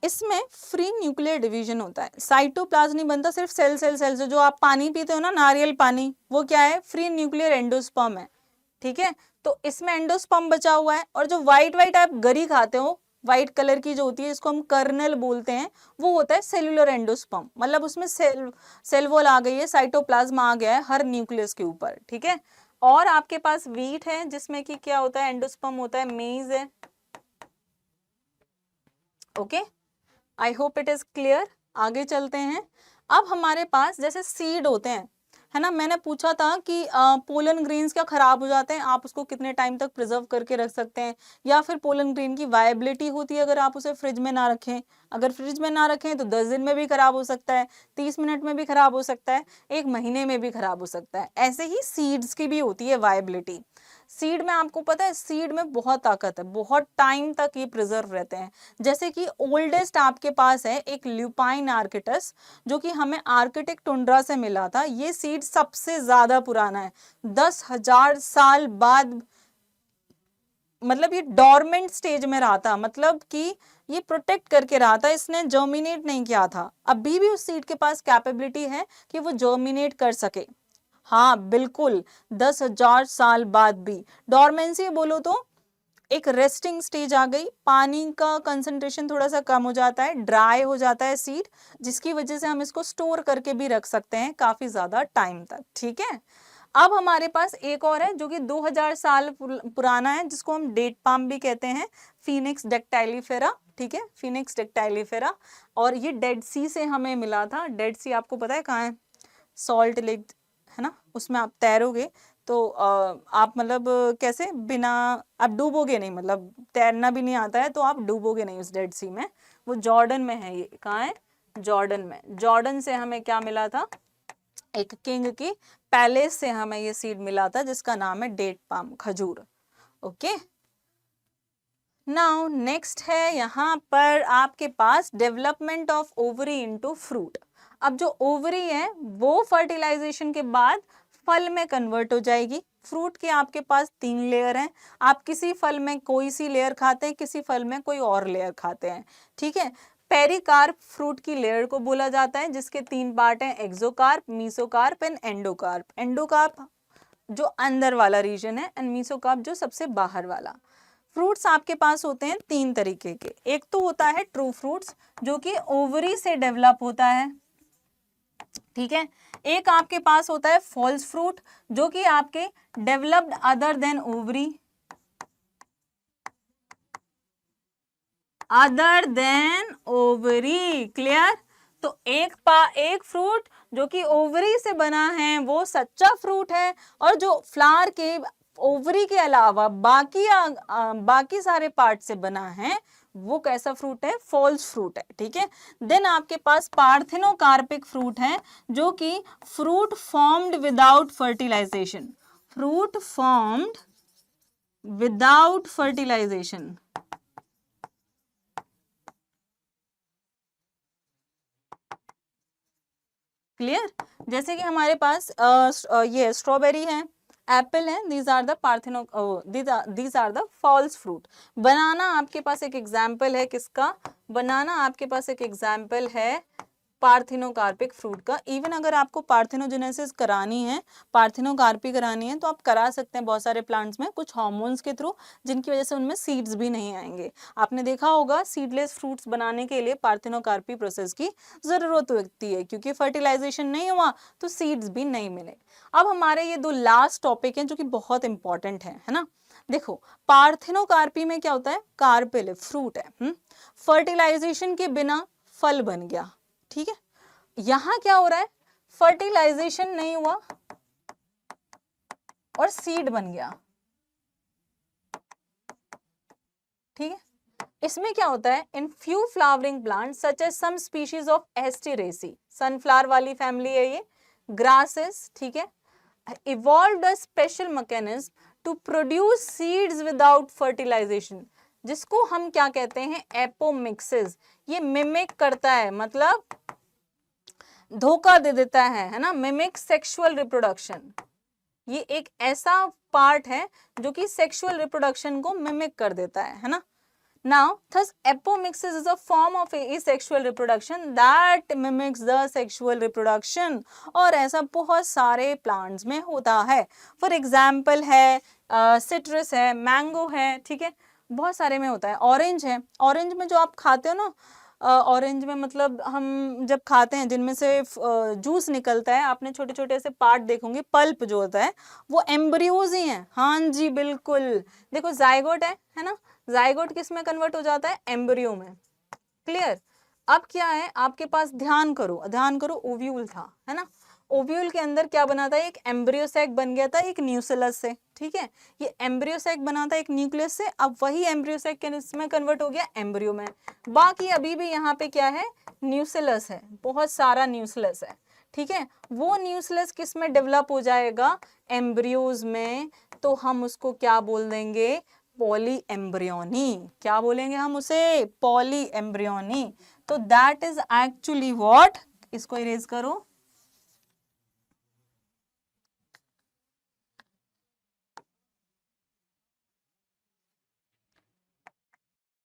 इसमें फ्री न्यूक्लियर डिवीजन होता है, साइटोप्लाज्म नहीं बनता, सिर्फ सेल सेल सेल से। जो आप पानी पीते हो ना, नारियल पानी, वो क्या है, फ्री न्यूक्लियर एंडोस्पर्म है, ठीक है। तो इसमें एंडोस्पर्म बचा हुआ है। और जो व्हाइट व्हाइट आप गरी खाते हो, व्हाइट कलर की जो होती है, इसको हम कर्नल बोलते हैं, वो होता है सेल्यूलर एंडोस्पर्म, मतलब उसमें सेल वॉल आ गई है, साइटोप्लाज्म आ गया है हर न्यूक्लियस के ऊपर, ठीक है। और आपके पास वीट है जिसमें कि क्या होता है, एंडोस्पर्म होता है, मेज है, okay. I hope it is clear. आगे चलते हैं। अब हमारे पास जैसे सीड होते हैं, है ना, मैंने पूछा था कि पोलन ग्रेन्स क्या खराब हो जाते हैं, आप उसको कितने टाइम तक प्रिजर्व करके रख सकते हैं, या फिर पोलन ग्रेन की वायबिलिटी होती है अगर आप उसे फ्रिज में ना रखें। अगर फ्रिज में ना रखें तो 10 दिन में भी खराब हो सकता है, 30 मिनट में भी खराब हो सकता है, 1 महीने में भी खराब हो सकता है। ऐसे ही सीड्स की भी होती है वायबिलिटी। सीड में आपको पता है, सीड में बहुत ताकत है, बहुत टाइम तक ये प्रिजर्व रहते हैं। जैसे कि ओल्डेस्ट आपके पास है एक ल्यूपाइन आर्किटस, जो कि हमें आर्कटिक टुंड्रा से मिला था। ये सीड सबसे ज्यादा पुराना है, 10,000 साल बाद, मतलब ये डॉर्मेंट स्टेज में रहा था, मतलब कि ये प्रोटेक्ट करके रहा था, इसने जर्मिनेट नहीं किया था। अभी भी उस सीड के पास कैपेबिलिटी है कि वो जर्मिनेट कर सके। हाँ बिल्कुल, 10,000 साल बाद भी। डॉर्मेंसी बोलो तो एक रेस्टिंग स्टेज आ गई, पानी का कंसंट्रेशन थोड़ा सा कम हो जाता है, ड्राई हो जाता है सीड, जिसकी वजह से हम इसको स्टोर करके भी रख सकते हैं काफी ज्यादा टाइम तक, ठीक है। अब हमारे पास एक और है जो कि 2000 साल पुराना है, जिसको हम डेट पाम भी कहते हैं, फिनिक्स डेक्टाइलिफेरा, ठीक है, फिनिक्स डेक्टाइलिफेरा। और ये डेड सी से हमें मिला था। डेड सी आपको पता है कहाँ है, सॉल्ट लेक, है ना, उसमें आप तैरोगे तो आप मतलब कैसे, बिना, आप डूबोगे नहीं, मतलब तैरना भी नहीं आता है तो आप डूबोगे नहीं उस डेड सी में। वो जॉर्डन में है, ये कहाँ है, जॉर्डन में। जॉर्डन से हमें क्या मिला था, एक किंग की पैलेस से हमें ये सीड मिला था जिसका नाम है डेट पाम, खजूर। ओके, नाउ नेक्स्ट है यहाँ पर आपके पास development of ovary into fruit. अब जो ओवरी है वो फर्टिलाइजेशन के बाद फल में कन्वर्ट हो जाएगी। फ्रूट के आपके पास 3 लेयर हैं, आप किसी फल में कोई सी लेयर खाते हैं, किसी फल में कोई और लेयर खाते हैं, ठीक है। पेरिकार्प फ्रूट की लेयर को बोला जाता है जिसके 3 पार्ट हैं, एक्सोकार्प, मीसोकार्प एंड एंडोकार्प। एंडोकार्प जो अंदर वाला रीजन है एंड मीसोकार्प जो सबसे बाहर वाला। फ्रूट्स आपके पास होते हैं 3 तरीके के। एक तो होता है ट्रू फ्रूट्स जो कि ओवरी से डेवलप होता है, ठीक है। एक आपके पास होता है फॉल्स फ्रूट जो कि आपके developed other than ovary, other than ovary, clear. तो एक फ्रूट जो कि ओवरी से बना है वो सच्चा फ्रूट है, और जो फ्लावर के ओवरी के अलावा बाकी सारे पार्ट से बना है वो कैसा फ्रूट है, फॉल्स फ्रूट है, ठीक है। देन आपके पास पार्थिनोकार्पिक फ्रूट है जो कि fruit formed without fertilization, fruit formed without fertilization, clear. जैसे कि हमारे पास ये स्ट्रॉबेरी है, एप्पल है, these are the false fruit. Banana आपके पास एक एग्जाम्पल है किसका, बनाना आपके पास एक एग्जाम्पल है पार्थिनोकार्पिक फ्रूट का। इवन अगर आपको पार्थिनोजेनेसिस करानी है, पार्थिनोकार्पी करानी है तो आप करा सकते हैं बहुत सारे प्लांट्स में कुछ हार्मोन्स के थ्रू, जिनकी वजह से उनमें सीड्स भी नहीं आएंगे। आपने देखा होगा सीडलेस फ्रूट्स बनाने के लिए पार्थिनोकार्पी प्रोसेस की जरूरत होती है, क्योंकि फर्टिलाइजेशन नहीं हुआ तो सीड्स भी नहीं मिले। अब हमारे ये 2 लास्ट टॉपिक हैं जो कि बहुत इंपॉर्टेंट है ना। देखो पार्थिनोकार्पी में क्या होता है, कार्पेल फ्रूट है, फर्टिलाइजेशन के बिना फल बन गया, ठीक है। यहां क्या हो रहा है, फर्टिलाइजेशन नहीं हुआ और सीड बन गया, ठीक है। इसमें क्या होता है, in few flowering plants such as some species of Asteraceae, sunflower वाली फैमिली है ये, ग्रासेस, ठीक है, evolved a special mechanism to produce seeds without fertilization, जिसको हम क्या कहते हैं, एपोमिक्सिस। ये मिमिक करता है, मतलब धोखा दे देता है ना, मिमिक सेक्सुअल रिप्रोडक्शन। ये एक ऐसा पार्ट है जो कि सेक्सुअल रिप्रोडक्शन को मिमिक कर देता है ना। Now, thus apomixis is a form of asexual reproduction that mimics the sexual reproduction, और ऐसा बहुत सारे प्लांट्स में होता है। फॉर एग्जाम्पल है सिट्रस है, मैंगो है, ठीक है, बहुत सारे में होता है। ऑरेंज है, ऑरेंज में जो आप खाते हो ना, ऑरेंज में मतलब हम जब खाते हैं जिनमें से जूस निकलता है, आपने छोटे छोटे ऐसे पार्ट देखोगे, पल्प जो होता है वो एम्ब्रियोज ही हैं। हाँ जी बिल्कुल, देखो जाइगोट है ना, जाइगोट किस में कन्वर्ट हो जाता है, एम्ब्रियो में, क्लियर। अब क्या है आपके पास, ध्यान करो ओव्यूल था, है ना, ओव्यूल के अंदर क्या बना था, एक एम्ब्रियो सैक बन गया था एक न्यूक्लियस से, ठीक है। ये एम्ब्रियो सैक बना था एक न्यूक्लियस से, अब वही एम्ब्रियो सैक इसमें कन्वर्ट हो गया एम्ब्रियो में। बाकी अभी भी यहाँ पे क्या है, न्यूक्लियस है, बहुत सारा न्यूक्लियस है, ठीक है। वो न्यूक्लियस किस में डेवलप हो जाएगा, एम्ब्रियोज में, तो हम उसको क्या बोल देंगे, पॉली एम्ब्रियोनी। क्या बोलेंगे हम उसे, पॉली एम्ब्रियोनी। तो दैट इज एक्चुअली व्हाट, इसको इरेज करो,